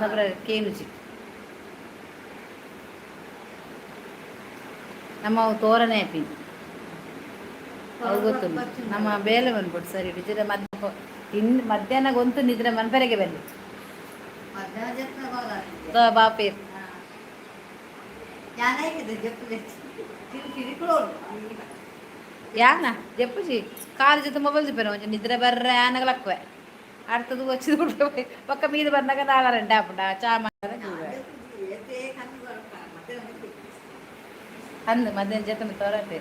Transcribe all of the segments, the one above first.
ಸಬ್ರ ಕೇನುಜಿ ನಮ್ಮ ತೋರನೇ ಆಪಿ ಅವು ಗೊತ್ತು ನಮ್ಮ ಬೇಲೆ ಬಂದ್ಬಿಟ್ಟು ಸರಿ ಡಿಜಿಟ ಮಧ್ಯಾಹ್ನ ಗೊಂತು ನಿದ್ರೆ ಮನ್ಪರೆಗೆ ಬನ್ನಿ ಬಾಪಿ ಯಾನ ಜಪ್ಪುಜಿ ಕಾಲು ಜೊತೆ ಮೊಬೈಲ್ చెప్పాను కొంచెం నిద్ర బర్ర ఆనగలక్కువ അടുത്തത് വെച്ച് കൊണ്ടുപോയി ഒക്കെ മീത് പറഞ്ഞൊക്കെ താകാറുണ്ട് അപ്പണ്ട ചാമ ಅಂದು ಮಧ್ಯಾಹ್ನ ಜೊತೆ ತೋರತ್ತೆ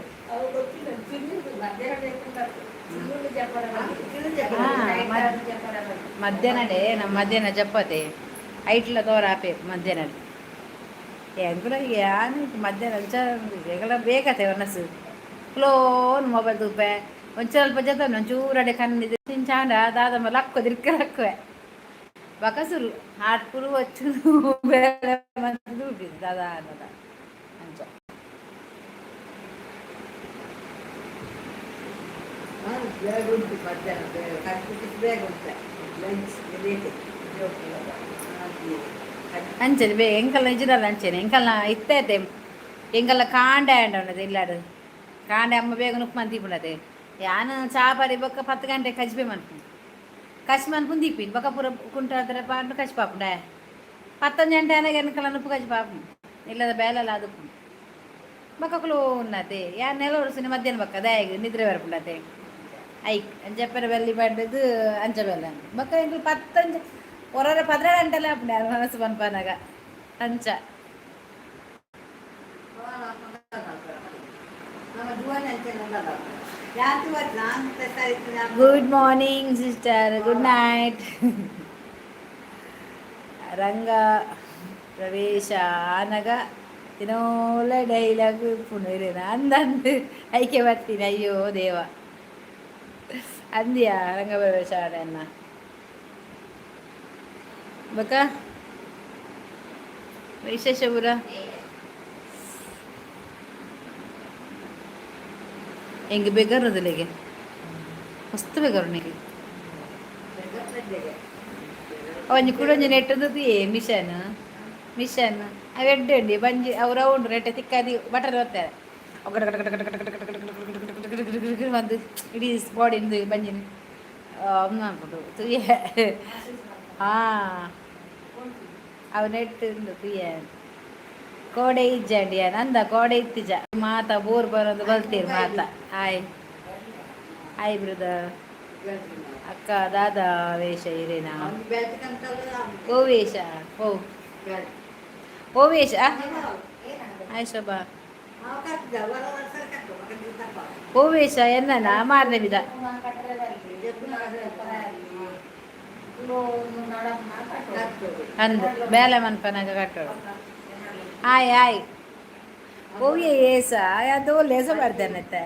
ಮಧ್ಯಾಹ್ನಡೆ ನಮ್ಮ ಮಧ್ಯಾಹ್ನ ಚಪ್ಪತೆ ಐಟ್ಲ ತೋರ ಆಪೆ ಮಧ್ಯಾಹ್ನ ಎಂಕುಲ ಯಾನು ಮಧ್ಯಾಹ್ನ ಎಗಳ ಬೇಕತೆ ಒನಸು ಕ್ಲೋನ್ ಮೊಬೈಲ್ ತೂಪೆ ಒಂದು ಸ್ವಲ್ಪ ಜೊತೆ ಒಂಚೂರಡೆ ಕಣ್ಣಿದೆ ತಿಂಚಾಂಡ ದಾದಮ್ಮ ಲಕ್ಕು ದಿರ್ಕಲಕ್ಕುವೆ ಬಕಸುರು ಹಾಟ್ಪುರುవచ్చు ಬೇರೆ ಮಂದಿ ದಾದಾ ಅನ್ನದ ಅಂಚ ಅಂಚನೆ ಬೇ ಎಂಕಲ್ಲ ನಿಜದಲ್ಲ ಅಂಚನೆ ಎಂಕಲ್ಲ ಇತ್ತೈತೆ ಎಂಕಲ್ಲ ಕಾಂಡೆ ಅಂಡ ಉಂಡದು ಇಲ್ಲಾಡು ಕಾಂಡೆ ಅಮ್ಮ ಬೇಗ ನುಪ್ಪು ಮಂತಿ ಬಿಡದೆ ಯಾನು ಚಾಪಾಡಿ ಬೊಕ್ಕ 10 ಗಂಟೆ ಕಜ್ಬೆ ಮನ್ಪುಂಡು ಕಚ್ ಮನ್ಪುಂದು ದೀಪಿನ್ ಬೊಕ್ಕ ಪೂರ ಕುಂಟಾದ್ರೆ ಪಾಂಡು ಕಚ್ ಪಾಪುಂಡೆ 11 ಗಂಟೆ ಅನಾಗ ಎನ್ಕಲ್ಲ ನುಪ್ಪು ಕಚ್ ಪಾಪು ಇಲ್ಲದ ಬೇಲೆಲ್ಲ ಅದಪ್ಪು ಬೊಕ್ಕಲು ఉన్నది ಯಾ ನೆಲ ಒಡಿಸಿನ ಮಧ್ಯಾಹ್ನ ಬೊಕ್ಕ ದಯಾಗಿ ನಿದ್ರೆ ಬರಪುಂಡತೆ ಐಕ್ ಅಂಚಪ್ಪರ ಬೆಲ್ಲಿ ಪಡ್ಡದು ಅಂಚ ಬೆಲ್ಲ ಬೊಕ್ಕ ಎಂಕಲು 15 ಹೊರರೆ 16 ಗಂಟೆಲ್ಲ ಆಪುಂಡೆ ಮನಸ್ಸು ಪನ್ಪನಾಗ ಅಂಚ good morning sister good night ರಂಗ ಪ್ರವೇಶ ಆನಗ ತಿನ್ನೋಲ ಡೈಲಾಗ್ ಪುನರೇನ ಅಂದಂದು ಐಕೆ ಬರ್ತೀನಿ ಅಯ್ಯೋ ದೇವ ಅಂದಿಯಾ ರಂಗ ಪ್ರವೇಶ ಆಡನ್ನ ಬಕ ವಿಶೇಷ ಪುರ ಹೆಂಗೆ ಬೇಗಾರದಿಲ್ಲಿಗೆ ಮಸ್ತ್ ಬೇಗಾರು ನಿಗೆ ಒಂಜಿ ಕೂಡ ಒಂಜಿ ನೆಟ್ಟದು ಮಿಷನ್ ಅವು ಎಡ್ಡೆ ಉಂಡಿ ಬಂಜಿ ಅವು ರೌಂಡ್ ನೆಟ್ಟೆ ತಿಕ್ಕಾದಿ ಬಟರ್ ಬರ್ತಾರೆ ಒಂದು ಇಡೀ ಬಾಡಿಂದು ಬಂಜಿನ ಮಾಡ್ಬಿಟ್ಟು ತುಯ್ಯ ಹಾಂ ಅವು ನೆಟ್ಟು ತುಯ್ಯ ಕೋಡೆ ಇಜ್ಜಂಡಿಯ ನಂದ ಕೋಡೆ ಇತ್ತಿಜ ಮಾತ ಬೋರ್ ಬರೋದು ಬಲ್ತೀರಿ ಮಾತ ಹಾಯ್ ಬ್ರದರ್ ಅಕ್ಕ ದಾದಾ ವೇಷ ಇರೇನಾ ಓ ವೇಷ ಓ ವೇಷ ಹಾಯ್ ಶೋಭಾ ಓ ವೇಷ ಎನ್ನ ಮಾರನೇ ವಿಧ ಅಂದು ಬೇಲೆ ಮನ್ಪನಾಗ ಕಟ್ಟೋಡು ಆಯ್ ಓಯೆ ಏಸ ಅದು ಲೇಸ ಬರ್ದೇನತ್ತೆ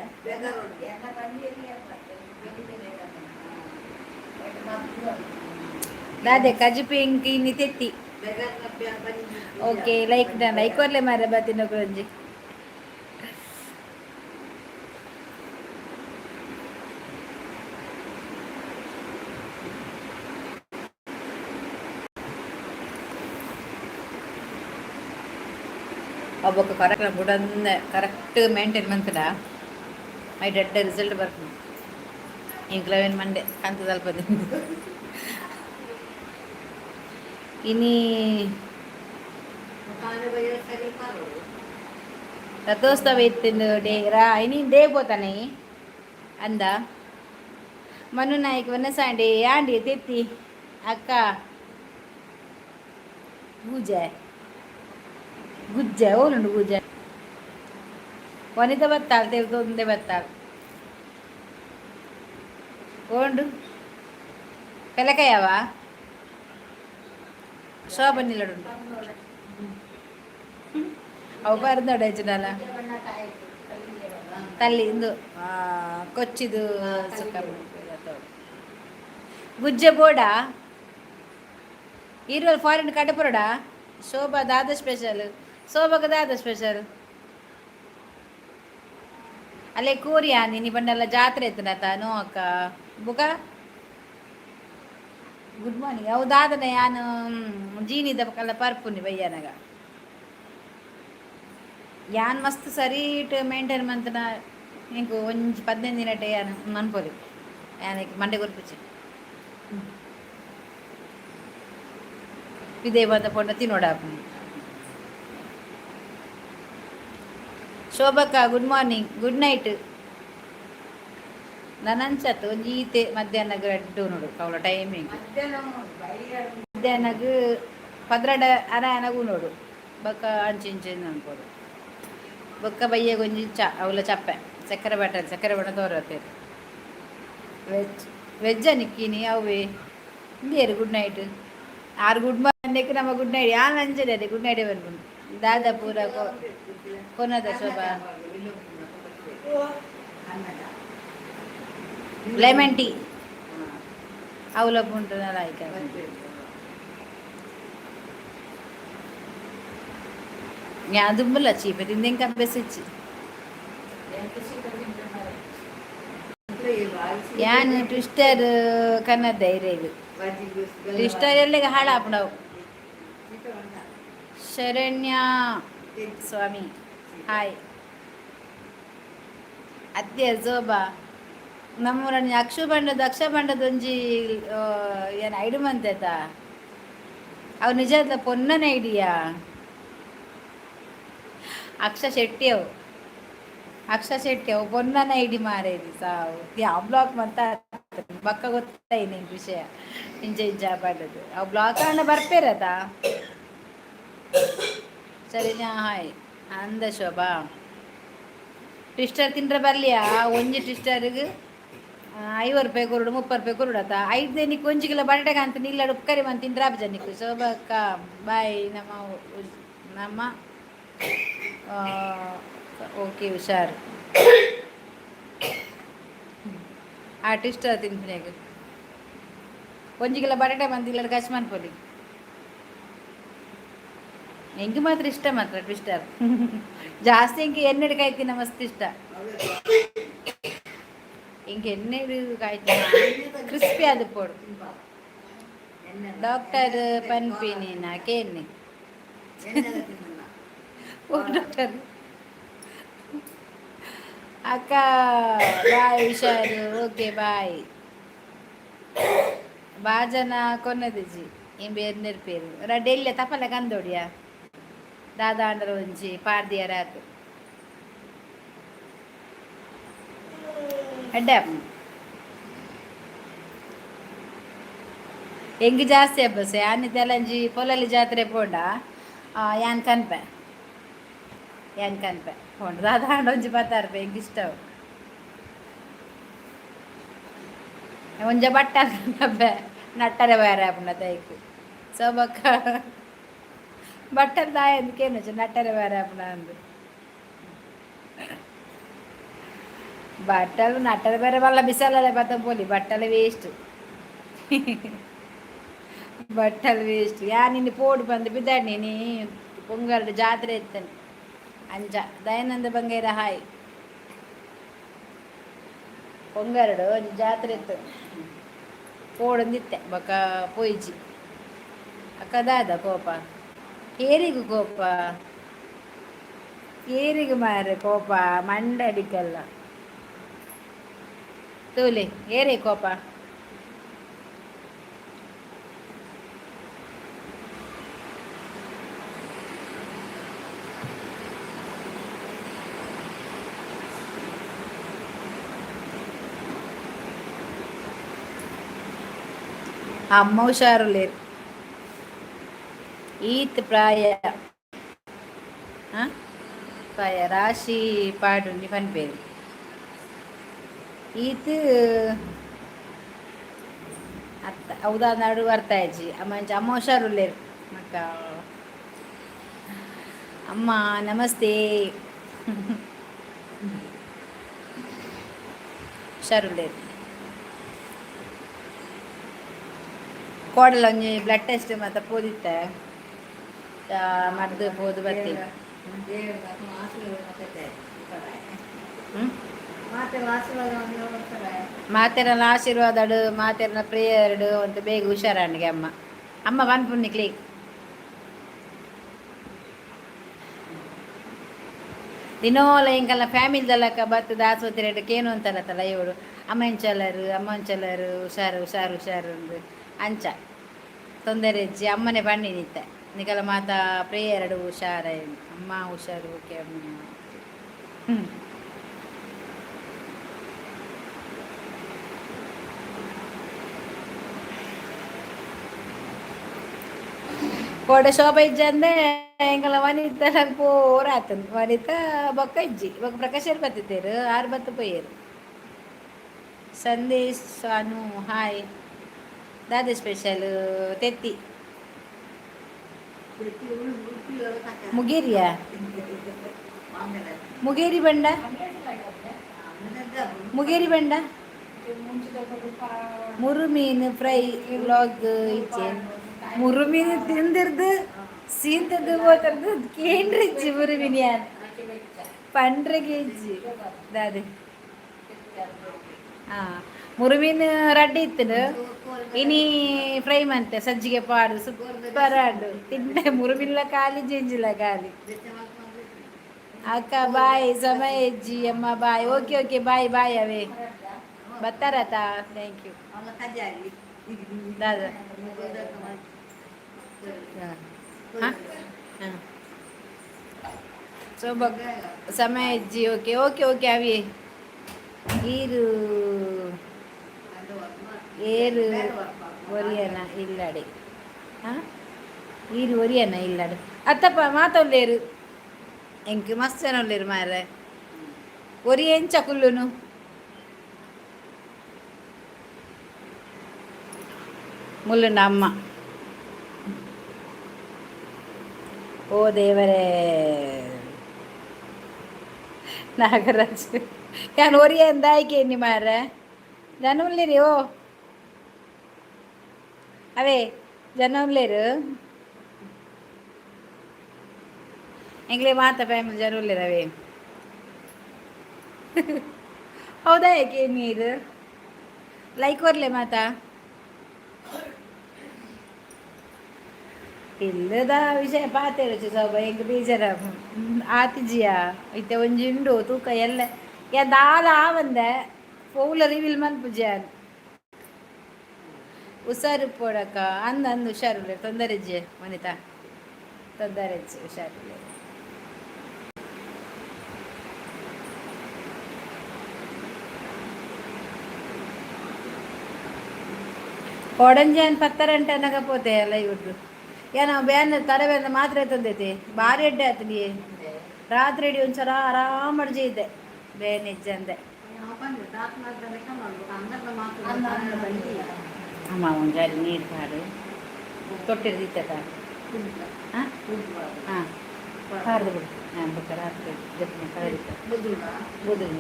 ದಾದೆ ಕಜಿ ಇಂಕಿ ತೆತ್ತಿ ಓಕೆ ಲೈಕ್ ಕೊರ್ಲೆ ಮಾರ ಬತ್ತಿನ ಗುರಂಜಿ ಒಬ್ಬೊಕ್ಕ ಕರೆಕ್ಟ್ ಬುಡಂದ ಕರೆಕ್ಟ್ ಮೇಂಟೈನ್ ಮಂತಡ ಐ ಡೆಡ್ ರಿಸಲ್ಟ್ ಬರ್ತೀನಿ ಇಂಕ್ಲವೇನು ಮಂಡೆ ಕಂತ ಸ್ವಲ್ಪ ಇನಿ ರಥೋತ್ಸವ ಇತ್ತಿಂದು ಡೇ ಇನಿ ಡೇ పోతాನೆ ಅಂದ ಮನು ನಾಯ್ಕ ವನಸಾಂಡಿ ಯಾಂಡಿ ತೆತ್ತಿ ಅಕ್ಕ ಗುಜ್ಜೆ ಓಲುಂಡು ಗುಜ್ಜೆ ವನಿತ ಬತ್ತಾಳು ತೆಗ್ದೊಂದೇ ಬತ್ತಾಳು ಓಂಡು ಪೆಲಕಾಯವ ಶೋಭನಿಲ್ಲಡು ಅವು ಬರ್ದೋಡು ಹೆಚ್ಚಿನಲ್ಲ ತಲ್ಲಿ ಇಂದು ಕೊಚ್ಚಿದು ಸುಕ್ಕ ಗುಜ್ಜೆ ಬೋಡ ಈರುವಲ್ ಫಾರಿನ್ ಕಡಪುರಡ ಶೋಭಾ ದಾದ ಸ್ಪೆಷಲ್ ಶೋಭಾಗ ದಾದ ಸ್ಪೆಷಲ್ ಅಲ್ಲೇ ಕೋರಿಯಾ ನೀನು ಬಂಡೆಲ್ಲ ಜಾತ್ರೆ ಎತ್ತನತ ನೋ ಅಕ್ಕ ಬುಕ ಗುಡ್ ಮಾರ್ನಿಂಗ್ ಹೌದಾದನೆ ನಾನು ಜೀನಿದ ಕಲ್ಲ ಪರ್ಪುನಿ ಬಯ್ಯನಗ ಯಾನ್ ಮಸ್ತ್ ಸರೀಟ್ ಮೇಂಟೈನ್ ಮಂತನ ಇಂಕು ಒಂಜಿ 15 ದಿನಟೆ ಯಾನ್ ಮನ್ಪೊಲಿ ಯಾನಕ್ಕೆ ಮಂಡೆ ಕೊರ್ಪಿಚ್ಚಿ ಇದೇ ಬಂದ ಪೊಂಡ ತಿನ್ನೋಡಾಪುನಿ. ಶೋಭಕ್ಕ ಗುಡ್ ಮಾರ್ನಿಂಗ್ ಗುಡ್ ನೈಟ್. ನನಂಚತ್ತು ಒಂಜಿ ಈತೆ ಮಧ್ಯಾಹ್ನಗ್ ಎಡ್ಡು ನೋಡು ಅವಳ ಟೈಮಿಂಗ್ ಮಧ್ಯಾಹ್ನಗ್ 12 ಅರಾಯನಗು ನೋಡು ಬೊಕ್ಕ ಅಂಚಿಂಚೆಂದು ಅನ್ಕೋಡು ಬೊಕ್ಕ ಬಯ್ಯಗ ಒಂಜಿ ಚ ಅವಳ ಚಪ್ಪೆ ಸಕ್ಕರೆ ಬಟ ತೋರತ್ತೇರು ವೆಜ್ಜ ನಿಕ್ಕಿನಿ ಅವೇ ಇಂದಿಯರು ಗುಡ್ ನೈಟ್ ಆರು ಗುಡ್ ಮಾರ್ನಿಂಗ್ ನಮ್ಮ ಗುಡ್ ನೈಟ್ ಯಾನ್ ಅಂಜದೆ ಅದೇ ಗುಡ್ ನೈಟ್ ಬರ್ಬೋದು ದಾದಾ ಪೂರ ಕೊನದ ಶೋಭಾ ಲೆಮನ್ ಟೀ ಅವಲ ಪುಂಟು ಲಾಯ್ಕ ഞാൻ അതുമ്പല്ല ചീപ്പ തിന്തെങ്കിൽ അഭ്യസിച്ച് ഞാൻ ട്വിസ്റ്റർ ಕನ್ನ ಧೈರ್ಯ ಇದು ಟ್ವಿಸ್ಟರ್ ಎಲ್ಲಿಗೆ ಹಾಳಾಪಣವು ಶರಣ್ಯ ಸ್ವಾಮಿ ಹಾಯ್ ಅದ್ಯ ಜೋಬಾ ನಮ್ಮೂರನ್ನ ಅಕ್ಷ ಬಂಡದ ಒಂಜಿ ಏನು ಐಡು ಮಂತೈತ ಅವು ನಿಜದ ಪೊನ್ನನ ಐಡಿಯಾ ಅಕ್ಷ ಶೆಟ್ಟಿ ಅವು ಪೊನ್ನನ ಐಡಿ ಮಾರೇದಿ ಸಾವು ಯಾವ ಬ್ಲಾಕ್ ಮಂತ ಬಕ್ಕ ಗೊತ್ತಾಯಿ ನಿಂಗೆ ವಿಷಯ ಇಂಚ ಪಡ್ಡದು ಅವು ಬ್ಲಾಕ್ ಅಣ್ಣ ಬರ್ಪೇರದ ಸರಿ ಹಾಯ್ ಅಂದ ಶೋಭಾ ಟ್ವಿಸ್ಟರ್ ತಿಂದ್ರೆ ಬರ್ಲಿಯಾ ಒಂಜಿ ಟ್ವಿಸ್ಟರ್ಗೆ 50 ರೂಪಾಯಿ ಕೊರುಡು 30 ರೂಪಾಯಿ ಕೊರುಡತ್ತ 5 ದಿನಕ್ಕೆ ಒಂಜಿಗಿಲ ಬಟಾಟೆ ಅಂತ ನಿಲ್ಲಡು ಕರಿ ಮಂತ್ ತಿಂದ್ರೆ ಜನಕ್ಕೆ ಶೋಭಕ್ಕ ಬಾಯ್ ನಮ್ಮ ಓಕೆ ಹುಷಾರು ಆ ಟ್ವಿಸ್ಟರ್ ತಿಂತಿನಾಗ ಒಂಜಿಗಿಲ ಬಟಾಟೆ ಮಂತ್ ಇಲ್ಲಡು ಕಚ್ ಮನ್ಪೊಲಿ ಹೆಂಗೆ ಮಾತ್ರ ಇಷ್ಟ ಮಾತ್ರ ಟ್ವಿಸ್ಟರ್ ಜಾಸ್ತಿ ಹಿಂಗೆ ಎಣ್ಣೆಡು ಕಾಯ್ತಿನ ಮಸ್ತ್ ಇಷ್ಟ ಹಿಂಗೆ ಎಣ್ಣೆಡು ಕಾಯ್ತಿನ ಕ್ರಿಸ್ಪಿ ಅದು ಪೋಡು ಡಾಕ್ಟರ್ ಪನ್ಪಿನಿ ಕೇನಿ ಓ ಡಾಕ್ಟರ್ ಅಕ್ಕ ಬಾಯ್ ಹುಷಾರು ಓಕೆ ಬಾಯ್ ಬಾಜನ ಕೊನ್ನದಿಜಿ ಏನ್ ಬೇರೆ ನೆರ್ಪೇರು ಡೆಲ್ಲಿ ತಪ್ಪಲ್ಲ ಕಂದೋಡಿಯಾ ದಾದಾ ಅಂಡರ ಒಂಜಿ ಪಾರ್ದಿಯರಾತು ಅಡ್ಡಾಪ್ ಹೆಂಗೆ ಜಾಸ್ತಿ ಹಬ್ಬಸ ಯಾನಿ ತೆಲಂಜಿ ಪೊಲಲಿ ಜಾತ್ರೆ ಪೋಂಡ ಯಾನ್ ಕನ್ಪೆ ಪೋಂಡ ದಾದಾ ಅಂಡ ಒಂಜಿ 10 ರೂಪಾಯಿ ಹೆಂಗೆ ಇಷ್ಟವು ಒಂಜ ಬಟ್ಟ ಹಬ್ಬೆ ನಟ್ಟರೆ ಬೇರೆ ಹಬ್ಬನ ತೈಕು ಸೋಬಕ್ಕ ಬಟ್ಟರ್ ದಾಯ ಅಂದಕೇನು ನಟ್ಟರೆ ಬೇರೆ ಹಬ್ಬನ ಅಂದು ಬಟ್ಟಲು ನಟ್ಟರೆ ಬೇರೆ ಬಲ್ಲ ಬಿಸಲಲ್ಲೇ ಬತ್ತ ಪೋಲಿ ಬಟ್ಟಲು ವೇಸ್ಟ್ ಬಟ್ಟಲು ವೇಸ್ಟ್ ಯಾನಿನ್ನು ಪೋಡು ಬಂದು ಬಿದ್ದಾಡಿ ನೀ ಪೊಂಗಲ್ಡು ಜಾತ್ರೆ ಇತ್ತನೆ ಅಂಜ ದಯಾನಂದ ಬಂಗೈರ ಹಾಯ್ ಪೊಂಗಲ್ಡು ಒಂಜಿ ಜಾತ್ರೆ ಇತ್ತು ಪೋಡಂದಿತ್ತೆ ಬೊಕ್ಕ ಪೊಯ್ಜಿ ಅಕ್ಕದಾದ ಕೋಪ ಏರಿಗೂ ಕೋಪ ಏರಿಗೂ ಮಾರೆ ಕೋಪ ಮಂಡಡಿಕಲ್ಲ ತೂಲೆ ಏರೇ ಕೋಪ అమ్మ హుషారు లేరు ఈత్ ప్రాయ రాశి పాడుండి పని పేరు ಈತ್ ಅತ್ತ ಹೌದಾ ನಾಡು ಬರ್ತಾಯಿಜ್ಜಿ ಅಮ್ಮ ಹುಷಾರು లేరు ಅಕ್ಕ ಅಮ್ಮ ನಮಸ್ತೆ ಹುಷಾರು లేరు ಕೋಡಲ ಒಂಜಿ ಬ್ಲಡ್ ಟೆಸ್ಟ್ ಮತ್ತೆ ಪೋದಿತ್ತೆ ಮದ್ದು ಪೋದು ಬರ್ತೀನಿ ಮಾತೆರಲ್ಲ ಆಶೀರ್ವಾದಡು ಮಾತೆರನ ಪ್ರೇಯರ್ಡು ಅಂತ ಬೇಗ ಹುಷಾರಾಣಿಗೆ ಅಮ್ಮ ಅಮ್ಮ ಬನ್ಪುಣ್ಣಿ ಕ್ಲೀಕ್ ದಿನೋಲ ಹಿಂಗೆಲ್ಲ ಫ್ಯಾಮಿಲಿದಲ್ಲಕ್ಕ ಬರ್ತದ ಆಸ್ಪತ್ರೆ ಕೇನು ಅಂತಾರತ್ತಲ್ಲ ಇವಳು ಅಮ್ಮಂಚಲರು ಹುಷಾರು ಅಂದು ಅಂಚ ತೊಂದರೆ ಇಜ್ಜಿ ಅಮ್ಮನೆ ಬನ್ನಿ ನಿತ್ತ ನಿಕಲ ಮಾತಾ ಪ್ರೇಯರ್ಡು ಹುಷಾರ ಅಮ್ಮ ಹುಷಾರು ಓಕೆ ಅಮ್ಮ ಹ್ಞೂ ಕೋಡೆ ಶೋಭ ಇಜ್ಜಂದೆ ಎಂಕಲ ವನಿತ ಪೋರ ಆತನು ವನಿತ ಬೊಕ್ಕ ಇಜ್ಜಿ ಬೊಕ್ಕ ಪ್ರಕಾಶ್ ಬತ್ತಿದ್ದೇರು ಆರು ಬತ್ತು ಪೋಯರು ಸಂದೇಶ್ ಸಾನು ಹಾಯ್ ದಾದ ಸ್ಪೆಷಲ್ ತೆತ್ತಿ ಮುಗೇರಿಯಾ ಮುಗೇರಿ ಬಂಡ ಮುಗೇರಿ ಬಂಡ ಮುರು ಮೀನು ಫ್ರೈ ವ್ಲಾಗ್ ಇಚ್ಚೆ ಮುರು ಮೀನು ತಿಂದಿರ್ದು ಸೀಂತದ್ದು ಹೋತದ್ದು ಕೇಂದ್ರಿಜ್ಜಿ ಮುರು ಮೀನು ಯಾರು ಪಂಡ್ರೆ ಕೆಜಿ ದಾದೆ ಹಾಂ ಮುರು ಮೀನು ರಡ್ಡಿ ಇತ್ತು ಇನಿ ಫ್ರೈ ಮಂತೆ ಸಜ್ಜಿಗೆ ಪಾಡು ಸೂಪರ್ ಆಡು ತಿಂಡೆ ಮುರು ಮೀನ್ಲ ಖಾಲಿ ಜೇಂಜಿಲ್ಲ ಖಾಲಿ ಅಕ್ಕ ಬಾಯ್ ಸಮಯ ಅಜ್ಜಿ ಅಮ್ಮ ಬಾಯ್ ಓಕೆ ಬಾಯ್ ಅವೇ ಬರ್ತಾರತಾ ಥ್ಯಾಂಕ್ ಯು ದಾದಾ ಹಾಂ ಹಾಂ ಸೊ ಸಮಯ ಅಜ್ಜಿ ಓಕೆ ಅವೇ ಈರು ಏರು ಒರಿಯನ ಇಲ್ಲಡೆ ಹಾಂ ಈರು ಒರಿಯನ ಇಲ್ಲಡೆ ಅತ್ತಪ್ಪ ಮಾತೊಲ್ಲೇರು ಎಂಕ್ ಮಸ್ತ್ ಜನ ಒಲ್ಲೇರು ಮಾರ್ರೆ ಒರಿ ಎಂಚ ಕುಲ್ಲುನು ಮುಳ್ಳುಂಡ ಅಮ್ಮ ಓ ದೇವರೇ ನಾಗರಾಜ್ ഞാൻ ഒരു എന്തായിക്കേ ഇനി മാറേ ജനമില്ലേരി ഓ ಅವೇ ಜನ ಎಂಗ್ಲೇ ಮಾತಾ ಫ್ಯಾಮಿಲಿ ಜನ ಅವೇ ಹೌದಾ ಯಾಕೆ ನೀರು ಲೈಕ್ ಬರ್ಲೆ ಮಾತಾ ಇಲ್ಲದ ವಿಷಯ ಪಾತೇರು ಸೊಬ್ಬ ಹೆಂಗೆ ಬೇಜಾರ ಆತಿಜಿಯಾ ಇತ್ತೆ ಒಂಜಿ ಉಂಡು ತೂಕ ಎಲ್ಲ ದಾಲ ಆವಂದ ಪೌಲ ರಿವೀಲ್ ಮನ್ಪುಜಾನ್ ಹುಷಾರು ಪೋಡಕ ಅಂದು ಹುಷಾರು ತೊಂದರೆಜ್ಜೆ ವನಿತಾ ತೊಂದರೆಜ್ಜೆ ಹುಷಾರು ಕೊಡಂಜನ್ ಪತ್ತರಂಟೆ ಅನ್ನకపోతే ಅಲ್ಲ ಇವ್ರದ್ದು ಏನೋ ಬ್ಯಾನ್ ತಡವೇನ ಮಾತ್ರೆ ತಂದೈತಿ ಭಾರಿ ಅಡ್ಡೆ ಆತನಿ ರಾತ್ರಿ ಇಡೀ ಒಂದ್ಸಲ ಆರಾಮ್ ಅಡ್ಜಿ ಇದ್ದೆ ಬೇನ್ ಇಜ್ಜಂದೆ ಅಮ್ಮ ಒಂಜಾರಿ ನೀರು ಪಾಡು ತೊಟ್ಟಿರ್ದಿತ್ತ ಹಾಂ ಹಾಂ ಪಾಡ್ದು ಬಿಡು ಹಾಂ ಬುಕ್ಕ ರಾತ್ರಿ ಜಪ್ನಿ ಕಳೆದಿತ್ತ ಬುದುಲ್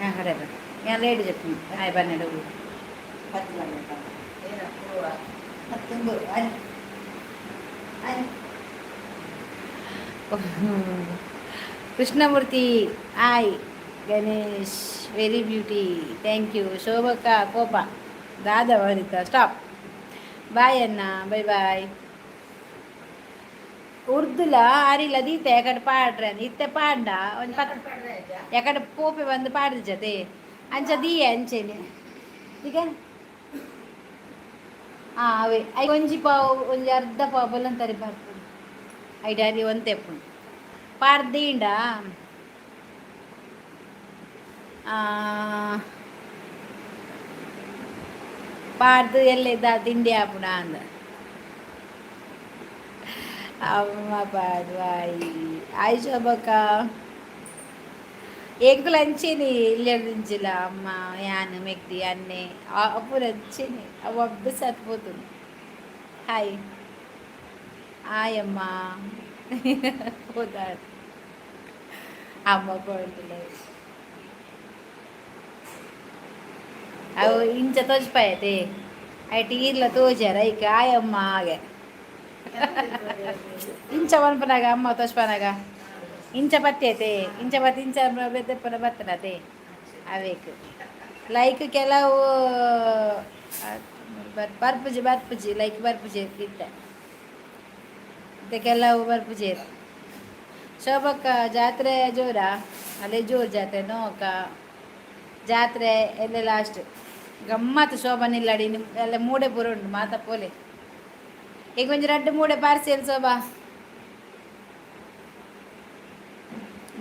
ಹಾಂ ಕಡೆ ഞാൻ ലേഡി ചട്നി ആയ പന്നീട് ಕೃಷ್ಣಮೂರ್ತಿ ಆಯ್ Ganesh very beauty thank you ಶೋಭಕ್ಕ ಕೋಪ ದಾದ ವನಿತಾ ಸ್ಟಾಪ್ ಬಾಯ್ ಅಣ್ಣ ಬಾಯ್ ಉರ್ದುಲ ಆರಿಲ್ಲ ದೀತ ಎಕಡೆ ಪಾಡ್ರೆ ಇತ್ತೆ ಪಾಡ್ಡ ಒಂದು ಎಕಡೆ ಪೋಪೆ ಬಂದು ಪಾಡ್ದ ಜತೆ ಅಂಚ ದೀಯ ಅಂಚೆನೆ ಈಗ ಹಾಂ ಅವೇ ಐ ಒಂಜಿ ಪಾವು ಒಂಜಿ ಅರ್ಧ ಪಾವು ಬಲ್ಲಂತರಿ ಬರ್ತೀನಿ ಐಡಾರಿ ಒಂತೆ ಪುಂಡು ಪಾಡ್ದೀಂಡ ಪಾಡ್ದು ಎಲ್ಲೆದ್ದ ತಿಂಡಿ ಆಪುಣ ಅಂದ ಅಮ್ಮ ಪಾಡ್ವಾಯಿ ಆಯ್ ಶೋಭಕ್ಕ ಎಂಕುಲು ಅಂಚೇನಿ ಇಲ್ಲದಿಂಚಿಲ್ಲ ಅಮ್ಮ ಯಾನು ಮೆಕ್ದಿ ಅನ್ನೆ ಅಪ್ಪುರ ಅಂಚೇನಿ ಅವು ಅಬ್ಬ ಸತ್పోతుంది ಹಾಯ್ ಆಯಮ್ಮ ಹೋದ ಅಮ್ಮ ಕೊಡ್ತಿಲ್ಲ ಅವು ಇಂಚ ತೋಚ್ಪಾಯತೆ ಐಟಿ ಇರ್ಲ ತೋಚಾರ ಈಗ ಆಯಮ್ಮ ಹಾಗೆ ಇಂಚ ಮನ್ಪನಾಗ ಅಮ್ಮ ತೋಚ್ಪನಾಗ ಇಂಚ ಬತ್ತೈತೆ ಇಂಚ ಬತ್ತು ಇಂಚ ಬೆದ್ದಪ್ಪನ ಬತ್ತನತೆ ಅವೇಕು ಲೈಕ್ ಕೆಲವು ಬರ್ಪುಜಿ ಬರ್ಪುಜಿ ಲೈಕ್ ಬರ್ಪುಜಿ ಇತ್ತ ಮತ್ತೆ ಕೆಲವು ಬರ್ಪುಜಿ ಶೋಭಕ್ಕ ಜಾತ್ರೆ ಜೋರ ಅಲ್ಲೇ ಜೋರು ಜಾತ್ರೆ ನೋಕ ಜಾತ್ರೆ ಎಲ್ಲ ಲಾಸ್ಟ್ ಗಮ್ಮತ್ತು ಶೋಭ ನಿಲ್ಲಡಿ ಎಲ್ಲ ಮೂಡೆ ಪೂರ ಉಂಟು ಮಾತಾ ಪೋಲೆ ಈಗ ಒಂಜಿ ರಡ್ಡು ಮೂಡೆ ಪಾರ್ಸೆಲ್ ಶೋಭಾ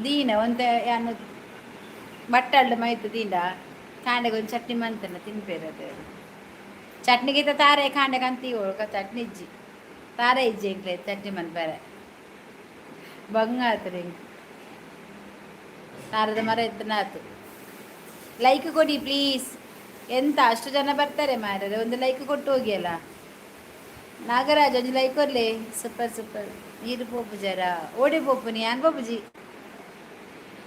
ದೀನ ಒಂತೆ ಯಾನು ಬಟ್ಟಲ್ಡು ಮೈತು ದೀಂಡ ಕಾಂಡೆಗೆ ಒಂದು ಚಟ್ನಿ ಮಂತನ ತಿನ್ಪೇರದು ಚಟ್ನಿಗಿಂತ ತಾರೆ ಕಾಂಡೆಗೆ ಅಂತೀವಳು ಚಟ್ನಿ ಇಜ್ಜಿ ತಾರೆ ಇಜ್ಜಿ ಇಂಕ್ಲೆ ಚಟ್ನಿ ಮನ್ಪೇರೆ ಬಂಗ ಆತು ರೀ ತಾರದ ಮರ ಎತ್ತನಾತು ಲೈಕ್ ಕೊಡಿ ಪ್ಲೀಸ್ ಎಂತ ಅಷ್ಟು ಜನ ಬರ್ತಾರೆ ಮಾರ್ರೆ ಒಂದು ಲೈಕ್ ಕೊಟ್ಟು ಹೋಗಿ ಅಲ್ಲ ನಾಗರಾಜ್ ಒಂದು ಲೈಕ್ ಕೊಡ್ಲಿ ಸೂಪರ್ ಸೂಪರ್ ನೀರು ಪೋಪು ಜರ ಓಡಿ ಪೋಪು ನೀ ಅನ್ ಪೋಪುಜಿ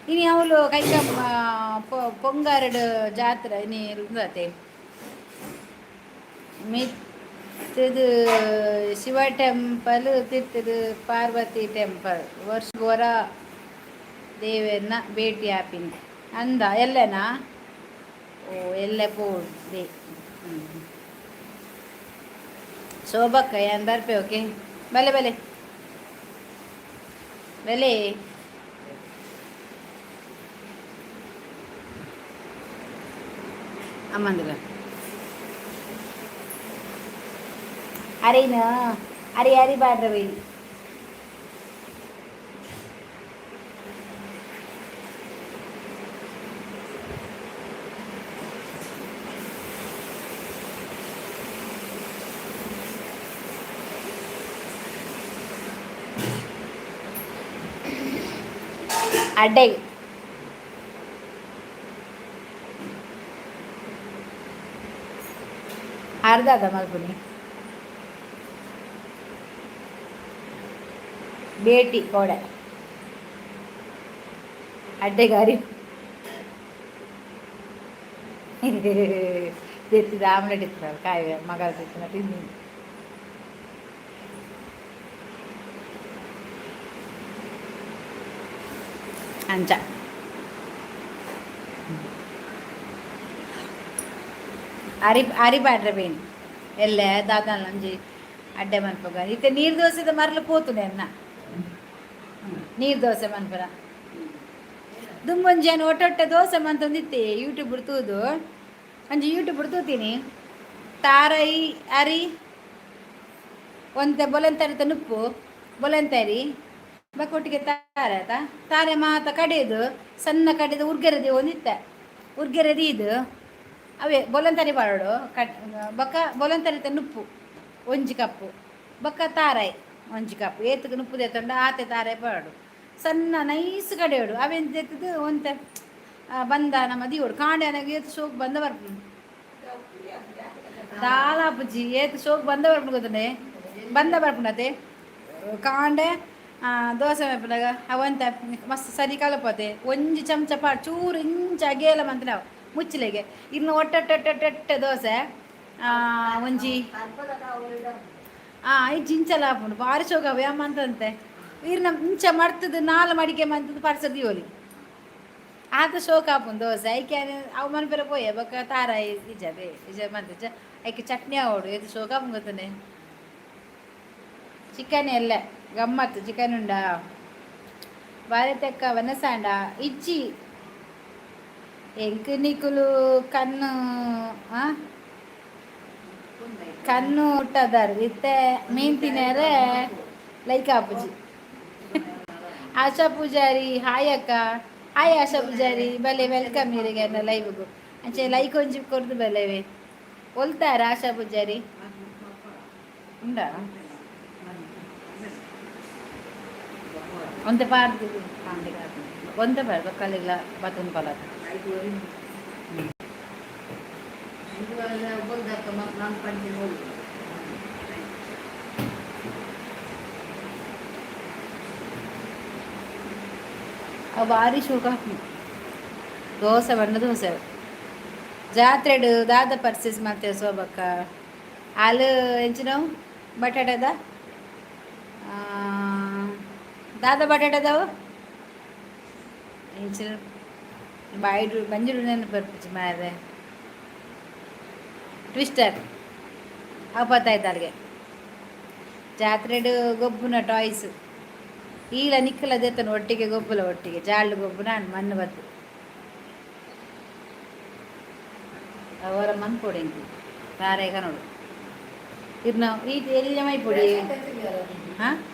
ಇನಿ ಅವಳು ಕೈಕ ಪೊಂಗಾರಡು ಜಾತ್ರೆ ಇನಿ ಇರುದತೆ ಮಿತ್ತದು ಶಿವ ಟೆಂಪಲ್ ತಿರ್ತದು ಪಾರ್ವತಿ ಟೆಂಪಲ್ ವರ್ಷ ದೇವರನ್ನ ಭೇಟಿ ಆಪಿನಿ ಅಂದ ಎಲ್ಲನಾ ಓ ಎಲ್ಲ ಪೋದೆ ಶೋಭಕ್ಕ ಏನು ಬರ್ಪೆ ಓಕೆ ಬಲೆ ಬಲೆ ಬಲೆ ಅಮ್ಮಂದಿರ ಅರೇನ ಅರೆ ಅರಿ ಬಾಡ್ರವಿ ಅಡ್ಡೆ ಅರ್ಧದ ಮಲ್ಪುನಿ ಬೇಟಿ ಕೋಡೆ ಅಡ್ಡೆಗಾರಿ ತೆತ್ತಿದ ಆಮ್ಲೆಟ್ ಇತ್ತು ಕಾಯಿ ಮಗ ತಿನ್ನ ತಿಂದು ಅಂಚ ಅರಿ ಬಾಡ್ರೆ ಬೇನ್ ಎಲ್ಲ ದಾದಲ್ ನಂಜಿ ಅಡ್ಡೆ ಮನ್ಪಗ ಇತ್ತೆ ನೀರು ದೋಸೆದ ಮರಲು ಪೋತುನೆ ಅನ್ನ ನೀರು ದೋಸೆ ಮನ್ಪರ ದುಂಬೊಂಜಿ ಒಟ್ಟೊಟ್ಟೆ ದೋಸೆ ಮಂತೊಂದಿತ್ತೆ ಯೂಟ್ಯೂಬ್ ತೂದು ಅಂಜಿ ಯೂಟ್ಯೂಬ್ ತೂತೀನಿ ತಾರೈ ಅರಿ ಒಂತೆ ಬೊಲಂತರಿ ನುಪ್ಪು ಬೊಲಂತರಿ ಬಕೊಟ್ಟಿಗೆ ತಾರೆ ಮಾತ ಕಡೆದು ಸಣ್ಣ ಕಡೆದು ಉರ್ಗೆರದಿ ಒಂದಿತ್ತೆ ಉರ್ಗೆರದಿ ಇದು ಅವೇ ಬೊಲಂತರಿ ಬಾಳೋಡು ಬೊಕ್ಕ ಬೊಲಂತರಿ ನುಪ್ಪು ಒಂಜಿ ಕಪ್ಪು ಬೊಕ್ಕ ತಾರಾಯಿ ಒಂಜಿ ಕಪ್ಪು ಏತಕ್ಕೆ ನುಪ್ಪು ತೆತ್ತೊಂಡು ಆತೆ ತಾರಾಯಿ ಬಾಡು ಸಣ್ಣ ನೈಸ್ ಕಡೆಯೋಡು ಅವೆಂತ ಎತ್ತದು ಒಂತ ಬಂದ ನಮ್ಮ ದಿಯೋಡು ಕಾಂಡೆ ನನಗೆ ಏತು ಶೋಕ್ ಬಂದ ಬರ್ಪು ದಾಲಾಪುಜಿ ಏತು ಶೋಕ್ ಬಂದ ಬರ್ಪು ಗೊತ್ತನೆ ಬಂದ ಬರ್ಪುನತೆ ಕಾಂಡೆ ದೋಸೆ ಮೆಪ್ಪನಾಗ ಅವಂತ ಮಸ್ತ್ ಸರಿ ಕಲಪತೆ ಒಂಜಿ ಚಮಚ ಪಾಡು ಚೂರು ಇಂಚ ಅಗೇಲ ಮಂತ ನಾವು ಮುಚ್ಚಲೆಗೆ ಇನ್ನು ಒಟ್ಟೊಟ್ಟೊಟ್ಟೊಟ್ಟೆ ದೋಸೆ ಒಂಜಿ ಇಜ್ಜಿ ಇಂಚಲ ಹಾಪುಂಡು ಭಾರಿ ಶೋಕವೆ ಅಮ್ಮ ಅಂತಂತೆ ಇರ್ನ ಇಂಚ ಮಡ್ತದು ನಾಲ್ ಮಡಿಕೆ ಮಂತದ್ದು ಪರ್ಸದಿ ಹೋಲಿ ಆತ ಶೋಕ ಹಾಪುಂಡು ದೋಸೆ ಐಕೆ ಅವು ಮನ್ಪೆರ ಪೋಯ ಬೊಕ್ಕ ತಾರಾಯಿ ಇಜ್ಜದೆ ಇಜ ಮಂತ ಐಕೆ ಚಟ್ನಿ ಆವೋಡು ಇದು ಶೋಕ ಹಾಪುಂಡು ಗೊತ್ತನೆ ಚಿಕನ್ ಎಲ್ಲ ಗಮ್ಮತ್ತು ಚಿಕನ್ ಉಂಡ ಬಾರಿ ತೆಕ್ಕ ವನಸಾಂಡ ಇಜ್ಜಿ ಎಂಕ್ ನಿಕುಲು ಕಣ್ಣು ಕಣ್ಣು ಹುಟ್ಟದಾರು ಇತ್ತೆ ಮೀನ್ ತಿನ್ನರೆ ಲೈಕ್ ಆಪುಜಿ ಆಶಾ ಪೂಜಾರಿ ಹಾಯ್ ಅಕ್ಕ ಹಾಯ್ ಆಶಾ ಪೂಜಾರಿ ಬಲೆ ವೆಲ್ಕಮ್ ಇರಿಗೆ ಲೈವ್ಗೂ ಅಂಚೆ ಲೈಕ್ ಒಂಜಿ ಕೊಡ್ದು ಬಲೆವೆ ಒಲ್ತಾರ ಆಶಾ ಪೂಜಾರಿ ಉಂಡ ಒಂತೆ ಪಾರ್ದು ಒಂತೆ ಬಾರ ಬಕ್ಕಲಿಲ್ಲ ಬತ್ತೊಂದು ಪಲಾತ ಅವು ಭಾರಿ ಶೋಕ ದೋಸೆ ಬಣ್ಣ ದೋಸೆ ಜಾತ್ರೆಡು ದಾದ ಪರ್ಚೇಸ್ ಮಾಡ್ತೇವೆ ಸೋಬಕ್ಕ ಹಾಲು ಎಂಚಿನವು ಬಟಾಟದ ದಾದ ಬಟಾಟದವು ಇಂಚಿನ ಬಾಯ್ಡು ಬಂಜಿಡು ನೆನಪು ಬರ್ಪಿಚ್ಚು ಮಾರೆ ಟ್ವಿಸ್ಟರ್ ಅವು ಪತ್ತಾಯ್ತಾಳಿಗೆ ಜಾತ್ರೆಡು ಗೊಬ್ಬುನ ಟಾಯ್ಸ್ ಈಲ ನಿಕ್ಕಲದೆತ್ತನು ಒಟ್ಟಿಗೆ ಗೊಬ್ಬುಲ ಒಟ್ಟಿಗೆ ಜಾಳ್ಳು ಗೊಬ್ಬುನ ಮಣ್ಣು ಬತ್ತು ಅವರ ಮಣ್ಣು ಪೊಡಿ ತಾರೇಗ ನೋಡು ಇರ್ನ ಈ ಎಲ್ಲ ಮೈ ಪೊಡಿ ಹಾಂ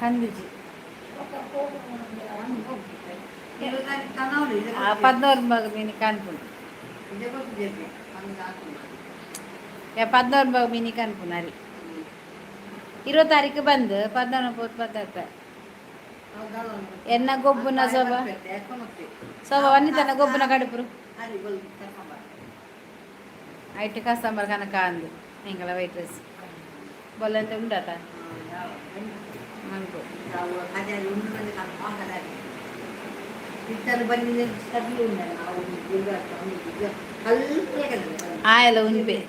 ಕಂದಿಜಿ 14 mini kanpun ya 14 mini kanpun hari 20 ತಾರೀಕು ಬಂದು 14 ಎನ್ನ ಗೊಬ್ಬುನ ಸೋಬ ವನ್ನಿತನ ಗೊಬ್ಬುನ ಕಡುಪುರು ಐಟಿ ಕಸ್ಟಮರ್ ಕನಕ ಅಂದು ನಿಂಗಳ ವೈಟ್ ರೈಸ್ ಬೊಲ್ಲಂತೆ ಉಂಡಾತ ಅನ್ಕೋ ಆಯಲ್ಲ ಉಂಪೆ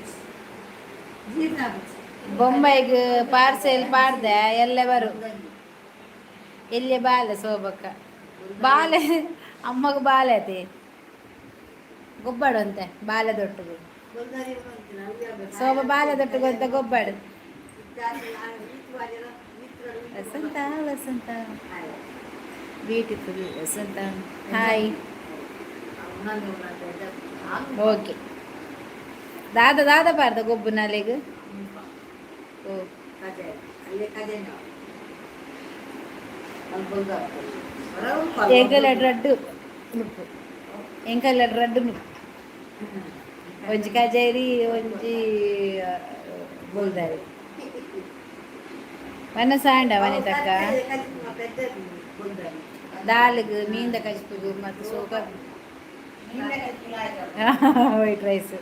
ಬೊಂಬೈಗೆ ಪಾರ್ಸೆಲ್ ಪಾಡ್ದೆ ಎಲ್ಲೇ ಬರು ಎಲ್ಲಿ ಬಾಲೆ ಸೋಬಕ್ಕ ಬಾಲೆ ಅಮ್ಮಗ ಬಾಲೆ ಅತಿ ಗೊಬ್ಬಾಡು ಅಂತೆ ಬಾಲೆ ದೊಟ್ಟುಗು ಸೋಬ ಬಾಲೆ ದೊಟ್ಟುಗು ಅಂತ ಗೊಬ್ಬಾಡು ವಸಂತ ವಸಂತ ಬ್ಯೂಟಿಫುಲ್ ವಸಂತ ಹಾಯ್ ಓಕೆ ದಾದ ಪಾರ್ದ ಗೊಬ್ಬು ನಾಲೆಗೆ ಓ ಎಂಕಲ್ಲ ರಡ್ಡು ಒಂಜಿ ಕಜೇರಿ ಒಂಜಿ ಬೋಲ್ದಾರಿ ವನ ಸಾಂಡ ವನೆ ತಕ್ಕ ದಾಲ್ಗೆ ಮೀಂದ ಕಚ್ಪುಗು ಮತ್ತು ಸೋಪ ವೈಟ್ ರೈಸ್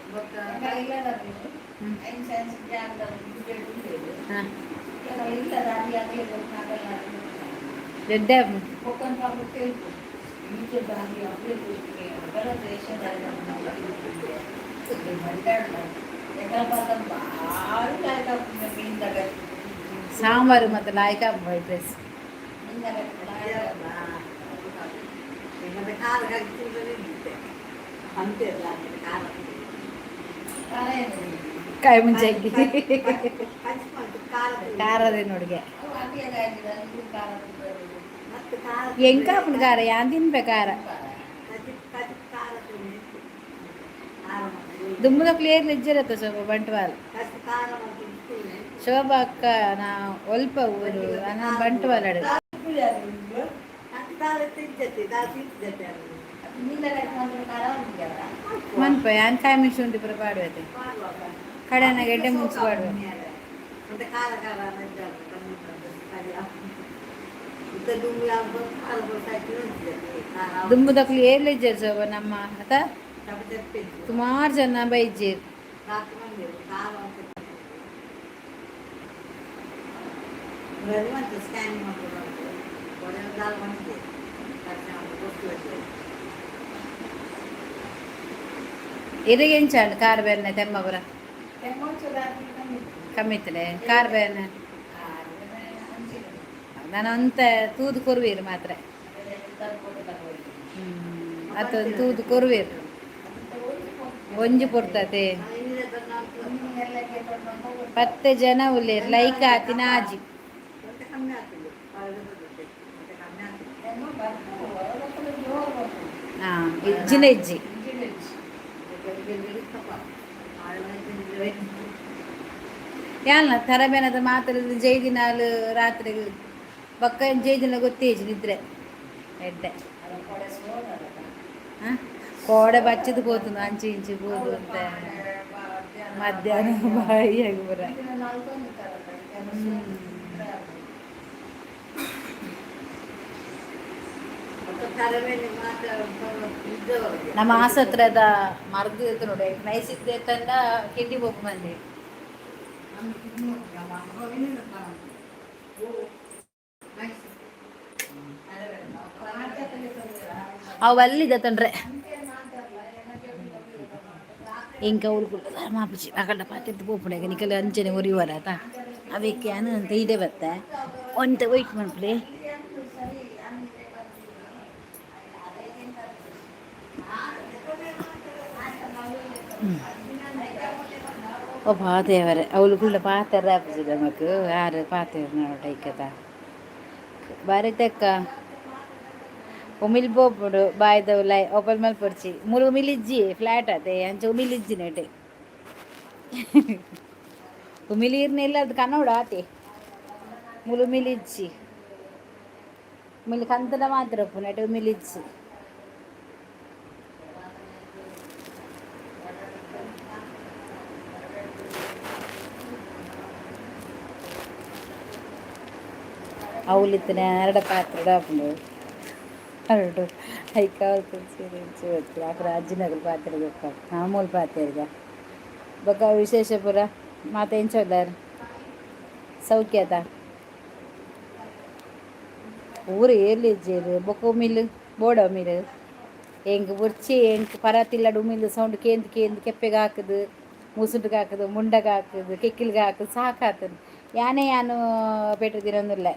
ದೊಡ್ಡ ಸಾಂಬಾರು ಮತ್ತು ಲಾಯ್ಕ ವೈಟ್ ರೈಸ್ ಕಾಯಿ ಮುಂಚೆ ಖಾರದೇ ನೋಡಿಗೆ ಎಂಕಾಪುನ ಖಾರ ಯಾನ್ ತಿನ್ಬೆ ಖಾರ ದುಮ್ಮದ ಕ್ಲಿಯರ್ ನಿಜ್ಜರತ್ತ ಶೋಭಾ ಬಂಟ್ವಾಲ್ ಶೋಭಾ ಅಕ್ಕ ನಾ ಒಲ್ಪ ಊರು ಅನ್ನ ಬಂಟ್ವಾಲಡು ಮನ್ಪ ಯಾನ್ ಕಾಯಿ ಮಿಕ್ಸ್ ಉಂಟು ಪುರ ಪಾಡುವತ್ತೆ ಕಡನ ಗೆಡ್ಡೆ ಮುಂಚೆ ಪಾಡುವ ದುಂಬುದಕ್ಲು ಏರ್ಲ ಇಜ್ಜೇರು ಸೋಬ ನಮ್ಮ ಅತ ಸುಮಾರು ಜನ ಬೈಜ್ಜೇರು ಇರಿಗೆ ಎಂಚಾಂಡು ಕಾರ್ ಬೇರ್ನೆ ತೆಮ್ಮಬುರ ಕಮ್ಮಿತ್ತನೆ ಕಾರ್ ಬೇರ್ನೆ ನಾನು ಅಂತ ತೂದು ಕೊರುವೀರು ಮಾತ್ರ ಅತ್ತೊಂದು ತೂದು ಕೊರುವೀರು ಒಂಜಿ ಪೊರ್ತತೆ 10 ಜನ ಉಳ್ಳೇರು ಲೈಕ್ ಆತಿನ ಆಜಿ ಹಾಂ ಇಜ್ಜಿನ ಇಜ್ಜಿ ಯಾನ ತರಬೇನದ ಮಾತಾಡಿದ್ರೆ ಜೈದಿನಾಲು ರಾತ್ರಿ ಬಕ್ಕ ಜೈದಿನ ಗೊತ್ತೇಜಿ ನಿದ್ರೆ ಎಡ್ಡೆ ಹಾಂ ಕೋಡೆ ಬಚ್ಚದು ಹೋತು ಅಂಚಿ ಇಂಚಿ ಹೋದು ಅಂತ ಮಧ್ಯಾಹ್ನ ಬಾಯಿಯಾಗಿ ಬರ ನಮ್ಮ ಆಸತ್ರದ ಮರದ್ದು ಇತ್ತು ನೋಡಿ ನೈಸಿದ್ದೆ ತಂಡ ಕಿಂಡಿ ಹೋಗಿ ಬಂದೆ ಅವಲ್ಲಿದ್ದ ತಂಡ್ರೆ ఇంకా ఊరుకుంటుంది మా పిచ్చి అక్కడ పాకెట్ పోపుడే నీకలు అంచనే ఒరివరాత అవెక్కి అని అంత ఇదే బತ್ತ ಒಂತ ವೆಯ್ಟ್ ಮಾಡ್ಬಿಡಿ ಓ ಪಾತೇವರೆ ಅವಳುಗಳ ಪಾತೆರ ಆಪಿಸಿದ ನಮಕ್ ಯಾರು ಪಾತೇವ್ರ ನೋಡೈಕದ ಬಾರಿ ತೆಕ್ಕ ಉಮಿಲ್ ಬೋಪುಡು ಬಾಯ್ದವುಲೈ ಒಪಲ್ ಮಲ್ ಪೊಡ್ಚಿ ಮುಲು ಉಮಿಲಿಜ್ಜಿ ಫ್ಲಾಟ್ ಅತೆ ಅಂಚ ಉಮಿಲಿಜ್ಜಿ ನೆಟೆ ಉಮಿಲೀರ್ನ ಇಲ್ಲ ಅದು ಕನ್ನಡ ಆತೆ ಮುಲು ಉಮಿಲಿಜ್ಜಿ ಉಮಿಲಿ ಕಂತನ ಮಾತ್ರ ಉಪ್ಪು ನೆಟೆ ಉಮಿಲಿಜ್ಜಿ ಅವಳಿತ್ತು ನೇರಡ ಪಾತ್ರೆ ಡಾಪುಂಡು ಅರಡು ಐಕಾವಲ್ ತುಳಸಿ ಅక్కడ ಅಜ್ಜಿನಗಲ್ ಪಾತ್ರೆ ಬೇಕ ಮಾಮೂಲು ಪಾತ್ರೆಗ ಬೊಕ್ಕ ವಿಶೇಷ ಪುರ ಮಾತ ಎಂಚೋದಾರು ಸೌಖ್ಯದ ಊರು ಏರ್ಲಿಜ್ಜೇರು ಬೊಕ್ಕ ಉಮಿಲ್ ಬೋಡ ಉಮಿಲ್ ಎಂಕ್ ಬುರ್ಚಿ ಎಂಕ್ ಪರತಿಲ್ಲಡು ಉಮಿಲ್ ಸೌಂಡ್ ಕೇಂದ್ ಕೇಂದ್ ಕೆಪ್ಪೆಗೆ ಹಾಕುದು ಮುಸುಡ್ಗೆ ಹಾಕುದು ಮುಂಡಗೆ ಹಾಕುದು ಕೆಕ್ಕಿಲ್ಗೆ ಹಾಕುದು ಸಾಕಾತದು ಯಾನು ಪೆಟ್ಟದಿರೊಂದುಲ್ಲ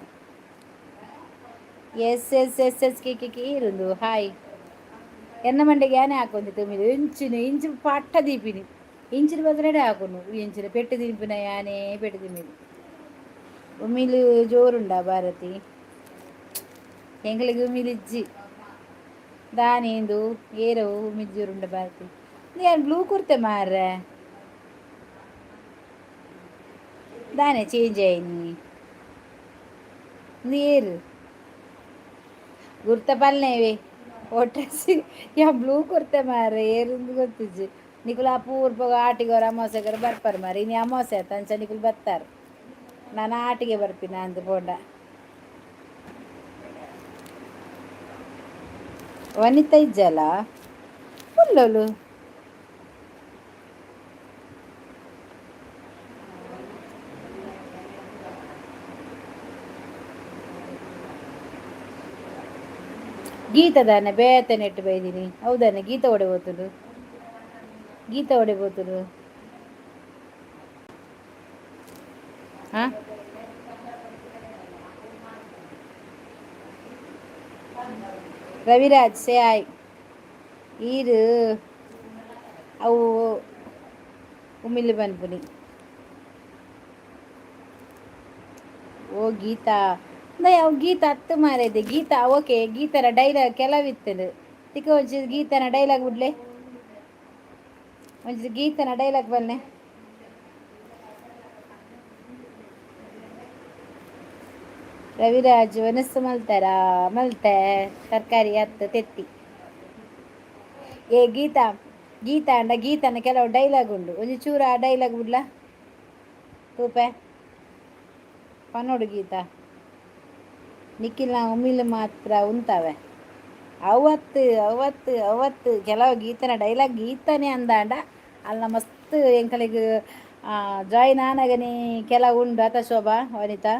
ಎಸ್ ಎಸ್ ಎಸ್ ಎಸ್ ಕೆ ಇರುಂದು ಹಾಯ್ ಎನ್ನ ಮಂಡೆಗೆ ಯಾನೇ ಹಾಕೊಂದಿತ್ತು ಉಮಿಲ್ ಇಂಚು ಪಟ್ಟ ದೀಪಿನಿ ಇಂಚಿನ ಬದಲೇ ಹಾಕೊಂಡು ಇಂಚಿನ ಪೆಟ್ಟು ದಿನಿಪಿನ ಯಾನೇ ಪೆಟ್ಟು ದಿನಿದು ಉಮಿಲು ಜೋರುಂಡ ಭಾರತಿ ಎಂಗಳಿಗೆ ಉಮಿಲಿಜ್ಜಿ ದಾನೇಂದು ಏರವು ಉಮಿಲ್ ಜೋರುಂಡ ಭಾರತಿ ಯಾರು ಬ್ಲೂ ಕುರ್ತೆ ಮಾರ್ರೆ ದಾನೆ ಚೇಂಜ್ ಆಯ್ನಿ ನೀರು ಗುರ್ತ ಪಲ್ನೇವೆ ಒಟ್ಟಸಿ ಯಾ ಬ್ಲೂ ಕುರ್ತೆ ಮಾರ್ರೆ ಏರುಂದು ಗೊತ್ತಿಜ್ಜಿ ನಿಕುಲು ಅಪೂರ್ವಗ ಆಟಿಗೋರು ಅಮಾವಾಸ್ಯೆಗಾರ ಬರ್ಪಾರ ಮಾರಿ ಇನ್ನು ಅಮಾವಾಸ್ಯೆ ಆಯ್ತು ಅಂಚ ನಿಕುಲು ಬರ್ತಾರೆ ನಾನು ಆಟಿಗೆ ಬರ್ತೀನಿ ಅಂದು ಬೋಂಡ ವನಿತಾ ಇಜ್ಜಲ್ಲ ಫುಲ್ಲೋಳು ಗೀತದಾನೆ ಬೇತೆ ನೆಟ್ಟು ಬೈದಿನಿ ಹೌದಾನೆ ಗೀತ ಹೊಡೆಬೋತುಡು ಗೀತ ಹೊಡೆಬೋತುಡು ಹಾಂ ರವಿರಾಜ್ ಸೇ ಆಯ್ ಈರು ಅವು ಉಮಿಲ್ ಬನ್ಪುನಿ ಓ ಗೀತಾ ಅವು ಗೀತ ಹತ್ತು ಮಾರೈದೆ ಗೀತಾ ಓಕೆ ಗೀತನ ಡೈಲಾಗ್ ಕೆಲವಿತ್ತದು ತಿಕ್ಕ ಒಂಚೂರು ಗೀತನ ಡೈಲಾಗ್ ಬಿಡ್ಲೆ ಒಂಚೂರು ಗೀತನ ಡೈಲಾಗ್ ಬನ್ನೆ ರವಿರಾಜ್ ಒನಸ್ಸು ಮಲ್ತಾರ ಮಲ್ತೆ ತರಕಾರಿ ಹತ್ತು ತೆತ್ತಿ ಏ ಗೀತಾ ಗೀತಾ ಅಂಡ ಗೀತನ ಕೆಲವು ಡೈಲಾಗ್ ಉಂಡು ಒಂದು ಚೂರ ಆ ಡೈಲಾಗ್ ಬಿಡ್ಲ ತೂಪೆ ಪನ್ನೋಡು ಗೀತಾ ನಿಖಿಲ್ನ ಉಮಿಲ್ ಮಾತ್ರ ಉಂತವೆ ಅವತ್ತು ಅವತ್ತು ಅವತ್ತು ಕೆಲವು ಗೀತನ ಡೈಲಾಗ್ ಗೀತನೇ ಅಂದಾಂಡ ಅಲ್ಲ ಮಸ್ತ್ ಎಂಕಲಿಗೆ ಜಾಯಿನ್ ಆನಾಗನಿ ಕೆಲವು ಉಂಡು ಅತ ಶೋಭಾ ವನಿತಾ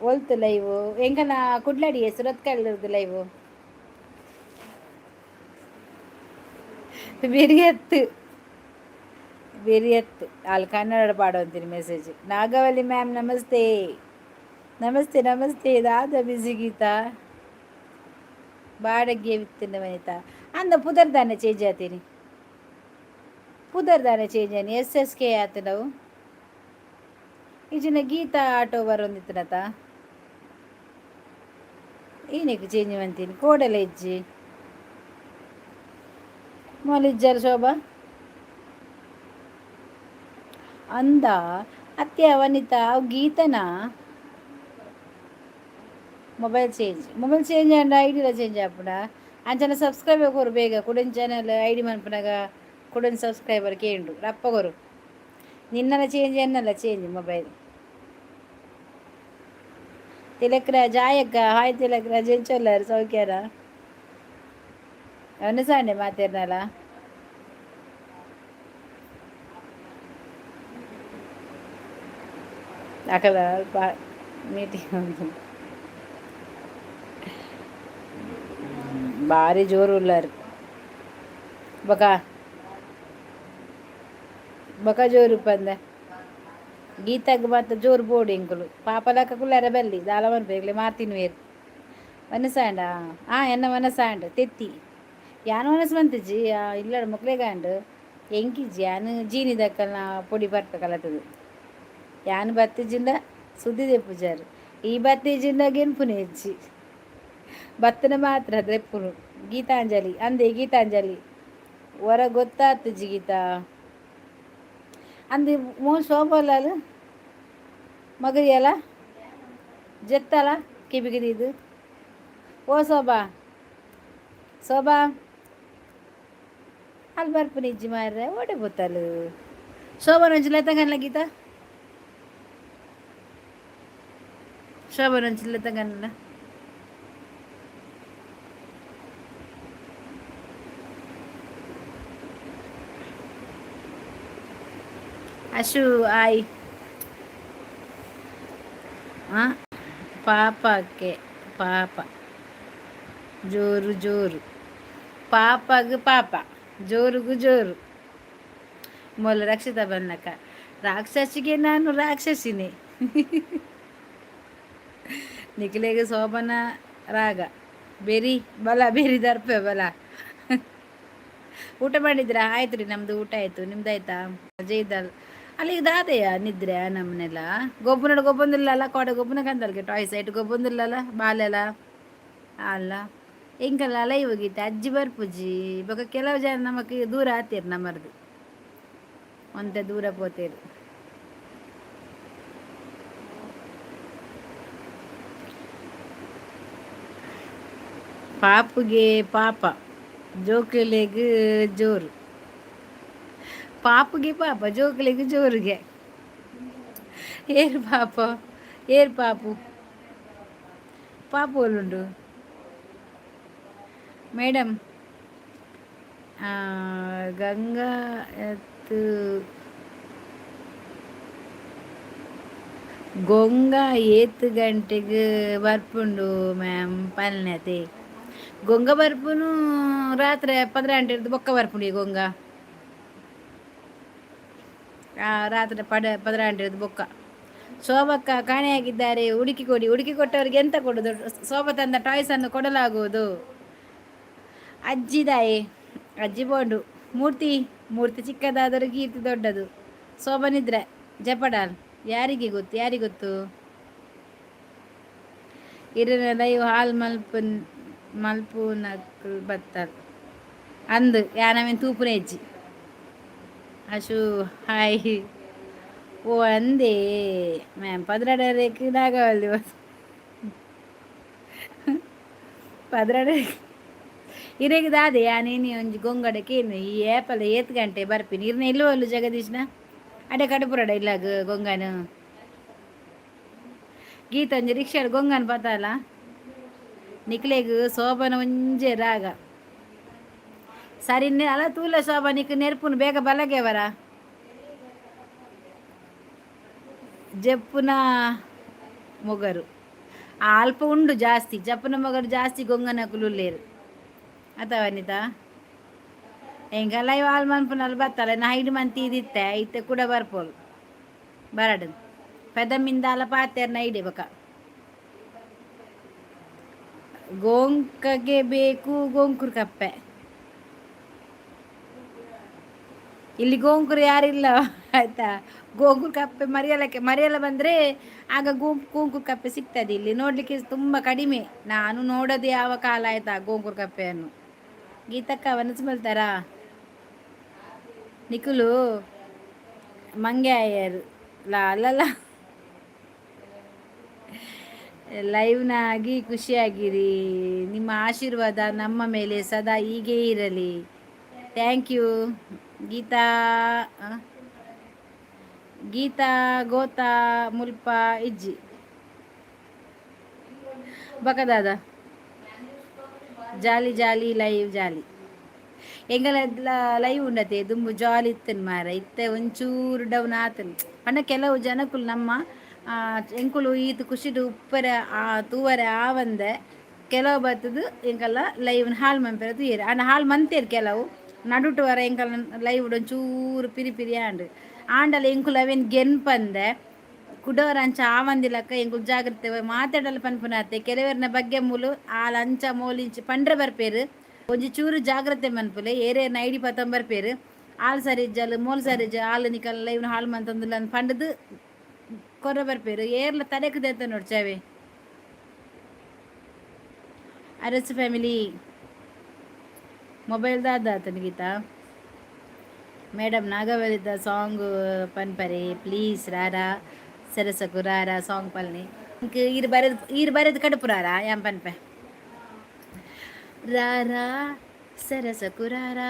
ಒಲ್ತು ಲೈವು ಎಂಕನ ಕುಡ್ಲಡಿ ಸುರತ್ಕಲ್ದು ಲೈವು ಬೆರಿಯತ್ತು ಬೆರಿಯತ್ತು ಅಲ್ಲಿ ಕನ್ನಡ ಪಾಡೋ ಅಂತೀನಿ ಮೆಸೇಜ್ ನಾಗವಲ್ಲಿ ಮ್ಯಾಮ್ ನಮಸ್ತೆ ನಮಸ್ತೆ ನಮಸ್ತೆ ದಾದ ಬಿಸಿ ಗೀತಾ ಬಾಡಗ್ಗೆ ವಿತ್ತಿನ ವನಿತಾ ಅಂದ ಪುದರ್ದಾನೆ ಚೇಂಜ್ ಆತೀನಿ ಪುದರ್ದಾನೆ ಚೇಂಜ್ ಆನಿ ಎಸ್ ಎಸ್ ಕೆ ಆತ ನಾವು ಈಜಿನ ಗೀತಾ ಆಟೋ ಬರೋಂದಿತ್ತನತ ಏನಕ್ಕೆ ಚೇಂಜ್ ಅಂತೀನಿ ಕೋಡೆಲ್ಲ ಇಜ್ಜಿ ಮೊಲಿಜ್ಜರ್ ಶೋಭಾ ಅಂದ ಅತ್ಯ ವನಿತಾ ಅವು ಗೀತನ ಮೊಬೈಲ್ ಚೇಂಜ್ ಅಂಡ ಐಡಿಲ ಚೇಂಜ್ ಆಪುಡ ಅಂಚನ ಸಬ್ಸ್ಕ್ರೈಬರ್ ಕೊರು ಬೇಗ ಕುಡನ್ ಚಾನಲ್ ಐಡಿ ಮನ್ಪುನಾಗ ಕುಡನ್ ಸಬ್ಸ್ಕ್ರೈಬರ್ ಕೇಂಡು ರಪ್ಪ ಕೊರು ನಿನ್ನಲ್ಲ ಚೇಂಜ್ ಎನ್ನಲ್ಲ ಚೇಂಜ್ ಮೊಬೈಲ್ ತಿಲಕ್ರಾಜ್ ಆಯಕ್ಕ ಹಾಯ್ ತಿಲಕ್ರಾಜ್ ಎಂಚೊಲ್ಲರು ಸೌಖ್ಯಾರ ಅವನು ಸಂಡೆ ಮಾತೇರ್ನಲ್ಲ ಅಕಲ ಮೀಟಿಂಗ್ ಭಾರಿ ಜೋರು ಉಳ್ಳಾರು ಬಕ ಜೋರು ಪಂದ ಗೀತಾಗ ಮಾತ್ರ ಜೋರು ಬೋಡು ಎಂಕುಲು ಪಾಪಲಕ್ಕ ಕುಲ್ಲಾರ ಬಲ್ಲಿ ದಾಲ ಮನ್ಪೇಗ್ಲೆ ಮಾತಿನ ವೇರು ಮನಸಾಂಡ ಎನ್ನ ಮನಸಾಂಡ ತೆತ್ತಿ ಯಾನು ಅನಸ್ಮಂತಿಜ್ಜಿ ಇಲ್ಲ ಮಕ್ಳೆಗಾಂಡು ಎಂಕಿಜ್ಜಿ ಯಾನು ಜೀನಿ ದಕ್ಕಲ್ನ ಪೊಡಿ ಬರ್ತ ಕಲತದು ಯಾನು ಬತ್ತಿಜಿಂದ ಸುದ್ದಿ ಪೂಜಾರು ಈ ಬತ್ತಿಜಿಂದ ಗೆನ್ಪುನೆ ಹೆಚ್ಚಿ ಬತ್ತನ ಮಾತ್ರ ರೆಪ್ಪುನು ಗೀತಾಂಜಲಿ ಅಂದೆ ಗೀತಾಂಜಲಿ ಹೊರ ಗೊತ್ತಾತಜ್ಜಿ ಗೀತಾ ಅಂದು ಮೂರು ಸೋಪಲ್ಲಾಲು ಮಗರಿಯಲ್ಲ ಜೆತ್ತಲ್ಲ ಕಿಬಿಗಿದು ಓ ಶೋಭಾ ಶೋಭಾ ಅಲ್ಲಿ ಬರ್ಪು ನಿಜ್ಜಿ ಮಾರ್ರೆ ಓಡೆ ಗೊತ್ತಲು ಶೋಭಾ ನೊಂಜಿಲ್ಲ ತಂಗಲ್ಲ ಗೀತಾ ಶೋಭಾ ನೊಂಜಿಲ್ಲ ತಂಗಲ್ಲ ಅಶು ಆಯ್ ಹಾಂ ಪಾಪಕ್ಕೆ ಪಾಪ ಜೋರು ಜೋರು ಪಾಪಗೆ ಪಾಪ ಜೋರುಗು ಜೋರು ಮೊಲ ರಕ್ಷಿತ ಬನ್ನಕ ರಾಕ್ಷಸಿಗೆ ನಾನು ರಾಕ್ಷಸಿನೇ ನಿಖಿಲೆಗೆ ಶೋಭನ ರಾಗ ಬೆರಿ ಬಲ ಬೆರಿ ದರ್ಪೆ ಬಲ ಊಟ ಮಾಡಿದ್ರಾ ಆಯ್ತು ರೀ ನಮ್ದು ಊಟ ಆಯ್ತು ನಿಮ್ದಾಯ್ತಾ ಅಜಯ್ ಇದ್ದಲ್ಲ ಅಲ್ಲಿಗೆ ದಾದೆಯ ನಿದ್ರೆ ನಮ್ಮನೆಲ್ಲ ಗೊಬ್ಬನ ಗೊಬ್ಬಂದಿಲ್ಲಲ್ಲ ಕೋಡೆ ಗೊಬ್ಬನ ಕಂದಲ್ಗೆ ಟಾಯ್ಸ್ ಐಟ್ ಗೊಬ್ಬಂದಿಲ್ಲಲ್ಲ ಬಾಲೆಲ್ಲ ಅಲ್ಲ ಹಿಂಗಲ್ಲ ಅಲ್ಲ ಹೋಗಿತ್ತೆ ಅಜ್ಜಿ ಬರ್ಪುಜ್ಜಿ ಇವಾಗ ಕೆಲವು ಜನ ನಮಗೆ ದೂರ ಆತೀರಿ ನಮ್ಮದು ಒಂತೆ ದೂರ ಪೋತೀರಿ ಪಾಪುಗೆ ಪಾಪ ಜೋಕುಲೆಗೆ ಜೋರು ಪಾಪುಗೆ ಪಾಪ ಜೋಕುಲೆಗೆ ಜೋರುಗೆ ಏರು ಪಾಪ ಏರು ಪಾಪು ಪಾಪು ಒಲ್ಲುಂಡು ಮೇಡಮ್ ಗಂಗಾ ಎತ್ತು ಗೊಂಗ ಏತ್ತು ಗಂಟೆಗೆ ಬರ್ಪುಂಡು ಮ್ಯಾಮ್ ಪಲ್ನತೆ ಗೊಂಗ ಬರ್ಪುನು ರಾತ್ರಿ 10 ಗಂಟೆ ಬೊಕ್ಕ ಬರ್ಪುಂಡು ಈ ಗೊಂಗ ರಾತ್ರಿ 10 ಗಂಟೆ ಬೊಕ್ಕ ಶೋಭಕ್ಕ ಕಾಣೆಯಾಗಿದ್ದಾರೆ ಹುಡುಕಿ ಕೊಡಿ ಹುಡುಕಿ ಕೊಟ್ಟವರಿಗೆ ಎಂತ ಕೊಡೋದು ಶೋಭ ತಂದ ಟಾಯ್ಸನ್ನು ಕೊಡಲಾಗುವುದು ಅಜ್ಜಿದಾಯೆ ಅಜ್ಜಿ ಬೋಂಡು ಮೂರ್ತಿ ಮೂರ್ತಿ ಚಿಕ್ಕದಾದರೂ ಕೀರ್ತಿ ದೊಡ್ಡದು ಶೋಭನಿದ್ರೆ ಜಪಡಾಲ್ ಯಾರಿಗೆ ಗೊತ್ತು ಯಾರಿಗೆ ಗೊತ್ತು ಇರನ ಲೈವ್ ಹಾಲ್ ಮಲ್ಪುನಕ್ಲು ಬತ್ತಲ್ ಅಂದು ಯಾನವೇನು ತೂಪುನ ಹೆಜ್ಜಿ ಅಶು ಹಾಯ್ ಓ ಅಂದೇ ಮ್ಯಾಮ್ 16 ನಾಗವಲ್ಲಿ 16 ಇರೇಗ ದಾದೆ ಯಾನೇನಿ ಒಂಜಿ ಗೊಂಗಡಕೇನು ಈ ಏಪಲ ಏತ್ ಗಂಟೆ ಬರ್ಪಿನಿ ಇರ್ನ ಇಲ್ಲವಲ್ಲು ಜಗದೀಶ್ನ ಅಡೆ ಕಡುಪುರಡ ಇಲ್ಲಾಗ ಗೊಂಗನು ಗೀತ ಒಂಜಿ ರಿಕ್ಷಾಡ್ ಗೊಂಗನ್ ಪತಾಲ ನಿಕ್ಲೆಗ್ ಶೋಭನ ಒಂಜೆ ರಾಗ ಸರಿ ಅಲ್ಲ ತೂಲ ಶೋಭ ನಿಕ್ ನೆರ್ಪುನು ಬೇಗ ಬಲಗೆವರ ಜಪ್ಪುನ ಮೊಗರು ಅಲ್ಪ ಉಂಡು ಜಾಸ್ತಿ ಜಪ್ಪುನ ಮೊಗರು ಜಾಸ್ತಿ ಗೊಂಗನಕುಲುಲ್ಲೇರು ಅಥವಾ ಅನಿತಾ ಹೆಂಗಲ್ಲ ಇವ ಹಾಲು ಮನ್ಪುನಲ್ಲಿ ಬತ್ತಲ್ಲ ನಾ ಐದು ಮಂತಿ ಇದಿತ್ತೆ ಇತ್ತೆ ಕೂಡ ಬರ್ಪೋಲು ಬರಡು ಪೆದಮ್ಮಿಂದ ಅಲ್ಲ ಪಾತೇರ್ನ ಐಡೆ ಬಕ ಗೋಂಕಗೆ ಬೇಕು ಗೋಂಕುರು ಕಪ್ಪೆ ಇಲ್ಲಿ ಗೋಂಕುರು ಯಾರಿಲ್ಲ ಆಯ್ತಾ ಗೋಂಕುರು ಕಪ್ಪೆ ಮರಿಯಲ್ಲ ಬಂದರೆ ಆಗ ಗೋಂಕುರು ಕಪ್ಪೆ ಸಿಗ್ತದೆ ಇಲ್ಲಿ ನೋಡಲಿಕ್ಕೆ ತುಂಬ ಕಡಿಮೆ ನಾನು ನೋಡೋದು ಯಾವ ಕಾಲ ಆಯ್ತಾ ಗೋಂಕುರು ಕಪ್ಪೆಯನ್ನು ಗೀತಕ್ಕ ವನಸ್ಮಲ್ತಾರಾ ನಿಖುಲು ಮಂಗ್ಯಾಯರು ಅಲ್ಲಲ್ಲ ಲೈವ್ನಾಗಿ ಖುಷಿಯಾಗಿರಿ ನಿಮ್ಮ ಆಶೀರ್ವಾದ ನಮ್ಮ ಮೇಲೆ ಸದಾ ಹೀಗೇ ಇರಲಿ ಥ್ಯಾಂಕ್ ಯು ಗೀತಾ ಗೀತಾ ಗೋತಾ ಮುಲ್ಪ ಇಜ್ಜಿ ಬಕದಾದ ಜಾಲಿ ಜಾಲಿ ಲೈವ್ ಜಾಲಿ ಎಂಗಲ ಲೈವ್ ಉಂಡತೆ ದುಂಬು ಜಾಲಿ ಇತ್ತನ್ ಮಾರ ಇತ್ತೆ ಒಂಚೂರು ಡೌನ್ ಆತನ್ ಪಂಡ ಕೆಲವು ಜನಕ್ಕುಲು ನಮ್ಮ ಎಂಕುಲು ಈತು ಖುಷಿಡು ಉಪ್ಪರ ತೂವರೆ ಆವಂದೆ ಕೆಲವು ಬತ್ತದು ಎಂಕಲ್ಲ ಲೈವ್ನ ಹಾಳು ಮಂಪೆರ ತೂಯರು ಅಂಡ ಹಾಳು ಮಂತೇರು ಕೆಲವು ನಡುಟು ವರ ಎಂಕಲ್ಲ ಲೈವ್ ಒಂಚೂರು ಪಿರಿ ಪಿರಿ ಆಂಡಲ ಎಂಕುಲು ಅವೇನು ಗೆನ್ಪಂದೆ ಕುಡೋರ ಅಂಚ ಆವಂದಿಲಕ್ಕ ಎಂಕುಲು ಜಾಗ್ರತೆ ಮಾತಾಡಲು ಪನ್ಪುನಾತೆ ಕೆಲವರಿನ ಬಗ್ಗೆ ಮೂಲು ಆಲ ಅಂಚ ಮೋಲಿಂಚಿ ಪಂಡ್ರೆ ಬರ್ಪೇರು ಒಂಜಿ ಚೂರು ಜಾಗ್ರತೆ ಮನ್ಪುಲೆ ಏರೆ ನೈಡಿ ಪತ್ತೊಂಬರ್ ಪೇರು ಆಲ್ ಸರಿಜ್ಜಲ್ ಮೂಲ್ ಸರಿಜ್ಜ ಆಲ್ ನಿಕಲ್ಲ ಇವನು ಹಾಳು ಮಂತಂದುಲ್ಲ ಅಂದ್ ಪಂಡದು ಕೊರ ಬರ್ಪೇರು ಏರ್ಲ ತಡೆಕ್ ದೇತ ನೋಡಿ ಚಾವೆ ಅರಸ್ ಫ್ಯಾಮಿಲಿ ಮೊಬೈಲ್ ದಾದ ಗೀತಾ ಮೇಡಮ್ ನಾಗವಲಿದ ಸಾಂಗ್ ಪನ್ಪರೆ ಪ್ಲೀಸ್ ರಾರಾ ಸರಸಕು ರಾರಾ ಸಾಂಗ್ ಪಲ್ನಿ ಈರ್ ಬರೆದು ಕಡುಪುರಾರಾ ಯಾನ್ ಪನ್ಪೆ ರಾರಾ ಸರಸಕು ರಾರಾ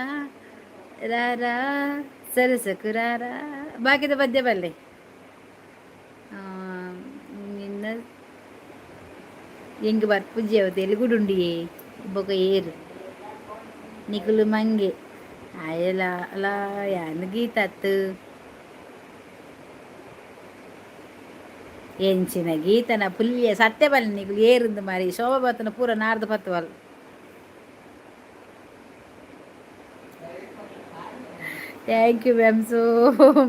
ರಾರಾ ಸರಸಕು ರಾರಾ ಬಾಕಿದ ಪದ್ಯ ಬಲ್ಲೆ ನಿನ್ನ ಎಂಗ್ ಬರ್ಪುಜ್ಜಿ ಅವ ತೆಲುಗುಡುಂಡಿಯೇ ಬೊಕ ಏರು ನಿಕುಲು ಮಂಗೆ ಅಯಲ ಅಲ ಯಾನ್ ಗೀತತ್ತು ಎಂಚಿನ ಗೀತನ ಪುಲ್ಯ ಸತ್ಯ ಬಲ್ ನಿಕುಲು ಏರುಂದು ಮಾರಿ ಶೋಭಾ ಬತ್ತನ ಪೂರ ನಾರ್ದು ಪತ್ತುವಲ್ thank you ma'am so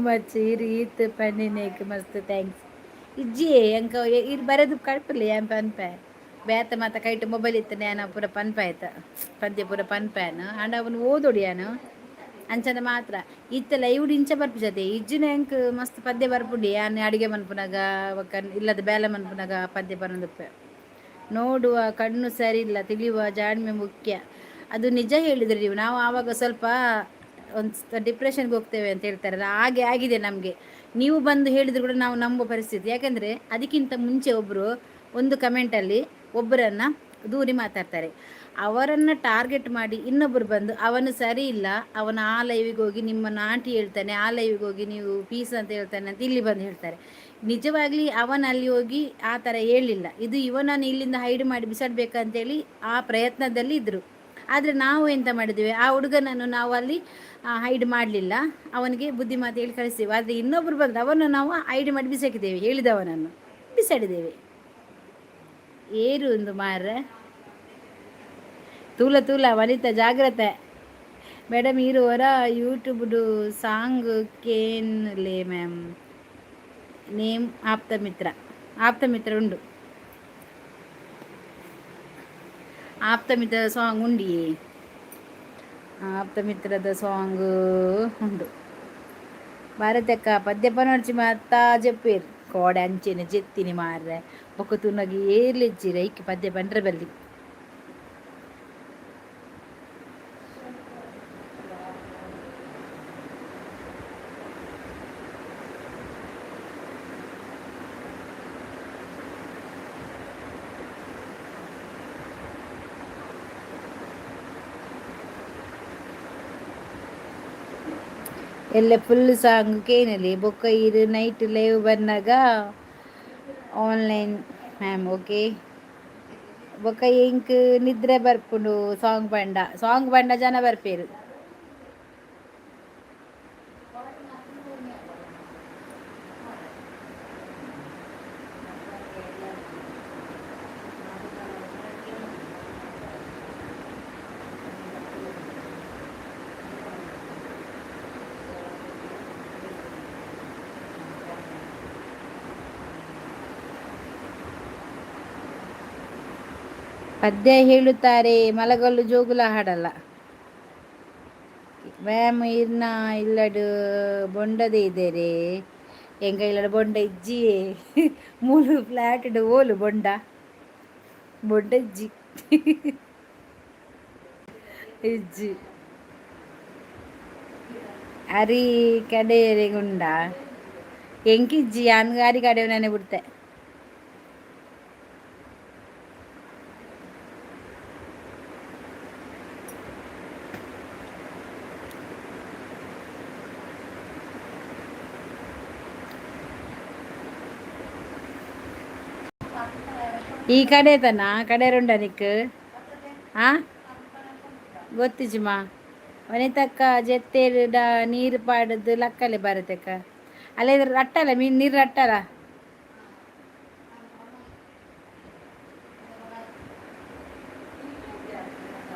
much ಈ ರೀತ್ ಪನ್ನಿನೇಕ್ ಮಸ್ತ್ ಥ್ಯಾಂಕ್ಸ್ ಇಜ್ಜಿ ಎಂಕ ಇದು ಬರೆದು ಕಳ್ಪಲಿ ಏನ್ ಪನ್ಪೆ ಬೇತ ಮಾತ ಕೈಟ್ ಮೊಬೈಲ್ ಇತ್ತು ನೇನ ಪೂರ ಪನ್ಪ ಆಯ್ತ ಪದ್ಯ ಪೂರ ಪನ್ಪೇನು ಅಂಡ್ ಅವನು ಓದೊಡಿಯಾನು ಅಂಚನೆ ಮಾತ್ರ ಇತ್ತಲ್ಲ ಇವ್ಡು ಇಂಚ ಬರ್ಪಿಸತೆ ಇಜ್ಜಿನ ಎಂಕ್ ಮಸ್ತ್ ಪದ್ಯ ಬರ್ಪುಂಡಿ ಯಾನ್ ಅಡಿಗೆ ಮನ್ಪುನಾಗ ಇಲ್ಲದ ಬೇಲೆ ಮನ್ಪುನಾಗ ಪದ್ಯ ಬರೋದಪ್ಪೆ ನೋಡುವ ಕಣ್ಣು ಸರಿ ಇಲ್ಲ ತಿಳಿಯುವ ಜಾಣ್ಮೆ ಮುಖ್ಯ ಅದು ನಿಜ ಹೇಳಿದ್ರಿ ನೀವು ನಾವು ಆವಾಗ ಸ್ವಲ್ಪ ಒಂದು ಡಿಪ್ರೆಷನ್ಗೆ ಹೋಗ್ತೇವೆ ಅಂತ ಹೇಳ್ತಾರಲ್ಲ ಹಾಗೆ ಆಗಿದೆ ನಮಗೆ ನೀವು ಬಂದು ಹೇಳಿದ್ರು ಕೂಡ ನಾವು ನಂಬೋ ಪರಿಸ್ಥಿತಿ ಯಾಕೆಂದರೆ ಅದಕ್ಕಿಂತ ಮುಂಚೆ ಒಬ್ಬರು ಒಂದು ಕಮೆಂಟಲ್ಲಿ ಒಬ್ಬರನ್ನು ದೂರಿ ಮಾತಾಡ್ತಾರೆ ಅವರನ್ನು ಟಾರ್ಗೆಟ್ ಮಾಡಿ ಇನ್ನೊಬ್ಬರು ಬಂದು ಅವನು ಸರಿ ಇಲ್ಲ ಅವನ ಆ ಲೈವಿಗೆ ಹೋಗಿ ನಿಮ್ಮನ್ನು ಆಂಟಿ ಹೇಳ್ತಾನೆ ಆ ಲೈವಿಗೆ ಹೋಗಿ ನೀವು ಪೀಸ್ ಅಂತ ಹೇಳ್ತಾನೆ ಅಂತ ಇಲ್ಲಿ ಬಂದು ಹೇಳ್ತಾರೆ ನಿಜವಾಗ್ಲಿ ಅವನಲ್ಲಿ ಹೋಗಿ ಆ ಥರ ಹೇಳಿಲ್ಲ ಇದು ಇವನನ್ನು ಇಲ್ಲಿಂದ ಹೈಡ್ ಮಾಡಿ ಬಿಸಾಡಬೇಕಂತೇಳಿ ಆ ಪ್ರಯತ್ನದಲ್ಲಿ ಇದ್ದರು ಆದರೆ ನಾವು ಎಂತ ಮಾಡಿದ್ದೇವೆ ಆ ಹುಡುಗನನ್ನು ನಾವು ಅಲ್ಲಿ ಹೈಡ್ ಮಾಡಲಿಲ್ಲ ಅವನಿಗೆ ಬುದ್ಧಿ ಮಾತು ಹೇಳಿ ಕಳಿಸ್ತೇವೆ ಆದರೆ ಇನ್ನೊಬ್ಬರು ಬಂದು ಅವನು ನಾವು ಹೈಡ್ ಮಾಡಿ ಬಿಸಾಕಿದ್ದೇವೆ ಹೇಳಿದವನನ್ನು ಬಿಸಾಡಿದ್ದೇವೆ ಏರು ಒಂದು ಮಾರ್ರೆ ತೂಲ ವನಿತ ಜಾಗ್ರತೆ ಮೇಡಮ್ ಇರುವರ ಯೂಟ್ಯೂಬ್ಡು ಸಾಂಗ್ ಕೇನ್ಲೆ ಮ್ಯಾಮ್ ನೇಮ್ ಆಪ್ತಮಿತ್ರ ಉಂಡು ಆಪ್ತಮಿತ್ರ ಸಾಂಗ್ ಉಂಡಿಯೇ ಆಪ್ತಮಿತ್ರದ ಸಾಂಗ್ ಉಂಡು ಭಾರತಕ್ಕ ಪದ್ಯ ಪನೋಡ್ಚಿ ಮತ್ತಾ ಜಪ್ಪೇರು ಕೋಡೆ ಅಂಚೆನ ಜೆತ್ತಿನಿ ಮಾರ್ರೆ ಬೊಕ್ಕ ತುನಗಿ ಏರ್ಲೆಜ್ಜಿರ ಇಕ್ಕಿ ಪದ್ಯ ಪಂಡ್ರೆ ಬಲ್ಲಿ ಎಲ್ಲ ಫುಲ್ ಸಾಂಗ್ ಕೇನಲಿ ಬೊಕ್ಕ ಇರು ನೈಟ್ ಲೈವ್ ಬಂದಾಗ ಆನ್ಲೈನ್ ಮ್ಯಾಮ್ ಓಕೆ ಬೊಕ್ಕ ಇಂಕ್ ನಿದ್ರೆ ಬರ್ಪುಂಡು ಸಾಂಗ್ ಬಂಡ ಜನ ಬರ್ಪೇರು ಪದ್ಯ ಹೇಳುತ್ತಾರೆ ಮಲಗಲ್ಲು ಜೋಗುಲ ಹಾಡಲ್ಲ ಮ್ಯಾಮ್ ಇರ್ನ ಇಲ್ಲಡು ಬೊಂಡದೇ ಇದ್ದೇರೆ ಎಂಗ ಇಲ್ಲಡ ಬೊಂಡ ಇಜ್ಜಿಯೇ ಮೂಲು ಫ್ಲಾಟ್ ಓಲು ಬೊಂಡ ಇಜ್ಜಿ ಇಜ್ಜಿ ಅರಿ ಕಡೆಗುಂಡ ಎಂಕಿಜ್ಜಿ ಅನ್ಗಾರಿ ಕಡೆ ನೆನೆ ಬಿಡ್ತೆ ಈ ಕಡೆ ತನ ಕಡೆ ರುಂಡ ನಿಕ್ ಗೊತ್ತಿಜ್ಜುಮಾ ವನಿತಕ್ಕ ಜೆತ್ತೇಡ ನೀರು ಪಾಡದು ಲಕ್ಕಲೆ ಬರತಕ್ಕ ಅಲ್ಲ ಇದ್ರ ರಟ್ಟಲ್ಲ ಮೀನು ನೀರು ರಟ್ಟಲ್ಲ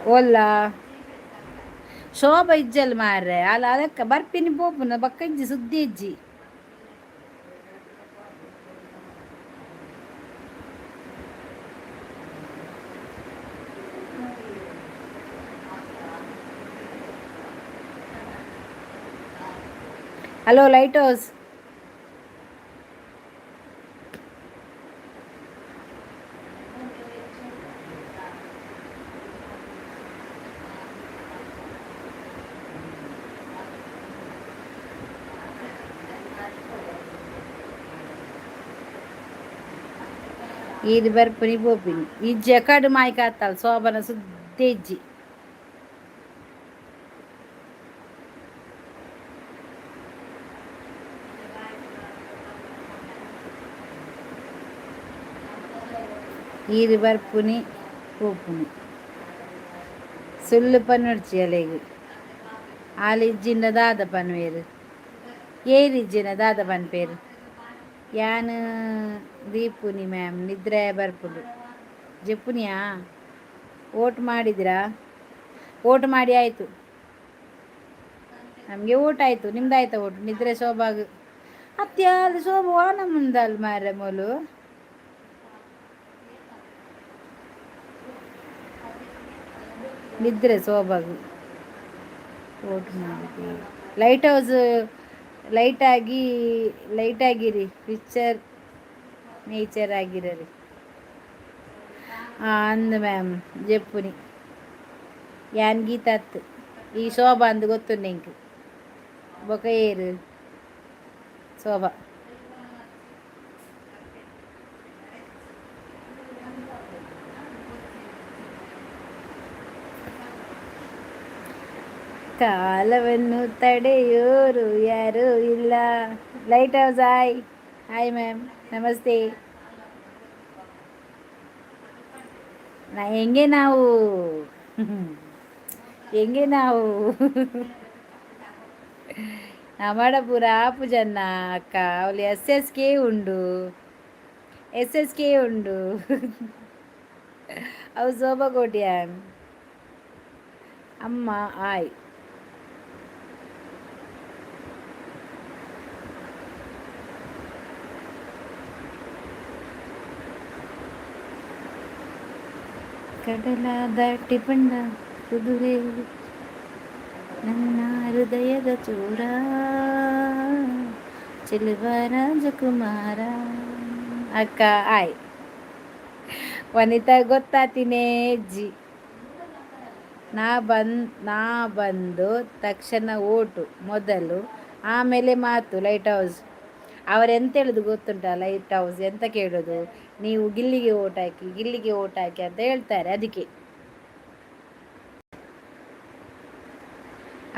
ಓಲ್ಲ ಶೋಭ ಇಜ್ಜಲ್ ಮಾರ್ರೆ ಅಲ್ಲ ಅದಕ್ಕ ಬರ್ಪಿನಿ ಪೋಪುನ ಬಕ್ಕ ಇಜ್ಜಿ ಸುದ್ದಿ ಇಜ್ಜಿ ಹಲೋ ಲೈಟ್ ಹೌಸ್. ఇది ಬರ್ಪುನಿ ಬೋಪಿನಿ ಇಜ್ಜಿ ಕಡು ಮಾಯ್ಕ ಆತ್ತಲ್ಲ ಶೋಭನ ಸುದ್ದಿ ಇಜ್ಜಿ. ಈರು ಬರ್ಪುನಿ ಪೋಪುನಿ ಸುಳ್ಳು ಪನ್ನುಡ್ಚಿ ಅಲೆಗ್ ಆಲಿಜ್ಜಿಂಡ ದಾದ ಪನ್ವೇರು ಏರಿಜ್ಜಿನ ದಾದ ಪನ್ಪೇರು. ಯಾನ್ ದೀಪುನಿ ಮ್ಯಾಮ್ ನಿದ್ರೆ ಬರ್ಪುಡು ಜೆಪ್ಪುನಿಯಾ. ಓಟ್ ಮಾಡಿದಿರಾ? ಓಟ್ ಮಾಡಿ ಆಯಿತು, ನಮಗೆ ಓಟ್ ಆಯಿತು. ನಿಮ್ದು ಆಯ್ತಾ ಓಟ್? ನಿದ್ರೆ ಶೋಭಾಗ್ ಅತ್ಯಾದ ಶೋಭ ವಾನ ಮುಂದಲ್ ಮಾರ ಮೊಲು ನಿದ್ರೆ ಶೋಭಾಗ್ ಓಟ್ ಮಾಡಿದೆ. ಲೈಟ್ ಹೌಸ್ ಲೈಟಾಗಿ ಲೈಟಾಗಿರಿ, ಪಿಕ್ಚರ್ ನೇಚರ್ ಆಗಿರರಿ. ಅಂದ್ ಮ್ಯಾಮ್ ಜೆಪ್ಪುನಿ ಯಾನ್ ಗೀತಾತ್ ಈ ಶೋಭಾ ಅಂದ್ ಗೊತ್ತುಂಡು ಎಂಕ್ ಬೊಕ ಏರು ಶೋಭಾ. ಕಾಲವನ್ನು ತಡೆಯೋರು ಯಾರೂ ಇಲ್ಲ. Light house hi. Hi ma'am, ನಮಸ್ತೆ. ಹೆಂಗೆ ನಾವು ಹೆಂಗೆ ನಾವು ನಮಡ ಪೂರ ಆಪು ಜನ್ನ ಅಕ್ಕ ಅವಳು ಎಸ್ ಎಸ್ ಕೆ ಉಂಡು, ಎಸ್ ಎಸ್ ಕೆ ಉಂಡು ಅವು ಶೋಭಾ ಕೋಟ್ಯಾನ್ ಅಮ್ಮ ಆಯ್. ಕಡಲ ದಾಟಿ ಬಂದ ಕುದುರೆ ನನ್ನ ಹೃದಯದ ಚೂರ ಚೆಲುವ ರಾಜಕುಮಾರ. ಅಕ್ಕ ಆಯ್. ವನಿತಾ ಗೊತ್ತಾತಿನೇ ಅಜ್ಜಿ. ನಾ ಬಂದು ತಕ್ಷಣ ಓಟು ಮೊದಲು, ಆಮೇಲೆ ಮಾತು. ಲೈಟ್ ಹೌಸ್ ಅವರೆಂತ ಹೇಳೋದು ಗೊತ್ತುಂಟ? ಲೈಟ್ ಹೌಸ್ ಎಂತ ಕೇಳೋದು, ನೀವು ಗಿಲ್ಲಿಗೆ ಓಟ್ ಹಾಕಿ, ಗಿಲ್ಲಿಗೆ ಓಟ್ ಹಾಕಿ ಅಂತ ಹೇಳ್ತಾರೆ. ಅದಕ್ಕೆ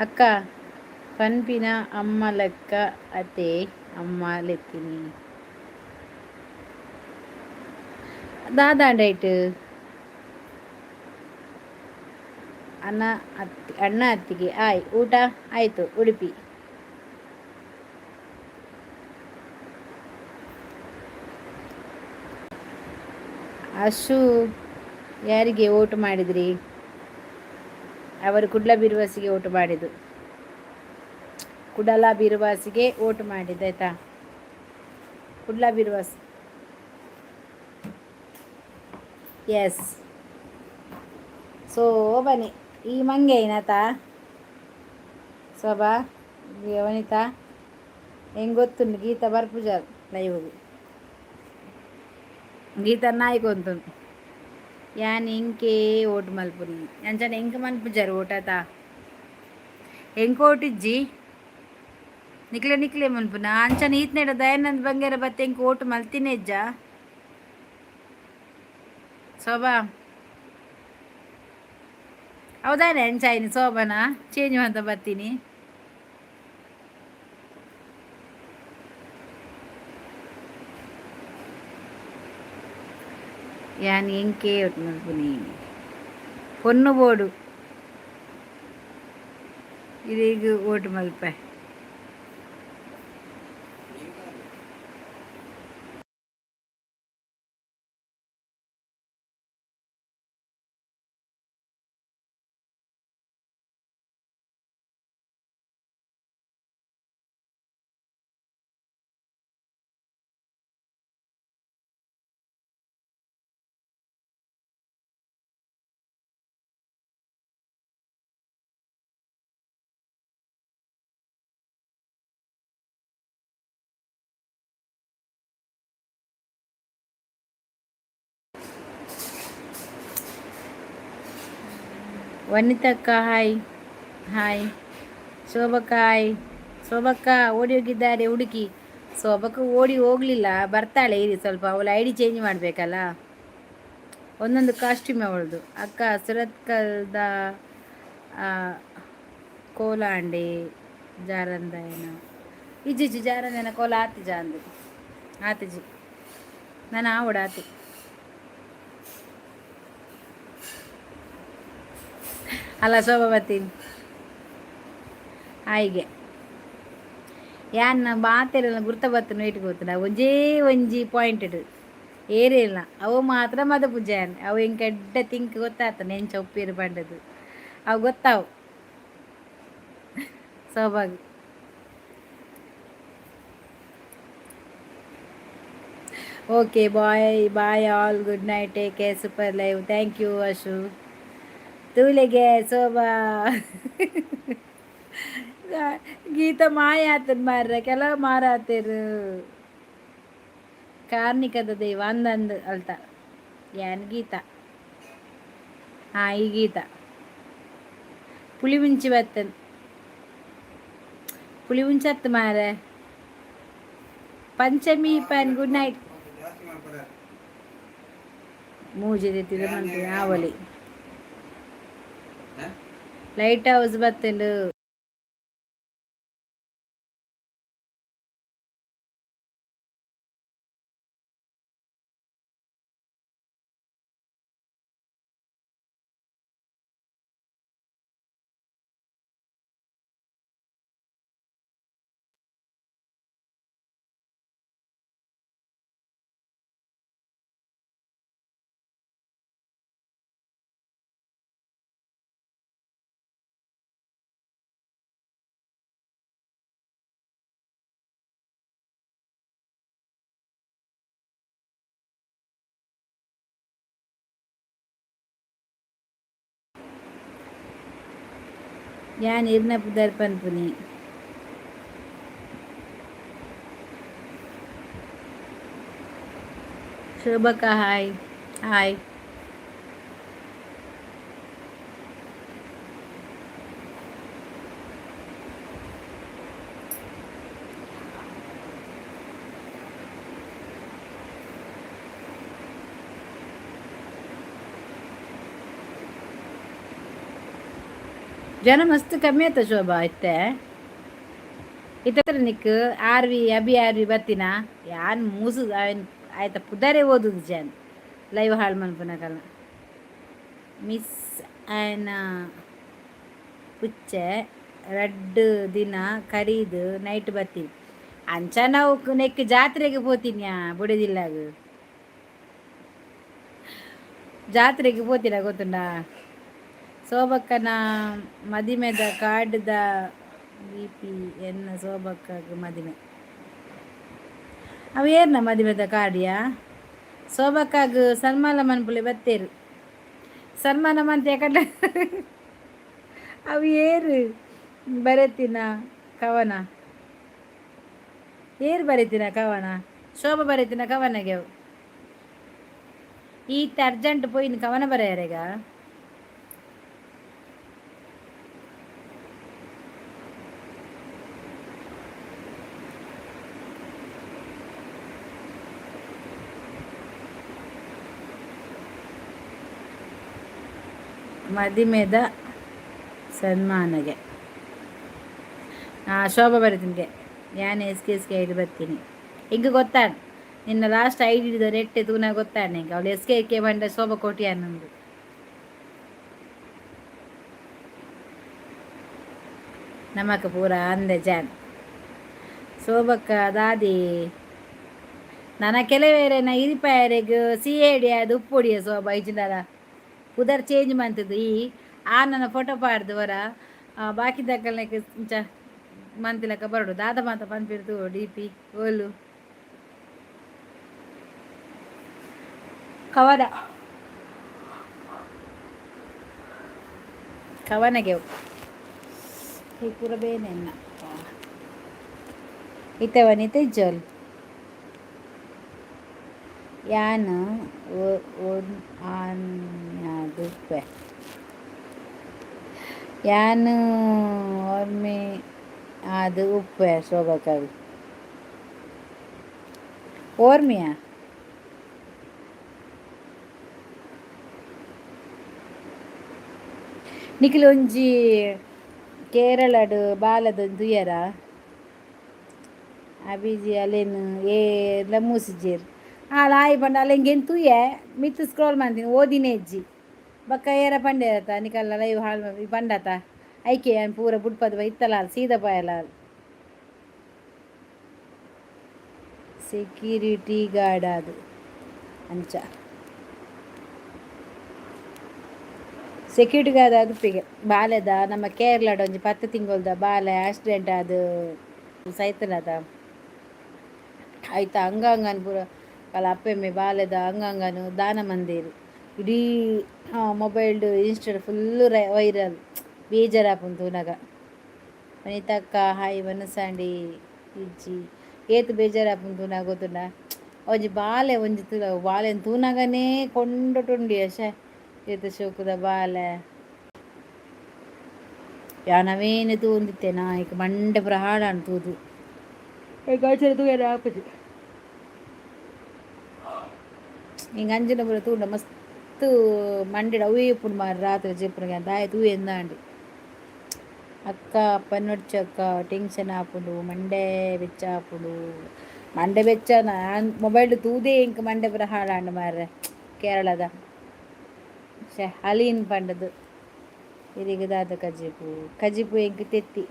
ಅಕ್ಕ ಪನ್ಪಿನ ಅಮ್ಮ ಲೆಕ್ಕ ಅತೆ ಅಮ್ಮ ಲೆತ್ತಿನಿ ದಾದಾಂಡಾಯ್ತು ಅಣ್ಣ ಅತ್ತಿಗೆ ಆಯ್. ಊಟ ಆಯಿತು ಉಡುಪಿ. ಅಶು ಯಾರಿಗೆ ಓಟ್ ಮಾಡಿದ್ರಿ? ಅವರು ಕುಡ್ಲ ಬಿರುವಾಸಿಗೆ ಓಟ್ ಮಾಡಿದ್ದು. ಕುಡಲ ಬಿರುವಾಸಿಗೆ ಓಟ್ ಮಾಡಿದ್ದಾಯ್ತಾ? ಕುಡ್ಲ ಬಿರುವಾಸಿ ಎಸ್. ಸೊ ಬನ್ನಿ ಈ ಮಂಗೆ ಏನತ ಶೋಭಾ ವನಿತಾ ಹೆಂಗೆ ಗೊತ್ತುಂಡು ಗೀತಾ ಬರ್ಪುಜಾರ್ ಲೈವ್ ಗೀತಾ ನಾಯ್ಕ ಅಂತು ಯಾನ್ ಇಂಕೆ ಓಟ್ ಮಲ್ಪುರಿ ಅಂಚನೆ ಎಂಕ ಮನ್ಪುಜಾರು ಓಟಾತ ಎಂಕ ಓಟಿಜ್ಜಿ ನಿಕ್ಲೆ ನಿಕ್ಲೆ ಮನ್ಪುನ ಅಂಚನೆ ಈತ್ನೆಡ ದಯಾನಂದ್ ಬಂಗೇರ ಬತ್ತೆ ಎಂಕ ಓಟ್ ಮಲ್ತಿನೆಜ್ಜ ಶೋಭಾ ಹೌದಾನೆ ಅಂಚಾಯಿನಿ ಶೋಭನ ಚೇಂಜ್ ಅಂತ ಬರ್ತೀನಿ. ಯಾನ್ ಎಂಕೆ ಓಟ್ ಮಲ್ಪುನಿ ಪೊನ್ನು ಬೋಡು ಇದೀಗ ಓಟ್ ಮಲ್ಪೆ. ವನಿತಕ್ಕ ಹಾಯ್. ಹಾಯ್ ಶೋಭಕ್ಕ ಹಾಯ್. ಶೋಭಕ್ಕ ಓಡಿ ಹೋಗಿದ್ದಾರೆ ಹುಡುಕಿ. ಶೋಭಕ್ಕ ಓಡಿ ಹೋಗಲಿಲ್ಲ, ಬರ್ತಾಳೆ ಇರಿ ಸ್ವಲ್ಪ, ಅವಳು ಐ ಡಿ ಚೇಂಜ್ ಮಾಡಬೇಕಲ್ಲ, ಒಂದೊಂದು ಕಾಸ್ಟ್ಯೂಮ್ ಅವಳದು. ಅಕ್ಕ ಸುರತ್ಕಲ್ದ ಕೋಲಾಂಡೆ ಜಾರಂದಯನ ಇಜ್ಜಿಜ್ಜಿ ಜಾರಂದಯನ ಕೋಲ ಆತಿ ಜಾಂದು ಆತಿಜಿ ನಾನು ಆವಡ ಆತಿ ಅಲ್ಲ ಶೋಭಾವತಿ ಹಾಯಿಗೆ ಯಾನ್ ಮಾತೆಲ್ಲ ಗುರ್ತ ಬತ್ತನು ಇಟ್ಗೆ ಹೋಗ್ತಾನೆ ಒಂಜೇ ಒಂಜಿ ಪಾಯಿಂಟೆಡ್ ಏರೇ ಇಲ್ಲ ಅವು ಮಾತ್ರ ಮದ ಪೂಜಾನ್ ಅವು ಹಿಂಗೆ ಎಡ್ಡ ತಿಂಕ್ ಗೊತ್ತಾಗ್ತಾನೆ ಹೆಂಚ ಉಪ್ಪೇರು ಬಂಡದು ಅವು ಗೊತ್ತಾವು Saubhagya. Okay bye bye all, good night, take care, super live, thank you Ashu. ತೂಲೆಗೆ ಶೋಭಾ ಗೀತ ಮಾಯ ಆತದ ಮಾರ್ರೆ ಕೆಲವು ಮಾರ ಆತೇರು ಕಾರ್ಣಿಕದ ದೈವ ಅಂದಂದು ಅಲ್ತ ಏನ್ ಗೀತ. ಹಾಂ ಈ ಗೀತ ಪುಳಿ ಮುಂಚಿ ಬತ್ತನ್ ಪುಳಿ ಮುಂಚತ್ತು ಮಾರೆ ಪಂಚಮಿ ಪನ್ ಗುಡ್ ನೈಟ್ ಮೂಜಿ ತೆತ್ತಿದ ಮಂತ್ರಿ ಆವಲಿ ಲೈಟ್ ಹೌಸ್ ಬತ್ತಲು ಯಾನ್ ಇರ್ನ ದರ್ಪನ್ ಪುನಿ ಶೋಭಕ್ಕ ಹಾಯ್ ಹಾಯ್. ಜನ ಮಸ್ತ್ ಕಮ್ಮಿ ಆಯ್ತ ಶೋಭಾ ಇತ್ತೆ ಇತ್ತ ನಿಕ್ ಆರ್ವಿ ಅಬಿ ಆರ್ವಿ ಬತ್ತಿನ ಯಾನ್ ಮೂಸು ಆಯ್ತ ಪುದಾರೆ ಓದುದು ಜಾನ್ ಲೈವ್ ಹಾಳು ಮನ್ಪುನಕಲ್ಲ ಮಿಸ್ ಆ್ಯನ ಪುಚ್ಚೆ ರಡ್ಡು ದಿನ ಕರೀದು ನೈಟ್ ಬತ್ತೀನಿ ಅಂಚ ನಾವು ನೆಕ್ ಜಾತ್ರೆಗೆ ಹೋತೀನ್ಯಾ ಬುಡದಿಲ್ಲಾಗ ಜಾತ್ರೆಗೆ ಹೋತೀನ ಗೊತ್ತುಂಡ ಶೋಭಕ್ಕನ ಮದಿಮೆದ ಕಾರ್ಡ್ದ ಬಿ ಪಿ ಎನ್ನ ಶೋಭಕ್ಕಗ ಮದಿಮೆ ಅವು ಏರ್ನ ಮದಿಮೆದ ಕಾರ್ಡಿಯಾ ಶೋಭಕ್ಕಾಗ ಸನ್ಮಾನ ಮನ್ಪುಲೆ ಬತ್ತೇರು ಸನ್ಮಾನ ಮಂತೆ ಕಡ್ಡ ಅವು ಏರು ಬರೆತಿನ ಕವನ ಏರು ಬರೀತಿನ ಕವನ ಶೋಭ ಬರೀತಿನ ಕವನಗೆ ಅವು ಈತ ಅರ್ಜೆಂಟ್ ಪೋಯಿನ ಕವನ ಬರೆಯಾರೆಗ ಮದಿಮೆದ ಸನ್ಮಾನಗೆ ಶೋಭಾ ಬರೀತೀನಿ ಯಾನ್ ಎಸ್ ಕೆ ಐಡಿ ಬರ್ತೀನಿ ಹಿಂಗೆ ಗೊತ್ತಾಡ್ ನಿನ್ನ ಲಾಸ್ಟ್ ಐಡಿ ಹಿಡಿದ ನೆಟ್ಟೆ ತೂನ ಗೊತ್ತಾಡ್ ನಿಂಗೆ ಅವಳು ಎಸ್ ಕೆ ಬಂಡ ಶೋಭಾ ಕೋಟಿ ಅನ್ನೊಂದು ನಮಕ್ ಪೂರ ಅಂದೆ ಜಾನ್ ಶೋಭಕ್ಕ ದಾದಿ ನನ್ನ ಕೆಲವೇರೆನ ಇರಿಪಾಯರೆಗೆ ಸಿಎಡಿ ಅದು ಉಪ್ಪೊಡಿಯ ಶೋಭಾ ಇಜಿಂದಲ್ಲ ಉದರ್ ಚೇಂಜ್ ಮಾಡ್ತಿದ್ದು ಈ ಆ ನನ್ನ ಫೋಟೋ ಪಾಡ್ದು ವರ ಬಾಕಿ ದಕ್ಕಲ್ನಕ್ಕೆ ಇಂಚ ಮಂತಿಲಕ್ಕ ಬರಡು ದಾದ ಮಾತ ಪಂಪಿಡ್ತು ಡಿ ಪಿ ಓಲು ಕವನ ಕವನಗೆ ಈ ಪೂರ ಬೇನೆನ್ನ ಇತ್ತವನಿತ ಇಜ್ಜೋಲ್ ಯಾನು ಆನ್ಯಾದುಪ್ಪೆ ಯಾನು ಒಮ್ಮೆ ಅದು ಉಪ್ಪು ಶೋಭಕ್ಕಾಗಿ ಓರ್ಮಿಯಾ ನಿಖಿಲ್ ಒಂಜಿ ಕೇರಳಡು ಬಾಲದೊಂದು ತುಯರ ಅಭಿಜಿ ಅಲೆನು ಏಲ ಮೂಸಿಜೇರು ಲಾಯಿ ಪಂಡ ಅಲೆಂಗೆನ್ ತುಯೆ ಮಿತ್ತು ಸ್ಕ್ರೋಲ್ ಮಾಡ್ತೀನಿ ಓದಿನೇ ಇಜ್ಜಿ ಬಕ್ಕ ಏರ ಪಂಡೆ ಆತ ನಿಕಲ್ಲ ಲೈವ್ ಹಾಳು ಪಂಡಾತ ಐಕೆ ಪೂರ ಬುಡ್ಪದ ಇತ್ತಲ ಸೀದಾ ಪಾಯಲ ಸೆಕ್ಯೂರಿಟಿ ಗಾರ್ಡ್ ಅದು ಅಂಚ ಸೆಕ್ಯೂರಿಟಿ ಗಾರ್ಡ್ ಅದು ಪಿಗೆ ಬಾಲೆದ ನಮ್ಮ ಕೇರಳದ ಒಂಜಿ 10 ತಿಂಗಳದ ಬಾಲೆ ಆಕ್ಸಿಡೆಂಟ್ ಅದು ಸೈತನದ ಆಯ್ತಾ ಅಂಗಾಂಗನ್ ಪೂರ ಕಲ ಅಪ್ಪೆಮ್ಮೆ ಬಾಲೆದ ಅಂಗಾಂಗನು ದಾನ ಮಂದೆರು ಇಡೀ ಮೊಬೈಲ್ಡು ಇನ್ಸ್ಟಾಡ್ ಫುಲ್ಲು ವೈರಲ್ ಬೇಜಾರಾಪುಂಡು ತೂನಗ ಮನಿತಕ್ಕ ಹಾಯ್ ಮನಸ್ಸಾಂಡಿ ಇಜ್ಜಿ ಏತು ಬೇಜಾರಾಪುಂಡು ತೂನಗ ಗೊತ್ತುಂಡ ಒಂಜಿ ಬಾಲೆ ಒಂಜಿ ಬಾಲೆನ್ ತೂನಗನೇ ಕೊಂಡೊಟುಂಡಿ ಅಶೆ ಏತು ಶೋಕುದ ಬಾಲೆ ಯಾನವೇನು ತೂಂದಿತ್ತೇನಾ ಈಗ ಮಂಡೆ ಪುರ ಹಾಳಾಂಡು ತೂದು ಈಗ ತೂಯರ ಆಪುಜಿ ಹಿಂಗೆ ಅಂಜನ ಪುರ ತೂಂಡ ಮಸ್ತ್ ಮಂಡೆಡ ಅವೇ ಉಪ್ಪುಂಡು ಮಾರ ರಾತ್ರಿ ಜೆಪ್ಪುನಿಗೆ ದಾಯ ತೂ ಎಂದಾಂಡು ಅಕ್ಕ ಅಪ್ಪನೊಡ್ಚ ಅಕ್ಕ ಟೆನ್ಷನ್ ಆಪುಂಡು ಮಂಡೆ ಬೆಚ್ಚ ಆಪುಂಡು ಮಂಡೆ ಬೆಚ್ಚ ನಾನು ಮೊಬೈಲ್ ತೂದೇ ಇಂಕ ಮಂಡೆ ಪುರ ಹಾಳಾಂಡು ಮಾರ್ರೆ ಕೇರಳದ ಹಲೀನ್ ಪಂಡದು ಇರಿಗೆ ದಾದ ಕಜಿಪು ಎಂಕ್ ತೆತ್ತಿ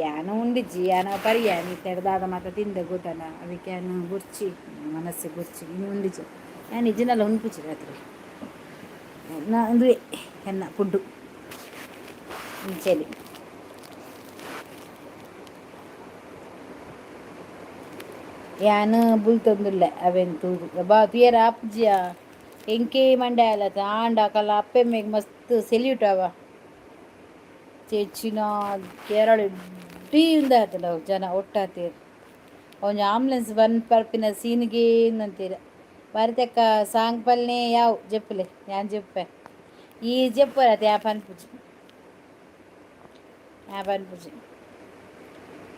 ಯಾನು ಉಂಡಿಜ್ಜಿ ಯಾನ ಪರಿಯಾನಿ ತೆರೆದಾದ ಮಾತ ತಿಂದೆ ಗೊತ್ತಲ್ಲ ಅದಕ್ಕೆ ನಾನು ಗುರ್ಚಿ ಮನಸ್ಸು ಗುರ್ಚಿ ಇನ್ನು ಉಂಡಿಜ್ಜಿ ನಾನು ನಿಜನೆಲ್ಲ ಉಂಡ್ಪುಚ್ಚಿ ರಾತ್ರಿ ಅಂದ್ರೆ ಎನ್ನ ಫುಡ್ಡು ಮುಂಚೆಲಿ ಯಾನು ಬುಲ್ತೊಂದುಲ್ಲೆ ಅವೆನ್ ತೂದು ಬಾ ತುಯರ ಅಪ್ಜಿಯ ಎಂಕೆ ಮಂಡೆ ಆಲತ್ತ ಆಂಡ ಕಲ್ಲ ಅಪ್ಪೆಮ್ಮೆಗೆ ಮಸ್ತ್ ಸೆಲ್ಯೂಟ್ ಅವ ಚೆಚ್ಚಿನ ಕೇರಳ ಇಡೀ ಉಂದಾತಲ್ಲ ಜನ ಒಟ್ಟಾತೀರು ಒಂಜಿ ಆಂಬುಲೆನ್ಸ್ ಬಂದು ಪರ್ಪಿನ ಸೀನ್ಗೆ ಅಂತೀರ ಬರತಕ್ಕ ಸಾಂಗ್ ಪಲ್ನೇ ಯಾವ ಜಪ್ಪಲೆ ಯಾನ್ ಜಪ್ಪೆ ಈ ಜಪ್ಪರತ್ತೆ ಯಾಪನ್ಪುಜಿ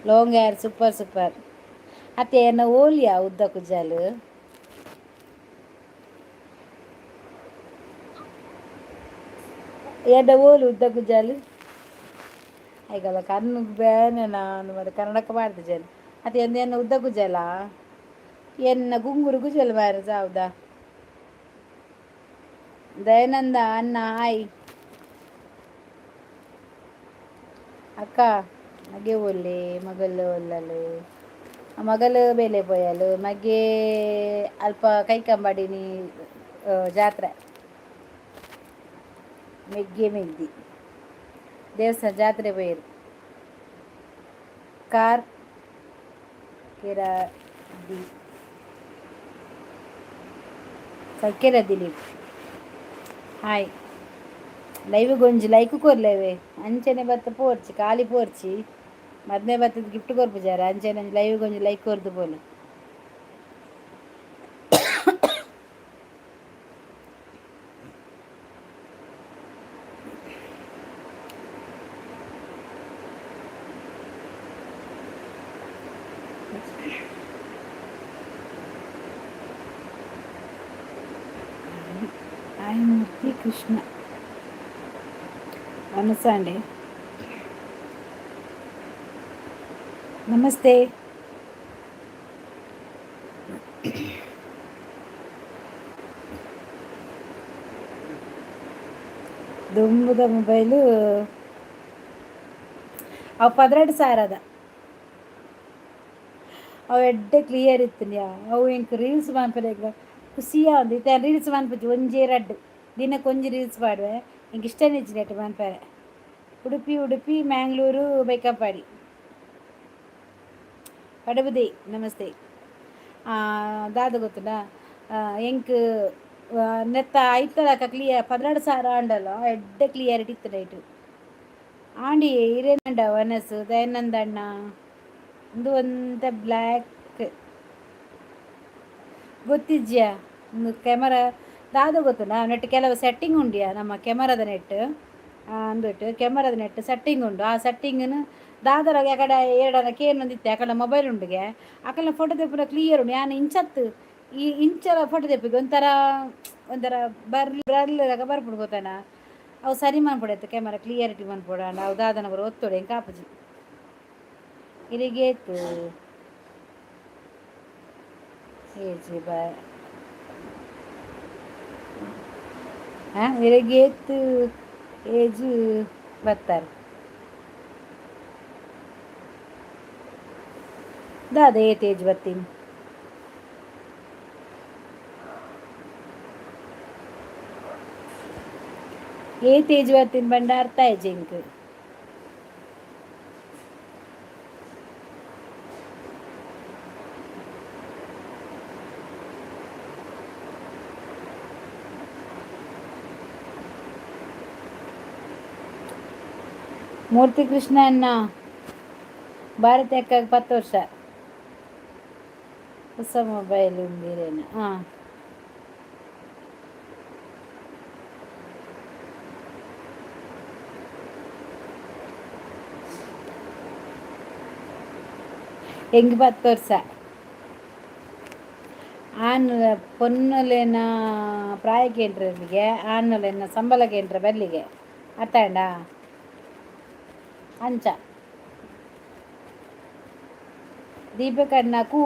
ಲಾಂಗ್ ಹೇರ್ ಸೂಪರ್ ಅತ್ತೆ ಏನ ಓಲಿಯಾ ಉದ್ದ ಕುಜಾಲು ಎಡ್ಡ ಓಲು ಉದ್ದ ಕುಜಾಲು ಐಗಲ್ಲ ಕಣ್ಣು ಬೇನೆ ನಾನು ಮತ್ತೆ ಕನ್ನಡಕ್ಕೆ ಮಾಡ್ದೆ ಜನ ಅತ್ತೆ ಎನ್ನ ಉದ್ದ ಕುಜಾಲ ಎನ್ನ ಗುಂಗುರು ಕುಜಲ್ ಬಾರ ಸಾವ್ದಾ ದಯಾನಂದ ಅನ್ನ ಹಾಯ್ ಅಕ್ಕ ಮಗೆ ಒಲ್ಲೆ ಮಗಲು ಒಲ್ಲಲು ಮಗಲು ಬೇಲೆ ಪೋಯಲು ಮಗೆ ಅಲ್ಪ ಕೈ ಕಂಬಡಿನಿ ಜಾತ್ರೆ ಮೆಗ್ದಿ ದೇವಸ್ಥಾನ ಜಾತ್ರೆ ಪೋಯರು ಕಾರ್ ಕೆರ ದಿಲೀಪ್ ಹಾಯ್ ಲೈವ್ ಗೊಂಜಿ ಲೈಕ್ ಕೊರ್ಲೇವೆ ಅಂಚನೆ ಬತ್ತ ಪೋರ್ಚಿ ಖಾಲಿ ಪೋರ್ಚಿ ಮದ್ಮೆ ಬತ್ತದ ಗಿಫ್ಟ್ ಕೊರ್ಪುಜಾರ ಅಂಚನೆ ಲೈವ್ ಗೊಂಜಿ ಲೈಕ್ ಕೊರ್ದು ಬೋಲು ಮೂರ್ತಿ ಕೃಷ್ಣ ಅನಸಾಂಡೆ ನಮಸ್ತೆ ದುಂಬುದ ಮೊಬೈಲು ಅವು 12,000 ಅದ ಅವು ಎಡ್ಡೆ ಕ್ಲಿಯರ್ ಇತ್ತು ಅವು ಎಂಕ್ ರೀಲ್ಸ್ ಮಾಡ್ಪದಾಗ ಖುಷಿಯ ಒಂದು ಇತ್ತ ರೀಲ್ಸ್ ಮಾಡ್ಪಚ್ಚಿ ಒಂಜೇ ರಡ್ಡು ದಿನಕ್ಕೆ ಒಂಜಿ ರೀಲ್ಸ್ ಮಾಡುವೆ ಹಿಂಗೆ ಇಷ್ಟ ನೆಚ್ಚಿನಟ್ಟು ಮಾಡ್ಪಾರೆ ಉಡುಪಿ ಮ್ಯಾಂಗ್ಳೂರು ಬೈಕಪ್ಪಾಡಿ ಪಡಬುದೇ ನಮಸ್ತೆ ದಾದ ಗೊತ್ತುಂಡ ಎಂಕ್ ನೆತ್ತ ಐತಲಕ ಕ್ಲಿಯರ್ 12,000 ಆಂಡಲ್ಲ ಎಡ್ಡೆ ಕ್ಲಿಯರಿಟಿ ಇತ್ತು ಡೈಟು ಆಂಡಿ ಹಿರೇನಂಡ ವನಸ್ಸು ದಯಾನಂದಣ್ಣ ಒಂದು ಒಂದ ಬ್ಲ್ಯಾಕ್ ಗೊತ್ತಿಜ್ಜ ಒಂದು ಕ್ಯಾಮರಾ ದಾದ ಗೊತ್ತುಂಡ ನೆಟ್ ಕೆಲವು ಸೆಟ್ಟಿಂಗ್ ಉಂಡಿಯಾ ನಮ್ಮ ಕೆಮರಾದ ನೆಟ್ ಅಂದ್ಬಿಟ್ಟು ಕೆಮರಾದ ನೆಟ್ ಸೆಟ್ಟಿಂಗ್ ಉಂಡು ಆ ಸೆಟ್ಟಿಂಗ್ನು ದಾದರಾಗ ಯಾಕಡೆ ಏಡನ ಕೇನೊಂದಿತ್ತೆ ಯಾಕಡೆ ಮೊಬೈಲ್ ಉಂಡಿಗೆ ಆಕಲ್ನ ಫೋಟೋ ತೆಪ್ಪುನ ಕ್ಲಿಯರ್ ಉಂಡು ಯಾನು ಇಂಚತ್ತು ಈ ಇಂಚಲ ಫೋಟೋ ತೆಪ್ಪಿಗೆ ಒಂಥರ ಒಂಥರ ಬರ್ಲಾಗ ಬರ್ಬಿಡು ಗೊತ್ತಾನ ಅವು ಸರಿ ಮಾಡ್ಬಿಡತ್ತೆ ಕ್ಯಾಮರಾ ಕ್ಲಿಯರಿಟಿ ಮಾಡ್ಬಿಡ ಅವು ದಾದನ ಬರೋ ಒತ್ತೊಡೆ ಕಾಪುಜಿ ಇರಿಗೇತು ಏಜಿ ಬಾ ಹಾಂ ಇರಿಗೇತು ಏಜು ಬರ್ತಾರೆ ದಾದ ಏತ್ ಏಜ್ ಬರ್ತೀನಿ ಏತ್ ಏಜ್ ಬರ್ತೀನಿ ಬಂಡ ಅರ್ಥ ಆಯ್ತು ಇಂಕ್ ಮೂರ್ತಿ ಕೃಷ್ಣ ಅಣ್ಣ ಭಾರತಿ ಅಕ್ಕಗೆ 10 ವರ್ಷ ಹೊಸ ಮೊಬೈಲ್ ಉಂದಿರೇನ ಹಾಂ ಹೆಂಗೆ 10 ವರ್ಷ ಆನ್ ಪೊನ್ನುಲೇನ ಪ್ರಾಯಕ್ಕೇಂಟ್ರಿಗೆ ಆನ್ನುಲೇನ ಸಂಬಳಕ್ಕೇಂಟ್ರ ಬಲ್ಲಿಗೆ ಅರ್ಥಾಂಡ ಅಂಚ ದೀಪಕ್ ಅಣ್ಣಕ್ಕೂ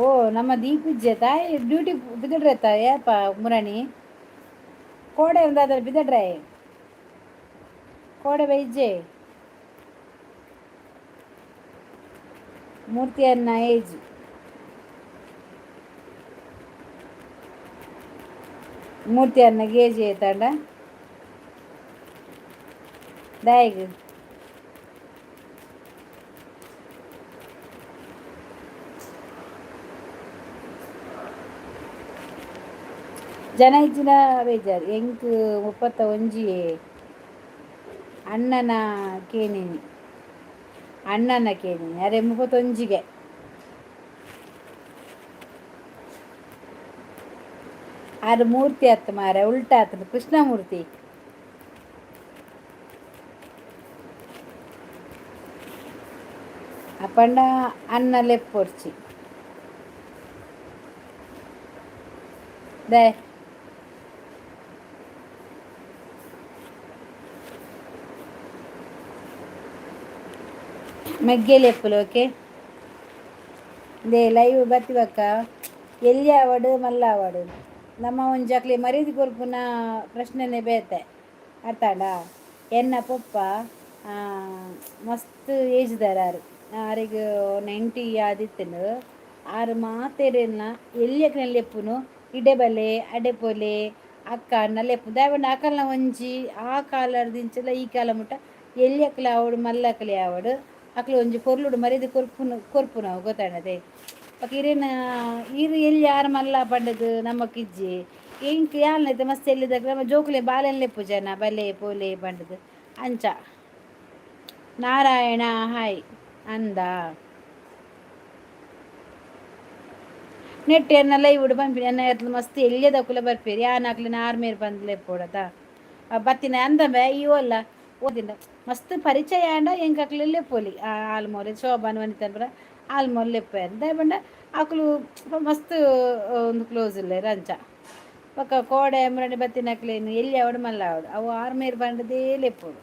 ಓ ನಮ್ಮ ದೀಪಿಜ್ಜೆ ತಾಯಿ ಡ್ಯೂಟಿ ಬಿದ್ದಡ್ರತ್ತ ಏಪ ಮುರಾಣಿ ಕೋಡೆ ಒಂದಾದ್ರೆ ಬಿದ್ದಡ್ರೆ ಕೋಡೆ ಬೈಜ್ಜೆ ಮೂರ್ತಿ ಅನ್ನ ಏಜ್ ಮೂರ್ತಿ ಅನ್ನ ಗೇಜ್ ಏತಂಡ ದಾಯಿಗ್ ಜನ ಇಜ್ಜಿನ ಬೇಜಾರು ಎಂಕ್ 31 ಅಣ್ಣನ ಕೇನಿನಿ ಅರೆ 31ಗೆ ಆರು ಮೂರ್ತಿ ಆತ್ ಮಾರ ಉಲ್ಟಾ ಆತನ ಕೃಷ್ಣಮೂರ್ತಿ ಅಪ್ಪಂಡ ಅನ್ನ ಲೆಪ್ಪೊರ್ಚಿ ದೇ ಮೆಗ್ಗೆಲಿ ಎಪ್ಪಲು ಓಕೆ ದೇ ಲೈವ್ ಬರ್ತೀವಕ್ಕ ಎಲ್ಲಿ ಆವಾಡು ಮಲ್ಲ ಆವಾಡು ನಮ್ಮ ಒಂಜಾಕ್ಲಿ ಮರೀದಿ ಕೊರ್ಪುನ ಪ್ರಶ್ನೆನೇ ಬೇತೆ ಅರ್ಥಾಂಡ ಎನ್ನ ಪೊಪ್ಪ ಮಸ್ತ್ ಏಜ್ದಾರು ಆರಿಗೆ 90 ಆದಿತ್ತನು ಆರು ಮಾತೇರೆಲ್ಲ ಎಲ್ಲಿಯಕ್ಕೆ ಲೆಪ್ಪುನು ಇಡೆ ಬಲೆ ಅಡೆ ಪೊಲೆ ಅಕ್ಕ ಅಣ್ಣ ಲೆಪ್ಪು ದಯವಂಡ ಅಕಲ್ನ ಒಂಜಿ ಆ ಕಾಲರ್ದಿಂಚಲ ಈ ಕಾಲ ಮುಟ್ಟ ಎಲ್ಲಿಯಕ್ಕಲೆ ಆವಡು ಮಲ್ಲಕ್ಕಲೆ ಆವಡು ಅಕ್ಲು ಒಂಜಿ ಪೊರ್ಲುಡು ಮರೀದಿ ಕೊರ್ಪು ನಾವು ಗೊತ್ತಾಣದೆ ಅಕ್ಕ ಇರೇನ ಇರು ಎಲ್ಲಿ ಯಾರು ಮಲ್ಲ ಪಂಡದು ನಮ್ಮಕ್ಕಿಜ್ಜಿ ಎಂಕ್ ಯಾಲ್ನೈತೆ ಮಸ್ತ್ ಎಲ್ಲಿದಾಗ ನಮ್ಮ ಜೋಕುಲೆ ಬಾಲೆಲ್ಲ ಲೆಪ್ಪು ಜನ ಬಲೆ ಪೋಲೆ ಪಂಡದು ಅಂಚ ನಾರಾಯಣ ಹಾಯ್ ಅಂದ ನೆಟ್ಟು ಎನ್ನ ಲೈವ್ ಪಂಪಿನಿ ಎನ್ನ ಎತ್ಲು ಮಸ್ತ್ ಎಲ್ಲಿಯದಕ್ಕುಲೆ ಬರ್ಪೇರಿ ಆನಾಕ್ಲಿನ ಆರ್ಮೇರ್ ಬಂದು ಲೆಪ್ಪೋಡದ ಬತ್ತಿನ ಅಂದಮೆ ಇವಲ್ಲ ಓದಿನ ಮಸ್ತ್ ಪರಿಚಯ ಆಂಡ ಎಂಕಕ್ಲೆ ಲೆಪ್ಪೊಲಿ ಆಲ್ಮೋಲೆ ಶೋಭಾನ್ ವನಿತನ್ಪುರ ಆಲ್ಮೋಲ್ ಲೆಪ್ಪೆ ಅಂತ ಬಂಡ ಅಕ್ಲು ಮಸ್ತ್ ಒಂದು ಕ್ಲೋಸ್ ಇಲ್ಲ ರಂಚ ಪಕ್ಕ ಕೋಡೆ ಮುರಣಿ ಬತ್ತಿನಕ್ಲೇನು ಎಲ್ಲಿ ಅವಡು ಮಲ್ಲ ಅವಡು ಅವು ಆರ್ಮೇರ್ ಬಂಡದೇ ಲೆಪ್ಪೋಡು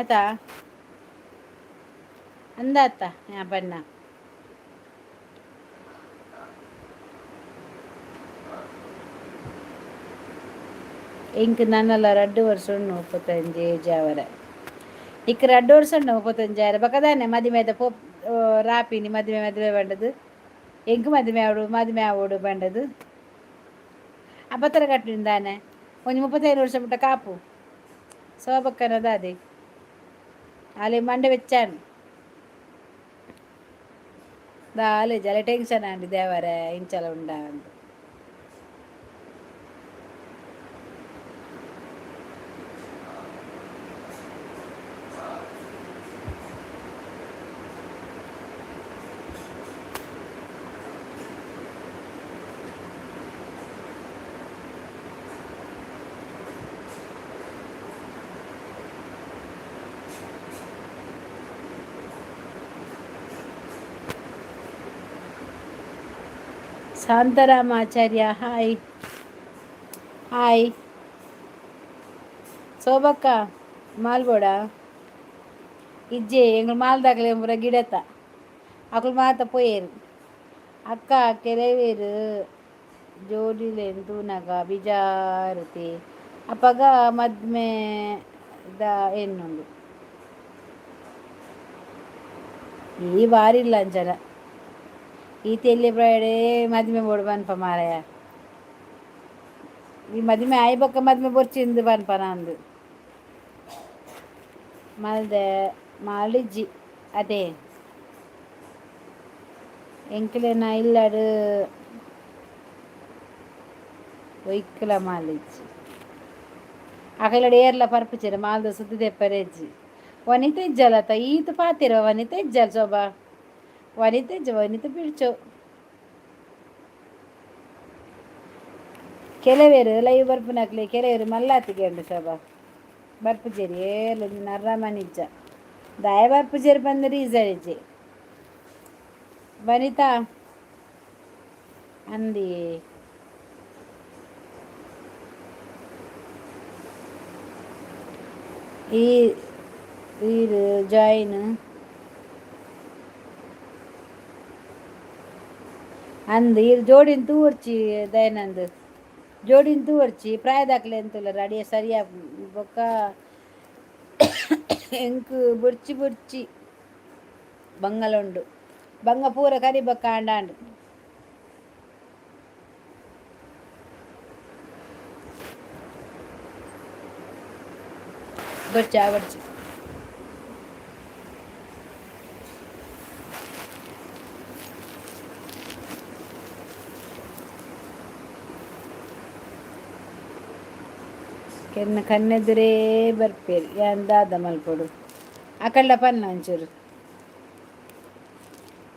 ಆಯ್ತಾ ಅಂದ ಅತ್ತ ಯಾ ಬಣ್ಣ ಇಂಕ್ ನನ್ನಲ್ಲ 2 ವರ್ಷ 35 ಏಜ್ ಅವರ ಇಕ್ಕ 2 ವರ್ಷ 35 ಬಕದಾನೆ ಮದಿಮೆದ ಪೋ ರಾಪಿನಿ ಮದುವೆ ಬಂಡದು ಎಂಕ್ ಮದುವೆ ಆವೋಡು ಬಂಡದು ಅಬತ್ತರ ಕಟ್ಟಿಂದಾನೆ ಒಂದು 35 ವರ್ಷ ಬಿಟ್ಟ ಕಾಪು ಸೋಬಕ್ಕನದ ಅದೇ ಅಲ್ಲಿ ಮಂಡೆ വെച്ചാണ് ദാല് ജല ടെൻഷൻ ആണ് ഇതേവരെ ഇഞ്ചല ഉണ്ടാകുന്നത് ಶಾಂತರಾಮಾಚಾರ್ಯ ಹಾಯ್. ಹಾಯ್ ಸೋಬಕ್ಕ ಮಾಲ್ಬೋಡ ಇಜ್ಜೆ ಎಂಗಳು ಮಾಲ್ದಾಗಲೇ ಎಂಬುರ ಗಿಡತ ಅಕುಲು ಮಾತ ಪೋಯೇರು ಅಕ್ಕ ಕೆಲವೇರು ಜೋಡಿಲೆನ್ ತೂನಗ ಬಿಜಾರುತಿ ಅಪ್ಪಗ ಮದ್ಮೆ ದ ಎನ್ನುಂಡು ಈ ಬಾರಿಲ್ಲ ಅಂಚನ ಈ ತೆಲ್ಲಿ ಬ್ರೈಡೇ ಮದ್ಮೆ ಬೋಡು ಬನ್ಪ ಮಾರಾಯ. ಈ ಮದ್ಮೆ ಆಯ್ಬಕ್ಕ ಮದ್ಮೆ ಬೊರ್ಚಿಂದು ಬನ್ಪ ನಂದು ಮಲ್ದೆ ಮಾಲಿಜ್ಜಿ ಅದೇ ಎಂಕ್ಲೆನ ಇಲ್ಲಡು ಒಯ್ಕಲ ಮಾಲಿಜ್ಜಿ ಅಕಲಡು ಏರ್ಲ ಪರ್ಪಿಚೆರು ಮಾಲ್ದ ಸುದ್ದು ತೆಪ್ಪರೆಜ್ಜಿ ವನಿತ ಇಜ್ಜಲತ ಈತು ಪಾತಿರ ವನಿತ ಇಜ್ಜಲ್ ಶೋಭಾ ವನಿತ ಇಜ್ಜ ವನಿತ ಪಿಡ್ಚೋ ಕೆಲವೇರು ಲೈವ್ ಬರ್ಪುನಕ್ಲೆ ಕೆಲವೇರು ಮಲ್ಲಾತಿಗೆ ಉಂಡು ಶೋಭಾ ಬರ್ಪುಜೇರಿ ಏರ್ಲ ನರ್ರಮನಿಜ್ಜ ದಾಯ ಬರ್ಪುಜೇರಿ ಬಂದರೆ ಈಸಳಿಜ್ಜೆ ವನಿತಾ ಅಂದಿ ಈ ಈರು ಜಾಯಿನ್ ಅಂದು ಈರು ಜೋಡಿನ ತೂರ್ಚಿ ದಯಾನಂದ್ ಜೋಡಿನ ತೂರ್ಚಿ ಪ್ರಾಯದಾಕ್ಲೆ ಅಂತಲ್ಲ ಅಡಿಯ ಸರಿಯಾ ಬೊಕ್ಕ ಎಂಕ್ ಬುರ್ಚಿ ಬುರ್ಚಿ ಬಂಗಲುಂಡು ಬಂಗ ಪೂರ ಕರಿ ಬೊಕ್ಕ ಆಂಡಾಂಡು ಬುರ್ಚಿ ಬುರ್ಚಿ ಕೆನ್ನ ಕಣ್ಣೆದುರೇ ಬರ್ಪೇರು ಎಂದಾದ ಮಲ್ಪೊಡು ಅಕಲ್ಡ ಪನ್ನ ಒಂಚೂರು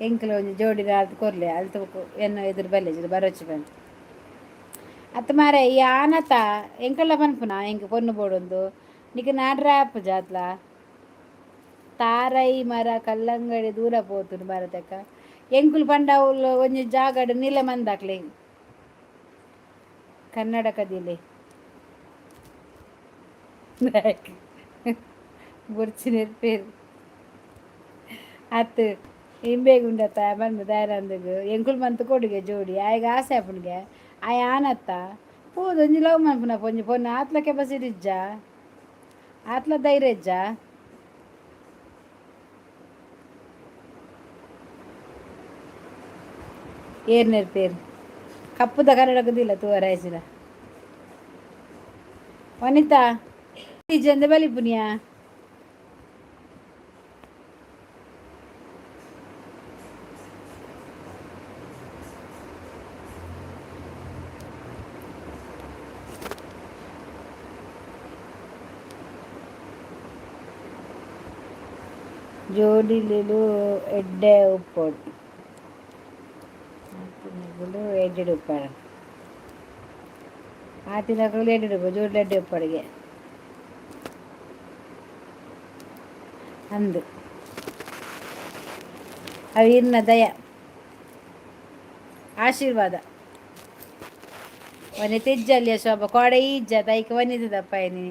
ಎಂಕ್ಲು ಒಂಜಿ ಜೋಡಿನ ಅದು ಕೊರ್ಲೆ ಅಲ್ತು ಎನ್ನ ಎದುರು ಬಲ್ಲೆಜರು ಬರೋಚಿ ಬಂದು ಅತ್ತ ಮಾರೆ ಈ ಆನತ ಎಂಕಲ್ಲ ಪನ್ಪುನ ಎಂಕ್ ಪೊನ್ನು ಬೋಡೊಂದು ನಿಕ್ ನಾಡ್ರ ಆಪ್ ಜಾತ್ಲ ತಾರೈ ಮರ ಕಲ್ಲಂಗಡಿ ದೂರ ಪೋತುಂಡು ಮರತಕ್ಕ ಎಂಕುಲು ಪಂಡವುಲು ಒಂಜಿ ಜಾಗಡು ನೀಲ ಮಂದಾಕ್ಲೆ ಕನ್ನಡಕದಿಲೆ ಬುರ್ಚಿ ನೆರ್ಪೇರು ಅತ್ತು ಇಂಬೇಗುಂಡತ್ತ ಬಂದು ದಯಾನಂದಗು ಎಂಕುಲು ಮಂತು ಕೊಡುಗೆ ಜೋಡಿ ಆಯ್ಗ ಆಸೆ ಅಪ್ಪನಿಗೆ ಆಯ ಆನತ್ತ ಪೋದು ಒಂಜಿ ಲವ್ ಮನ್ಪುನ ಪೊಂಜಿ ಪೊನ್ನು ಆತ್ಲ ಕೆಪಾಸಿಟಿ ಇಜ್ಜ ಆತ್ಲ ಧೈರ್ಯ ಇಜ್ಜ ಏರ್ ನೆರ್ಪೇರು ಕಪ್ಪುದ ಕನ್ನಡಕದಿಲ್ಲ ತೂವರಾಯ್ಸಿನ ವನಿತಾ ಇಜ್ಜಂದ ಬಲಿಪುನಿಯಾ జోడిలు ఎడ్డే ఉప్పోడు ఎడ్డెడు ఉప్పాడు ಆತಿನಕಲು ಎಡ್ಡೆಡು ಉಪ್ಪು ಜೋಡಿಲು ಎಡ್ಡೆ ಉಪ್ಪಡಿಗೆ ಅಂದು ಅವು ಇನ್ನ ದಯ ಆಶೀರ್ವಾದ ವನಿತ ಇಜ್ಜಲ್ಲಿಯ ಶೋಭ ಕೊಡೆ ಇಜ್ಜ ತೈಕ ವನಿತದಪ್ಪ ನೀ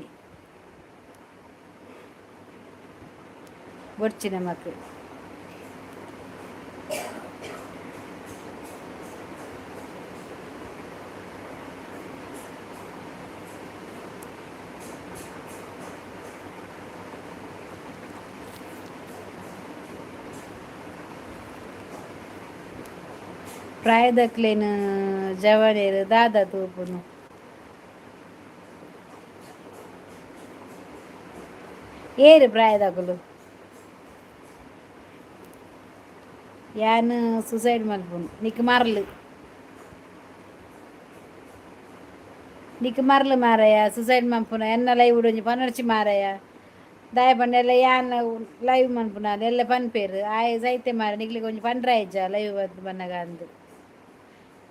ಬೊರ್ಚಿನ ಮಕ್ಕಳು ಪ್ರಾಯದಕ್ಲೇನು ಜವನೇರು ದಾದ ತೂಪುನು ಏರು ಪ್ರಾಯದಕಲು ಯಾನು ಸುಸೈಡ್ ಮಲ್ಪುನು ನಿಕ್ ಮರ್ಲು ಮಾರಯ್ಯ ಸುಸೈಡ್ ಮಲ್ಪುನ ಎನ್ನ ಲೈವ್ ಉಡೊಂಜಿ ಪನರ್ಚಿ ಮಾರಯ್ಯ ದಾಯ ಪಂಡೆಲ್ಲ ಯಾನ್ ಲೈವ್ ಮನ್ಪುನ ಎಲ್ಲ ಪನ್ಪೇರು ಆಯ ಸೈತೆ ಮಾರ ನಿಕ್ಲಿಗೆ ಒಂಜಿ ಪಂಡ್ರ ಇಜ್ಜ ಲೈವ್ ಬಂದು ಬನ್ನಗ ಅಂದು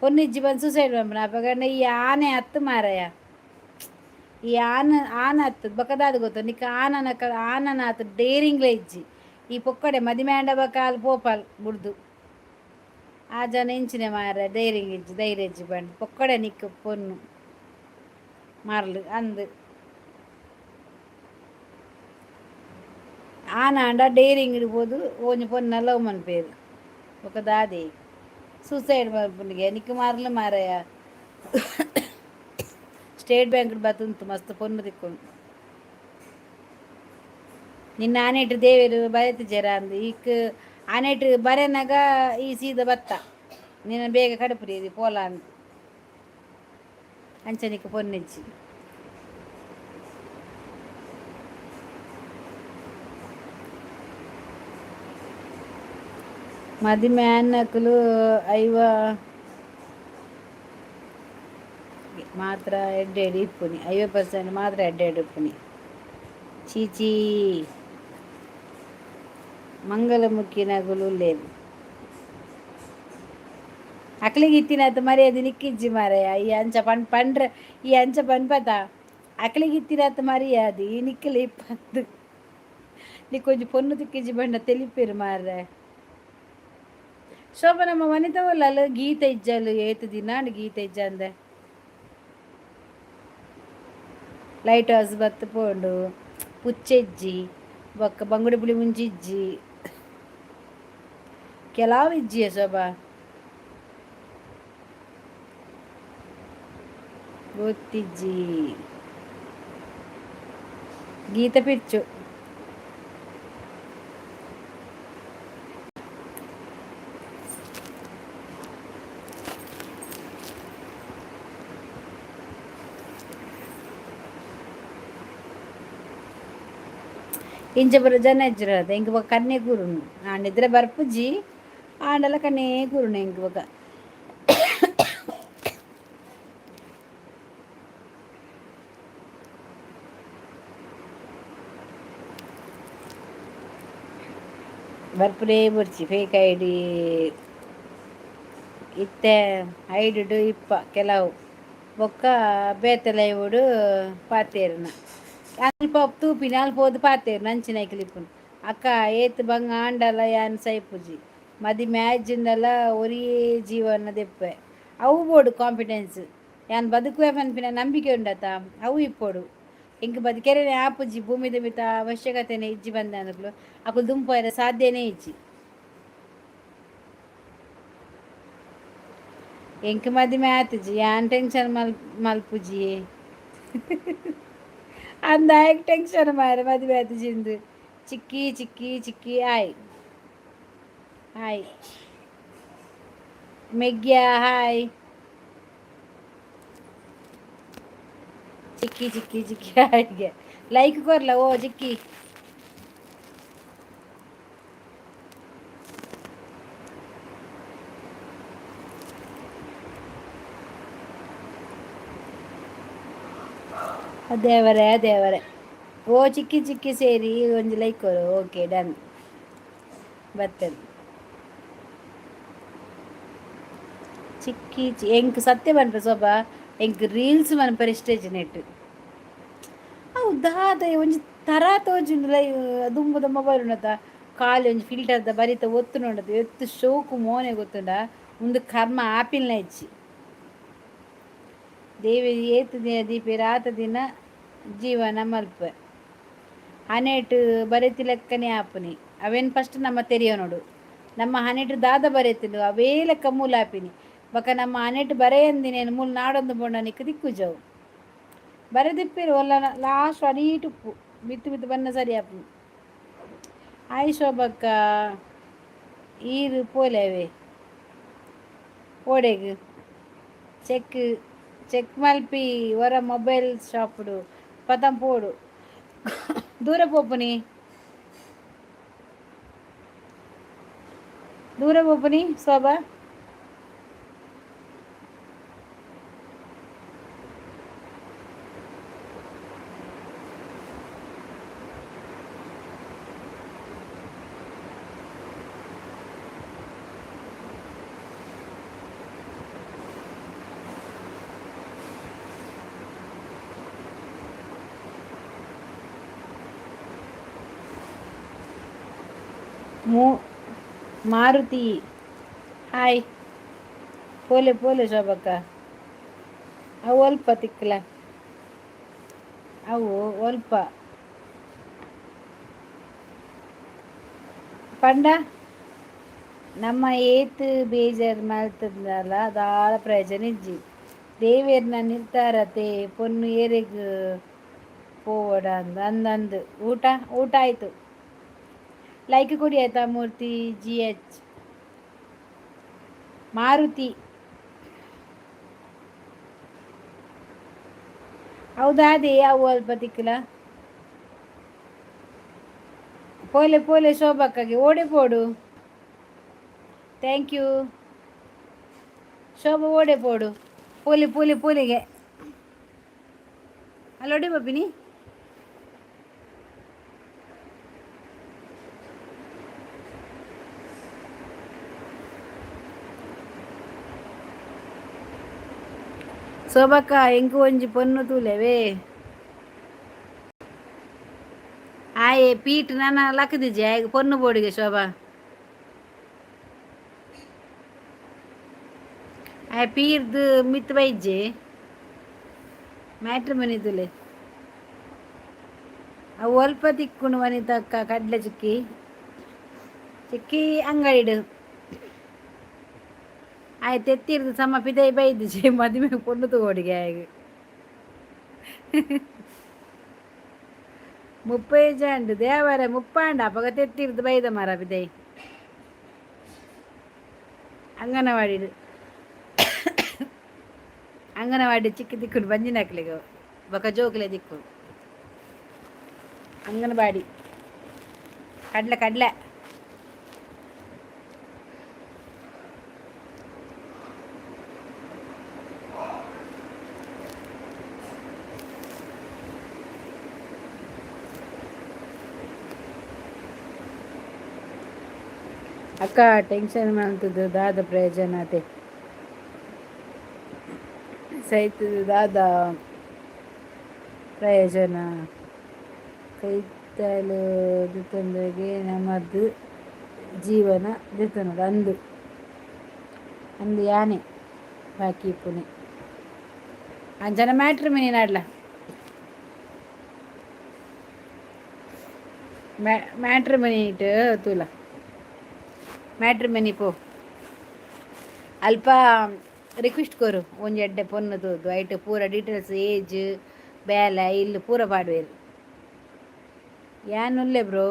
ಪೊನ್ನಿಜ್ಜಿ ಬಂದು ಸುಸೈಡ್ ಮನ್ಪುನ ಅಪ್ಪಗಂಡ ಈ ಆನೆ ಹತ್ತು ಮಾರಯ್ಯ ಈ ಆನ ಹತ್ತು ಬಕದಾದ ಗೊತ್ತು ನಿಕ್ಕ ಆನನ ಹತ್ತು ಡೇರಿಂಗ್ಲ ಇಜ್ಜಿ ಈ ಪೊಕ್ಕಡೆ ಮದಿಮ್ಯಾಂಡ ಬಕಾಲ್ ಪೋಪಾಲ್ ಬುಡ್ದು ఆ జన ఇంచిన మార ధైర్యం బండి పొక్కడే నీకు పొన్ను మరలు అందు ఆనాండ డైరింగ్ పోదు ఓని పొన్న లవ్ పేరు ఒక దాది సూసైడ్ మల్పుండిಗೆ ನಿಕ್ಕ ಮಾರಲು ಮಾರಾಯ ಸ್ಟೇಟ್ ಬ್ಯಾಂಕ್ ಬತ್ತುಂಟು ಮಸ್ತ್ ಪೊನ್ನು ತಿಕ್ಕೊಂಡು ನಿನ್ನ ಆನೆಟ್ ದೇವೇರು ಬರೆತು ಜರ ಅಂದು ಈಕ್ ಆನೆಟ್ ಬರೆನಾಗ ಈ ಸೀದ ಬತ್ತ ನಿನ್ನ ಬೇಗ ಕಡುಪುರಿ ಇದು ಪೋಲ ಅಂತ ಅಂಚನಿಕ್ಕೆ ಪೊನ್ನೆಚ್ಚಿ ಮದಿಮೆ ಅನ್ನಕ್ಕಲು ಐವ ಮಾತ್ರ ಎಡ್ಡೆಡು ಇಪ್ಪುನಿ 50% ಮಾತ್ರ ಎಡ್ಡೆಡು ಇಪ್ಪುನಿ చీచీ మంగళముఖి నగులు లేదు అక్కలికి ఇత్తినత మరి అది నిక్కించి మారే ఈ అంచ పండ్ర ఈ అంచ పనిపత అక్కలికి ఇత్తినత మరి అది నిక్కలి పద్దు నీకు కొంచెం పొన్ను తిక్కించి బండ తెలిపారు మారే శోభనమ్మ వనిత వాళ్ళు గీత ఇజ్జాలు ఏతు తిన్నాడు గీత ఇజ్జాందే ಲೈಟ್ ಹೌಸ್ ಬತ್ತು ಪೋಂಡು ಪುಚ್ಚೆಜ್ಜಿ ಬೊಕ್ಕ ಬಂಗುಡಿ ಪುಳಿ ಮುಂಚಿಜ್ಜಿ ಕೆಲವು ಇಜ್ಜಿಯ ಶೋಭಾ ಗೊತ್ತಿಜ್ಜಿ ಗೀತ ಪಿಚ್ಚು ಇಂಚ ಬರೋ ಜನ ಇಜ್ಜಿರದ ಇಂಕ ಬೊಕ್ಕ ಕನ್ನೆ ಕೂರುನು ಆಂಡಿದ್ರೆ ಬರ್ಪುಜ್ಜಿ ಆಂಡಲ ಕನ್ನೇ ಕೂರುನು ಇಂಕ ಬೊಕ್ಕ ಬರ್ಪುರೇ ಬರ್ಚಿ ಫೇಕ್ ಐಡಿ ಇತ್ತೆ ಐಡು ಇಪ್ಪ ಕೆಲವು ಬೊಕ್ಕ ಬೇತಲೈವುಡು ಪಾತೇರ್ನ ಅಲ್ಪ ತೂಪಿನ ಅಲ್ಪ ಹೋದು ಪಾತೇರು ನಂಚಿನೈಕಲಿ ಇಪ್ಪುನು ಅಕ್ಕ ಏತ್ ಬಂಗ ಆಂಡಲ ಯಾನ್ ಸೈಪುಜಿ ಮದಿ ಮ್ಯಾಜಿಂದಲ ಒರೇ ಜೀವನ ದೆಪ್ಪೆ ಅವು ಬೋಡು ಕಾನ್ಫಿಡೆನ್ಸ್ ಯಾನ್ ಬದುಕುವೆ ಪನ್ಪಿನ ನಂಬಿಕೆ ಉಂಡತ ಅವು ಇಪ್ಪೋಡು ಇಂಕ ಬದುಕೆರೆ ಆಪುಜಿ ಭೂಮಿ ದಮಿತ ಅವಶ್ಯಕತೆನೆ ಇಜ್ಜಿ ಬಂದ ಅನ್ಕಲು ಅಕುಲು ದುಂಪುವೆರೆ ಸಾಧ್ಯನೇ ಇಜ್ಜಿ ಎಂಕ ಮದಿಮೆ ಆತುಜಿ ಯಾನ್ ಟೆನ್ಷನ್ ಮಲ್ಪುಜಿ ಅಂದಾಯಕ್ ಟೆನ್ಷನ್ ಮಾರೆ ಮದುವೆ ಆತುಜಿಂದು ಚಿಕ್ಕಿ ಚಿಕ್ಕಿ ಚಿಕ್ಕಿ ಆಯ್ ಹಾಯ್ ಮೆಗ್ಗ್ಯ ಹಾಯ್ ಚಿಕ್ಕಿ ಚಿಕ್ಕಿ ಚಿಕ್ಕಿ ಹಾಯ್ಗೆ ಲೈಕ್ ಕೊರ್ಲ ಓ ಚಿಕ್ಕಿ ದೇವರೇ ಓ ಚಿಕ್ಕಿ ಚಿಕ್ಕಿ ಸೇರಿ ಒಂದು ಲೈಕ್ ಕೊರು ಓಕೆ ಡನ್ ಬರ್ತದೆ ಚಿಕ್ಕಿ ಎಂಕ್ ಸತ್ಯ ಬನ್ಪ ಸೊಬ್ಬ ಎಂಕ್ ರೀಲ್ಸ್ ಮನ್ಪರೆ ಸ್ಟೇಜ್ ನೆಟ್ ಅವು ದಾದ ಒಂಜಿ ತರ ತೋಜುಂಡು ಲೈ ದುಂಬುದ ಮೊಬೈಲ್ ಉಂಡತ ಖಾಲಿ ಒಂಜಿ ಫಿಲ್ಟರ್ದ ಬರಿತ ಒತ್ತು ನೋಡದ ಎತ್ತು ಶೋಕು ಮೋನೆ ಗೊತ್ತುಂಡ ಒಂದು ಕರ್ಮ ಆಪಿಲ್ನ ಇಚ್ಚಿ ದೇವಿ ಏತು ದಿನ ದೀಪೆ ರಾತ ದಿನ ಜೀವನ ಮಲ್ಪ ಹನೆಟ್ ಬರೆತಿ ಲೆಕ್ಕನೇ ಆಪುನಿ ಅವೇನು ಫಸ್ಟ್ ನಮ್ಮ ತೆರೆಯೋ ನೋಡು ನಮ್ಮ ಹನೆಟ್ ದಾದ ಬರೆತಿಲು ಅವೇ ಲೆಕ್ಕ ಮೂಲ ಆಪಿನಿ ಬಕ ನಮ್ಮ ಹನೆಟ್ ಬರೆಯಂದಿನೇನು ಮೂಲ ನಾಡೊಂದು ಬೋಂಡ ನಿಕ್ಕ ದಿಕ್ಕು ಜವು ಬರೆದಿಪ್ಪಿರು ಒಲ್ಲ ಲಾಸ್ಟ್ ಅಡೀಟುಪ್ಪು ಬಿತ್ತು ಬಿತ್ತು ಬಣ್ಣ ಸರಿ ಆಪುನಿ ಆಯ್ ಶೋಭಕ್ಕ ಈರು ಪೋಲೆವೆ ಓಡೆಗು ಚೆಕ್ ಮಲ್ಪಿ ಹೊರ ಮೊಬೈಲ್ ಶಾಪ್ಡು ಪತಂ ಪೋಡು ದೂರ ಪೋಪುನಿ ಶೋಭಾ ಮಾರುತಿ ಹಾಯ್ ಪೋಲೆ ಪೋಲೆ ಶೋಭಕ್ಕ ಅವು ಅಲ್ಪ ತಿಕ್ಕಲ ಅವು ಅಲ್ಪ ಪಂಡ ನಮ್ಮ ಏತ್ ಬೇಜಾರು ಮಾಡ್ತದಲ್ಲ ದಾಳ ಪ್ರಯೋಜನ ಇಜ್ಜಿ ದೇವೇರ್ನ ನಿರ್ಧಾರತೆ ಪೊನ್ನು ಏರೆಗ್ ಪೋವಡ ಅಂದಂದು ಊಟ ಊಟ ಆಯಿತು. ಲೈಕ್ ಕೊಡಿ ಆಯ್ತಾ ಮೂರ್ತಿ GH ಮಾರುತಿ ಹೌದಾ ಅದೇ ಅವು ಅಲ್ಪ ತಿಕ್ಕಲ ಪೋಲೆ ಪೋಲೆ ಶೋಭಕ್ಕಾಗಿ ಓಡಿ ಪೋಡು. ಥ್ಯಾಂಕ್ ಯು ಶೋಭ ಓಡೆ ಪೋಡು ಪೋಲಿ ಪೋಲಿ ಪೋಲಿಗೆ ಅಲ್ಲೊಡಿ ಬಬ್ಬಿನಿ ಶೋಭಕ್ಕ ಎಂಕು ಒಂಜಿ ಪೊನ್ನು ತೂಲೆವೇ ಆಯೆ ಪೀಟ್ ನನ್ನ ಲಕ್ಕದಿಜ್ಜೆ ಆಯ್ಗೆ ಪೊನ್ನು ಬೋಡಿಗೆ ಶೋಭಾ ಆಯ್ ಪೀರ್ದು ಮಿತ್ ಬೈಜ್ಜೆ ಮ್ಯಾಟ್ರ್ ಮನಿ ತುಲೆ ಅವು ಅಲ್ಪ ತಿಕ್ಕುಣು ವನಿತಕ್ಕ ಕಡ್ಲೆ ಚಿಕ್ಕಿ ಚಿಕ್ಕಿ ಅಂಗಡಿಡು ಆಯ್ತು ಎತ್ತಿರ್ದು ಸಮ ಪಿದೈ ಬೈದಿಜೆ ಮದುವೆ ಪೊಣ್ಣು ತಗೋಡಿಗೆ ಆಯ್ಗೆ 30 ಜಂಡು ದೇವರ ಮುಪ್ಪಾಂಡ ಅಪಗ ತೆತ್ತಿರ್ದು ಬೈದ ಮರ ಪಿದೈ ಅಂಗನವಾಡಿಡು ಅಂಗನವಾಡಿ ಚಿಕ್ಕ ದಿಕ್ಕುಡು ಬಂಜಿನ ಹಾಕ್ಲಿಗೆ ಬೊಕ ಜೋಕ್ಲೆ ದಿಕ್ಕು ಅಂಗನವಾಡಿ ಕಡ್ಲೆ ಕಡ್ಲೆ ಅಕ್ಕ ಟೆನ್ಷನ್ ಮಾಡ್ತದ್ದು ದಾದ ಪ್ರಯೋಜನ ಅದೇ ಸೈತದ ದಾದ ಪ್ರಯೋಜನ ಕೈತಲು ದಿತ್ತಂದ್ರೆಗೆ ನಮ್ಮದು ಜೀವನ ದಿತ್ತನೋಡು ಅಂದು ಅಂದು ಯಾನೆ ಬಾಕಿ ಪುಣೆ ಅಂಜನ ಮ್ಯಾಟ್ರ್ ಮಿನಿ ನಾಡ್ಲ ಮ್ಯಾಟ್ರ್ ಮಿನಿ ಇಟ್ಟು ತೂಲ ಮ್ಯಾಟ್ರ್ ಮಿನಿ ಪೋ ಅಲ್ಪ ರಿಕ್ವೆಸ್ಟ್ ಕೊರು ಒಂಜಿ ಎಡ್ಡೆ ಪೊನ್ನು ತೂದು ಐಟ್ ಪೂರ ಡೀಟೇಲ್ಸ್ ಏಜ್ ಬೇಲೆ ಇಲ್ಲಿ ಪೂರ ಪಾಡ್ವೇರು ಯಾನುಲ್ಲೆ ಬ್ರೋ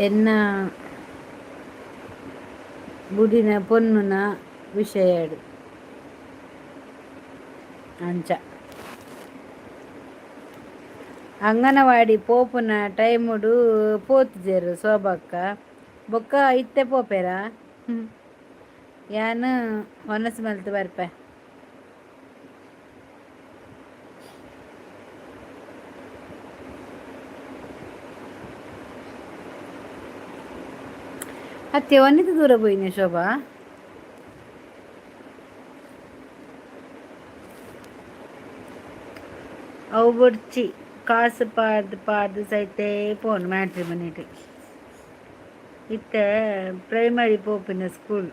ಎನ್ನ ಬುಡಿನ ಪೊನ್ನುನ ವಿಷಯಡು ಅಂಚ ಅಂಗನವಾಡಿ ಪೋಪುನ ಟೈಮುಡು ಪೋತುಜೆರು ಶೋಭಕ್ಕ ಬೊಕ್ಕ ಇತ್ತೆ ಪೋಪೆರ ಯಾನು ಹೊನಸು ಮಲ್ತು ಬರ್ಪೆ ಅತ್ತೆ ಒಂದಿತ ದೂರ போயினே ಶೋಭಾ ಅವು ಬುಡ್ಚಿ ಕಾಸು ಪಾಡ್ದು ಸೈತೆ ಪೋನ್ ಮ್ಯಾಟ್ರಿ ಮನಿಟ್ ಇತ್ತೆ ಪ್ರೈಮರಿ ಪೋಪಿನ ಸ್ಕೂಲ್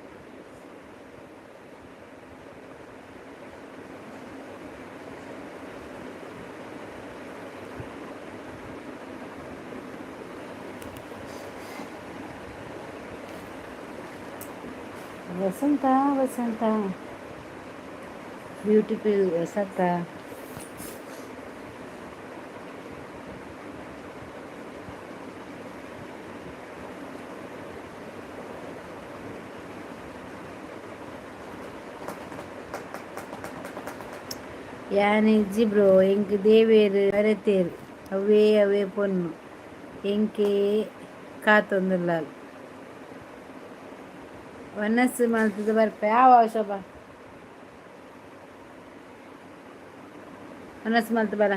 ವಸಂತ ವಸಂತ ಬ್ಯೂಟಿಫುಲ್ ವಸಂತ ಯಾನೆ ಇಜ್ಜಿ ಬ್ರೋ ಎಂಕ್ ದೇವೇರು ಅರೆತೇರು ಅವೇ ಅವೇ ಪೊನ್ನು ಎಂಕೆ ಕಾತೊಂದುಲ್ಲ ವನಸ್ಸು ಮಾಡ್ತದೆ ಬರ್ಪೆ ಯಾವ ಶೋಭಾ ಅನಸ್ ಮಲ್ತು ಬರ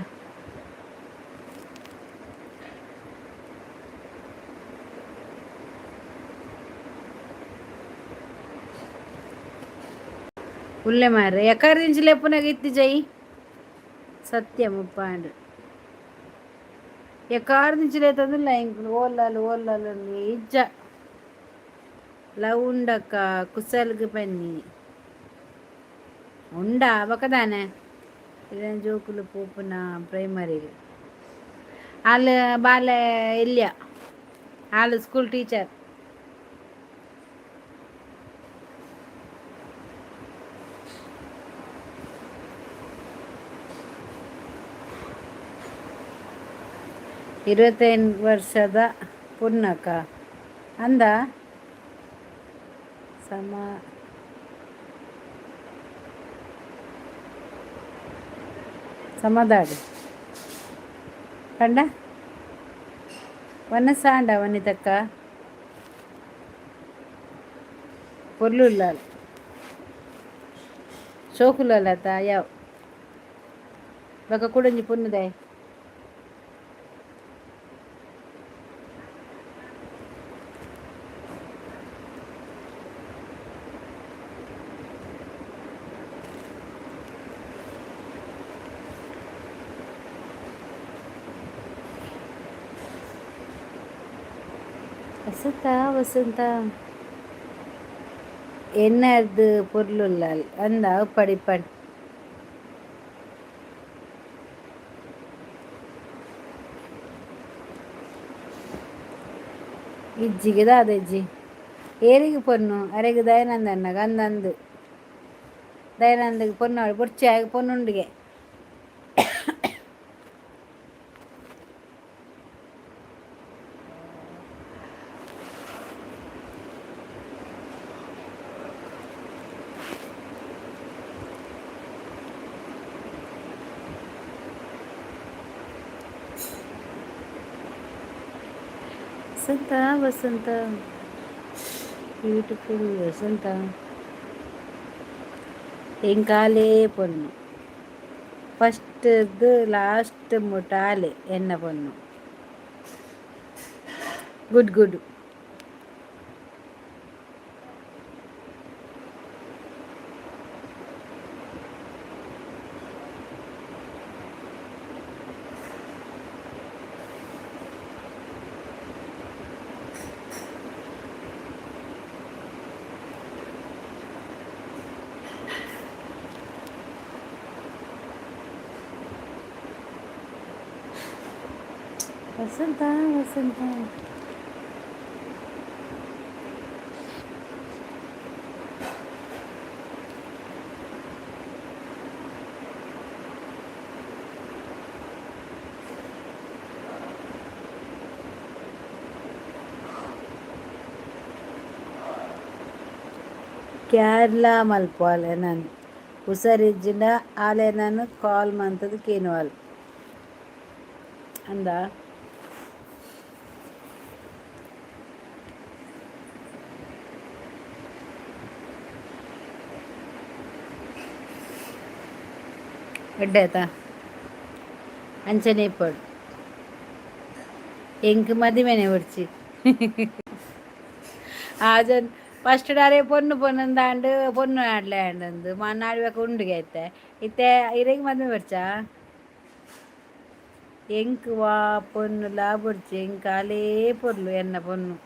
ಉಳ್ಳೆ ಮಾರ್ರೆ ಎಕರ್ ದಿಂಚಿ ಲೆಪ್ಪುನಾಗ ಇತ್ತಿ ಜೈ ಸತ್ಯ ಮುಪ್ಪಾಂಡು ಎಕರ್ ದಿಂಚಿ ಲೇತಂದಿಲ್ಲ ಇಂಕ್ ಓಲಾಲು ಓಲಾಲು ಇಜ್ಜ ಲವ್ ಉಂಡಕ್ಕ ಕುಸಲ್ಗೆ ಬನ್ನಿ ಉಂಡ ಬಕದಾನೆ ಇದನ್ನು ಜೋಕುಲು ಪೋಪುನ ಪ್ರೈಮರಿಗೆ ಆಳು ಬಾಲೆ ಇಲ್ಯ ಆಳು ಸ್ಕೂಲ್ ಟೀಚರ್ 25 ವರ್ಷದ ಪುನ್ನಕ ಅಂದ ಸಮದಾಡಿ ಕಂಡ వన్న సాండ వనితక్క పొర్లుల్లాలి సోకులత యావ్ ఒక కుడంజి పున్నదే ವಸಂತ ವಸಂತ என்னது பொருளுள்ளால் அந்த படிப்பன் ಇಜ್ಜಿಗೆ ಅಜ್ಜಿ ಏರಿಗೆ ಪೊನ್ನು ಅರೆಗೆ ದಯಾನಂದ ಅಣ್ಣಗ ಅಂದಂದು ದಯಾನಂದಗೆ ಪೊನ್ನು ಬುರ್ಚಿಯಾಗಿ ಪೊನ್ನುಂಡಿಗೆ ವಸಂತ ವಸಂತ ಬ್ಯೂಟಿಫುಲ್ ವಸಂತ ಎಂಕಾಲೇ ಪೊನ್ನು ಫಸ್ಟ್ದು ಲಾಸ್ಟ್ ಮುಟಾಲೆ ಎನ್ನ ಪೊನ್ನು ಗುಡ್ ಗುಡ್ ವಸಂತ ವಸಂತ ಕೇರಳ ಮಲ್ಪೋಲೆ ನಾನು ಹುಷಾರಿಜ್ಜಿನ ಆಲೆ ನಾನು ಕಾಲ್ ಮಂತದ್ದು ಕೇನುವಲ್ ಅಂದ ಎಡ್ಡಾಯ್ತಾ ಅಂಚನೆ ಇಪ್ಪಡು ಎಂಕ್ ಮದುವೆನೆ ಹೊಡ್ಚಿ ಆಜನ್ ಫಸ್ಟ್ ಡಾರೆ ಪೊನ್ನು ಪೊನ್ನಂದಾಂಡು ಪೊನ್ನು ಆಡ್ಲೆ ಆಂಡಂದು ನಾಡ್ಬೇಕು ಉಂಡಿಗೆ ಐತೆ ಇತ್ತೆ ಇರೆಗೆ ಮದುವೆ ಬರ್ಚಾ ಎಂಕ್ ವಾ ಪೊನ್ನು ಲಾ ಬುಡ್ಚಿ ಎಂಕ್ ಆಲೇ ಪೊರ್ಲು ಎನ್ನ ಪೊನ್ನು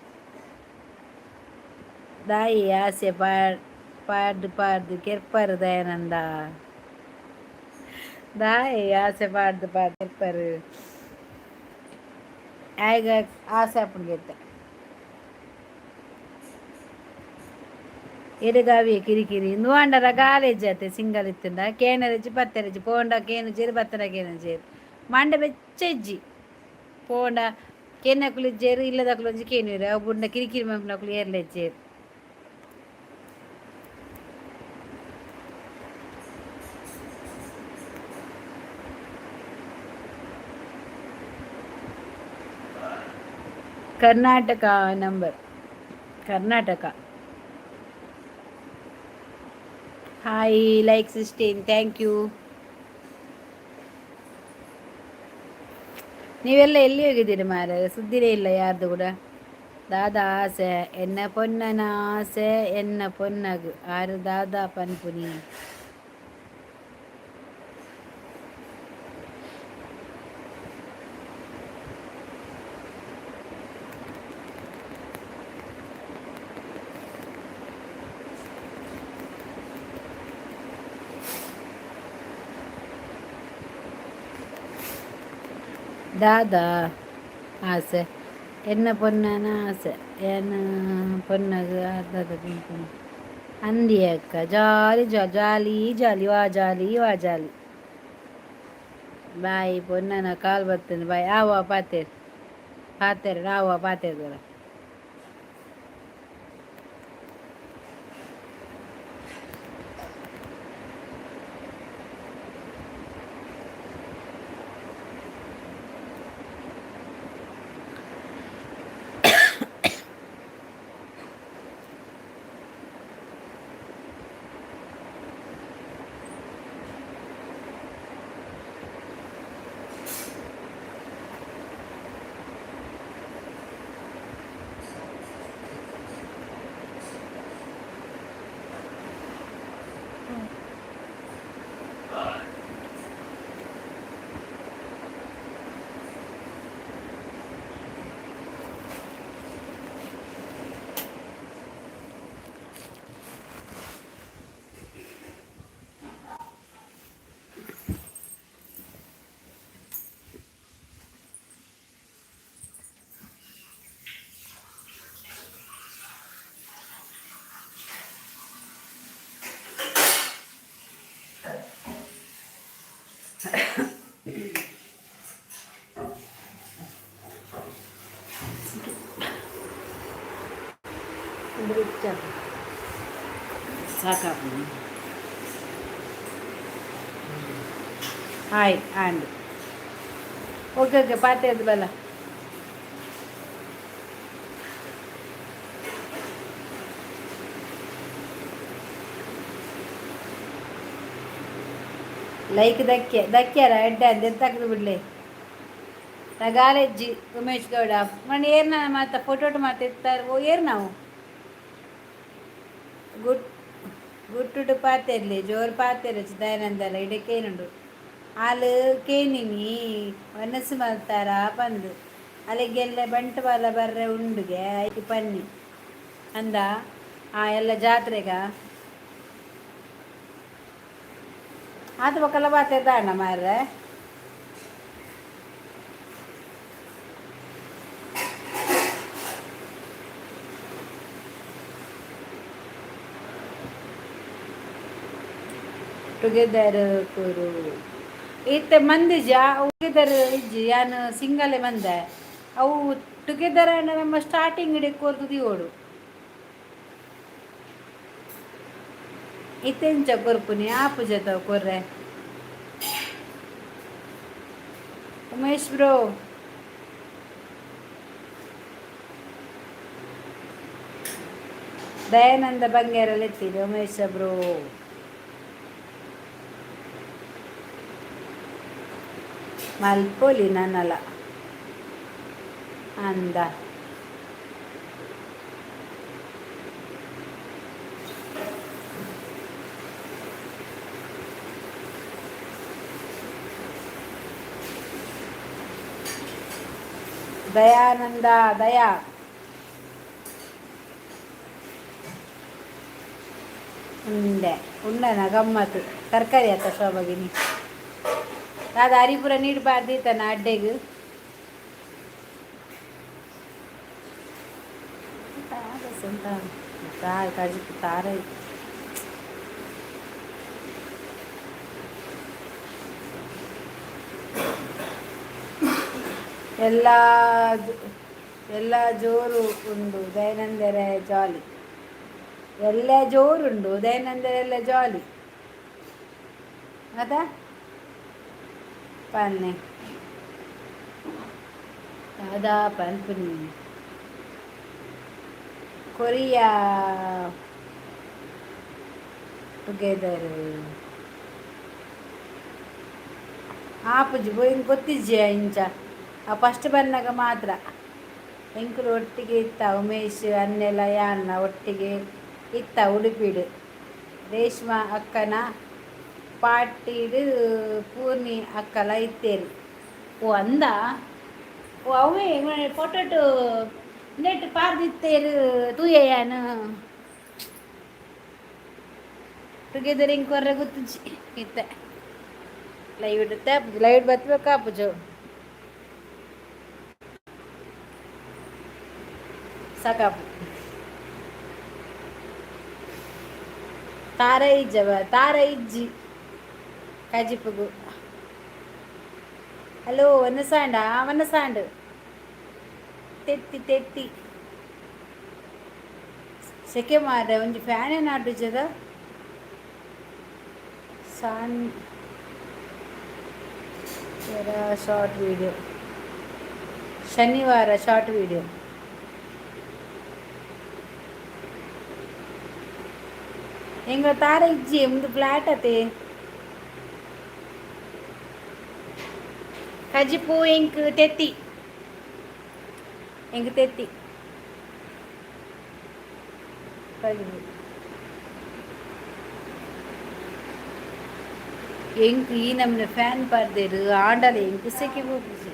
ದಾಯಿ ಆಸೆ ಪಾಡ್ದು ಪಾಡ್ದು ಕೆರ್ಪರು ದಯಾನಂದ ದಾಯಿ ಆಸೆ ಪಾಡ್ದು ಪಾಡ್ದು ಕೆರ್ಪರು ಆಗ ಆಸೆ ಅಪ್ಪನಿಗೆ ಎಡಗಾವಿ ಕಿರಿಕಿರಿ ನುವಾಂಡರ ಗಾಲೇಜ್ ಸಿಂಗಲ್ ಇತ್ತಿಂದ ಕೇನರೆಜ್ಜಿ ಪತ್ತೆರೆಜ್ಜಿ ಪೋಂಡ ಕೇನು ಜೇರು ಬತ್ತನ ಕೇನು ಜೇರು ಮಂಡ ಬೆಚ್ಚ ಇಜ್ಜಿ ಪೋಂಡ ಕೇನಕುಲು ಇಜ್ಜೇರು ಇಲ್ಲದಕ್ಕಲು ಒಂಜಿ ಕೇನೀರು ಅವು ಬುಂಡ ಕಿರಿಕಿರಿ ಮಂಪನಕುಲು ಏರ್ಲ ಇಜ್ಜೇರು Karnataka number Karnataka hi like 16 thank you ನೀವೆಲ್ಲ ಎಲ್ಲಿ ಹೋಗಿದ್ದೀರಿ ಮಾರ, ಸುದ್ದಿರೇ ಇಲ್ಲ ಯಾರ್ದು ಕೂಡ. ದಾದಾ ಆಸೆ ಎನ್ನ ಪೊನ್ನನ ಆಸೆ ಎನ್ನ ಪೊನ್ನಗು ಆರು ದಾದಾ ಪನ್ಪುನಿ. ದಾದಾ ಆಸೆ ಎನ್ನ ಪೊನ್ನನ ಆಸೆ ಎನ್ನ ಪೊನ್ನಗು ಆರು ದಾದಾ ಪನ್ಪುನಿ. ಅಂದಿ ಅಕ್ಕ ಜಾಲಿ ಜಾಲಿ ಜಾಲಿ ವಾ ಜಾಲಿ ವಾ ಜಾಲಿ. ಬಾಯಿ ಪೊನ್ನನ ಕಾಲ್ ಬರ್ತದೆ ಬಾಯಿ ಆವ ಪಾತೇರ್ ಪಾತೇರ್ ಆವ ಪಾತೇರ್ ದೂರ. ಸಾಕಾಗ ಹಾಯ್ ಆ್ಯಂಡ್ ಓಕೆ ಓಕೆ ಪಾತೆ ಅದು ಬಲ್ಲ. ಲೈಕ್ ದಕ್ಕ್ಯಾರ ಎಡ್ಡ ಅಂತ ತೆಗೆದು ಬಿಡ್ಲಿ ನಗಾಲೆಜ್ಜಿ ಉಮೇಶ್ ಗೌಡ ಮಣ್ಣು ಏರ್ನ ಮಾತ ಫೋಟೋಟು ಮಾತಾಡ್ತಾರೆ ಓ ಏರ್ ನಾವು ಗುಡ್ ಗುಟ್ಟುಡು ಪಾತೆರ್ಲಿ ಜೋರು ಪಾತೆರ ದಯಾನಂದಲ್ಲ ಇಡಕ್ಕೇನುಂಡು ಹಾಲು ಕೇನಿನಿ ಮನಸ್ಸು ಮಲ್ತಾರ ಬಂದು ಅಲ್ಲಿಗೆಲ್ಲ ಬಂಟವಾಲ ಬರ್ರೆ ಉಂಡುಗೆ ಐದು ಪನ್ನಿ ಅಂದ ಆ ಎಲ್ಲ ಜಾತ್ರೆಗ ಅದು ಮಕ್ಕಳ ಪಾತೆರ್ದ ಅಣ್ಣ ಮಾರ್ರೆ ಟುಗೆದರ್ ಕೂರು ಇತ್ತೆ ಮಂದಿಜ ಟುಗೆದರ್ ಇಜ್ಜಿ ಯಾನು ಸಿಂಗಲೆ ಮಂದೆ ಅವು ಟುಗೆದರ್ ನಮ್ಮ ಸ್ಟಾರ್ಟಿಂಗ್ ಇಡಕ್ಕೆ ಕೋರ್ದು ಓಡು ಇತ್ತೆಂಚ ಕೊರ್ಪುನಿ ಆಪು ಜತ ಕೊರ್ರೆ ಉಮೇಶ್ ಬ್ರೋ ದಯಾನಂದ ಬಂಗೇರಲ್ಲಿ ಎತ್ತಿದೆ ಉಮೇಶ್ ಬ್ರೋ ಮಲ್ಪೊಲಿ ನನ್ನಲ್ಲ ಅಂದ ದಯಾನಂದ ದಯಾ ಉಂಡನ ಗಮ್ಮತ್ತು ತರಕಾರಿ ಆತ ಶೋಭಗಿನಿ ಅದು ಹರಿಪುರ ನೀಡಬಾರ್ದಿತ್ತನ ಅಡ್ಡೆಗೆ ತಾರ ಎಲ್ಲ ಜೋರು ಉಂಡು ದಯಾನಂದರ ಜಾಲಿ ಎಲ್ಲ ಜೋರುಂಡು ದಯಾನಂದರೆಲ್ಲ ಜಾಲಿ ಅದ ಪನ್ನೆ ಅದಾ ಪನ್ಪುನಿ ಕೊರಿಯಾ ಟುಗೆದರ್ ಆಪುಜಿ ಬೋಯಿಂಗ್ ಗೊತ್ತಿಜ್ಜಿ ಇಂಚ ಆ ಫಸ್ಟ್ ಬಂದಾಗ ಮಾತ್ರ ಎಂಕುಲು ಒಟ್ಟಿಗೆ ಇತ್ತ ಉಮೇಶ್ ಅನ್ನೆಲ್ಲ ಯಾನ್ನ ಒಟ್ಟಿಗೆ ಇತ್ತ ಉಡುಪಿಡು ರೇಷ್ಮಾ ಅಕ್ಕನ ಪಾಟೀಡು ಪೂರ್ಣಿ ಅಕ್ಕಲ ಇತ್ತೇರು ಓ ಅಂದ ಓ ಅವೇ ಫೋಟೋಟು ನೆಟ್ ಪಾರ್ದಿತ್ತೇರು ತೂಯೆಯಾನು ಟುಗೆದರ್ ಇಂಕ್ ಕೊರ್ರೆ ಗೊತ್ತುಜಿ ಇತ್ತೆ ಲೈವ್ ಇಡುತ್ತೆ ಲೈವ್ ಬತ್ಬೇಕು ಆಪುಜು ಸಾಕಾಪು ತಾರ ಇಜ್ಜವ ತಾರ ಇಜ್ಜಿ ಕಜಿಪುಗು ಹಲೋ ವನಸಾಂಡು ತೆತ್ತಿ ತೆತ್ತಿ ಸೆಕೆ ಮಾರ ಒಂಜಿ ಫ್ಯಾನ್ ಏನು ಆಡುಜದ ಸಾನ್ ಶಾರ್ಟ್ ವಿಡಿಯೋ ಶನಿವಾರ ಶಾರ್ಟ್ ವಿಡಿಯೋ ಎಂಗ ತಾರ ಇಜ್ಜಿ ಮುಂದು ಫ್ಲಾಟ್ ಅತೆ ಕಜಿಪು ಎಂಕ್ ತೆತ್ತಿ ಎಂಗ್ ತೆತ್ತಿ ಕಜಿಪು ಎಂಕ್ ಈ ನಮ್ನ ಫ್ಯಾನ್ ಪಾರ್ದೇರು ಆಂಡಲ ಎಂಕ್ ಸೆಕೆ ಹೋಗ್ಬಿಸಿ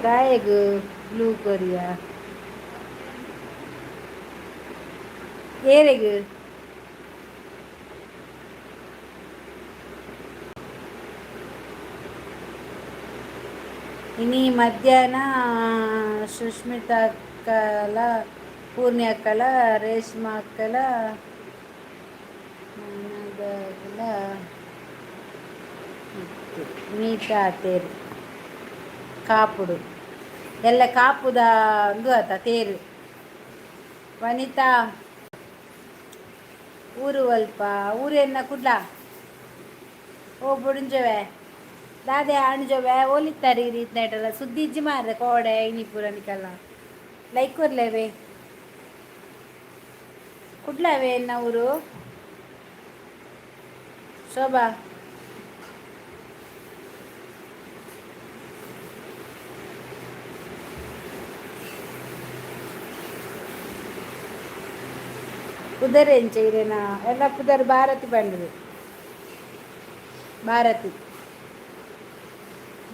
ಗಾಯಗು ಬ್ಲೂ ಕೊರಿಯಾ ಏರೆಗು ಇನಿ ಮಧ್ಯಾಹ್ನ ಸುಷ್ಮಿತಾ ಅಕ್ಕಲ ಪೂರ್ಣಿ ಅಕ್ಕಲ ರೇಷ್ಮಾ ಅಕ್ಕಲ ನನಗಲ ಮೀಟ ತೇರು ಕಾಪುಡು ಎಲ್ಲ ಕಾಪುದ ಇದು ಆತ ತೇರು ವನಿತಾ ಊರು ಅಲ್ಪ ಊರೆನ್ನ ಕುಡ್ಲ ಓ ಬುಡುಂಜವೆ ದಾದೆ ಅಣ್ಜವೆ ಓಲಿತ್ತಾರೆ ಈ ರೀತಿ ನೈಟಲ್ಲ ಸುದ್ದಿ ಇಜ್ಜಿ ಮಾರ್ರೆ ಕೋಡೆ ಇನಿಪುರನಿಕಲ್ಲ ಲೈಕ್ ಕೊರ್ಲೇವೆ ಕುಡ್ಲವೆ ಎನ್ನ ಊರು ಶೋಭಾ ಪುದರ್ ಏನ್ ಚೈರೇನಾ ಎಲ್ಲ ಪುದರ್ ಭಾರತಿ ಬಂಡದು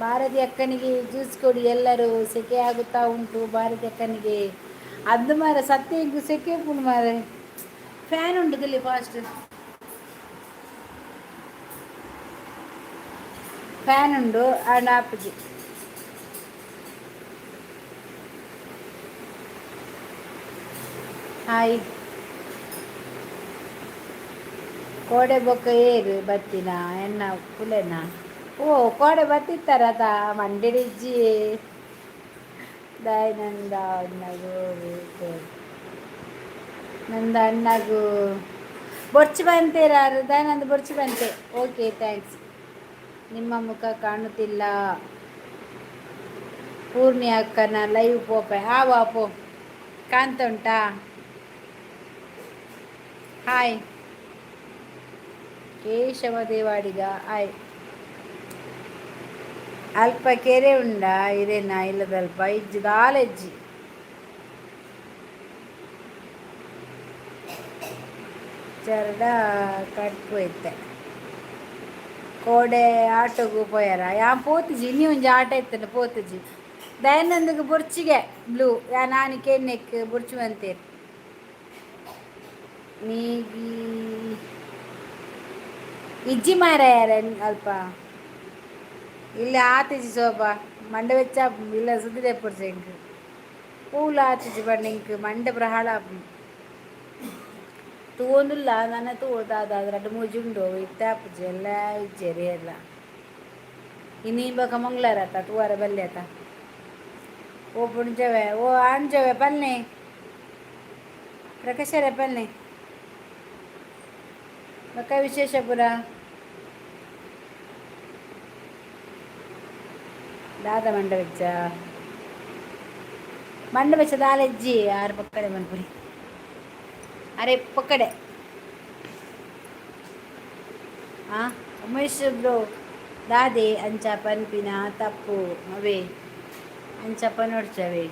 ಭಾರತಿ ಅಕ್ಕನಿಗೆ ಜ್ಯೂಸ್ ಕೊಡಿ ಎಲ್ಲರೂ ಸೆಕೆ ಆಗುತ್ತಾ ಉಂಟು ಭಾರತಿ ಅಕ್ಕನಿಗೆ ಅದು ಮಾರ ಸತ್ಯ ಸೆಕೆ ಉಂಟು ಮಾರ ಫ್ಯಾನ್ ಉಂಟು ಇಲ್ಲಿ ಫಾಸ್ಟ್ ಫ್ಯಾನ್ ಉಂಡು ಆಂಡ್ ಆಪುಜಿ ಹಾಯ್ ಕೋಡೆ ಬೊಕ್ಕ ಏರು ಬತ್ತಿನ ಎನ್ನ ಪುಲೆನ ಓ ಕೋಡೆ ಬತ್ತಿತ್ತಾರದ ಮಂಡಿಡಿಜ್ಜಿ ದಯಾನಂದ ಅಣ್ಣಗು ನಂದ ಅಣ್ಣಗು ಬೊರ್ಚಿ ಬಂತೇರಾರು ದಯಾನಂದ ಬೊರ್ಚಿ ಬಂತೆ ಓಕೆ ಥ್ಯಾಂಕ್ಸ್ ನಿಮ್ಮ ಮುಖ ಕಾಣುತ್ತಿಲ್ಲ ಪೂರ್ಣಿ ಅಕ್ಕನ ಲೈವ್ ಪೋಪೆ ಆವಾ ಪೋ ಕಾಣ್ತ ಉಂಟಾ ಹಾಯ್ ಕೇಶವ ದೇವಾಡಿಗ ಆಯ್ ಅಲ್ಪ ಕೆರೆ ಉಂಡ ಇರೇನ ಇಲ್ಲದಲ್ಪ ಇಜ್ಜಿ ದಾಲೆಜ್ಜಿ ಚರಡ ಕಟ್ಪೋಯ್ತೆ ಕೋಡೆ ಆಟೋಗು ಪೋಯಾರ ಯಾ ಪೋತಿಜಿ ಇನ್ನೂ ಒಂಜಿ ಆಟ ಇತ್ತನ ಪೋತಿಜಿ ದಯಾನಂದಗೆ ಬೊರ್ಚಿಗೆ ಬ್ಲೂ ಯಾ ನಾನಿ ಕೆನ್ನೆಕ್ ಬೊರ್ಚು ಬಂತೇರು ನೀಗಿ ಇಜ್ಜಿ ಮಾರ ಯಾರ ಅಲ್ಪ ಇಲ್ಲಿ ಆತಿಜಿ ಶೋಭಾ ಮಂಡೆ ವೆಚ್ಚ ಇಲ್ಲ ಸುದ್ದಿದೆ ಪುರ್ಸೆ ಇಂಕ್ ಪೂಲ ಆತಿಜಿ ಬಣ್ಣ ಇಂಕ್ ಮಂಡೆ ಪ್ರಹಾಳ ತೂವೊಂದುಲ್ಲ ನನ್ನ ತೂದಾದ ಎರಡು ಮೂಜಿ ಉಂಡು ಇತ್ತಾಪುಜಿ ಎಲ್ಲ ಇಜ್ಜೇರಿ ಎಲ್ಲ ಇನ್ನೀ ಬಕ ಮಂಗ್ಳಾರ ಆತ ತೂವಾರ ಬಲ್ಲೆ ಆತ ಓ ಪುಣ್ಜವೆ ಓ ಆಣ್ಜವೆ ಪಲ್ನೆ ಪ್ರಕಾಶರ ಪಲ್ನೆ ಬಕ ವಿಶೇಷ ಪುರ ದಾದ ಮಂಡ ವೆಚ್ಚ ದಾಲೆಜ್ಜಿ ಆರು ಪಕ್ಕಡೆ ಮನ್ಪುರಿ ಅರೆ ಪಕ್ಕಡೆ ಉಮೇಶ್ ಬ್ರೋ ದಾದೆ ಅಂಚ ಪನ್ಪಿನ ತಪ್ಪು ಅವೇ ಅಂಚಪ್ಪ ನೋಡ್ಚವೆ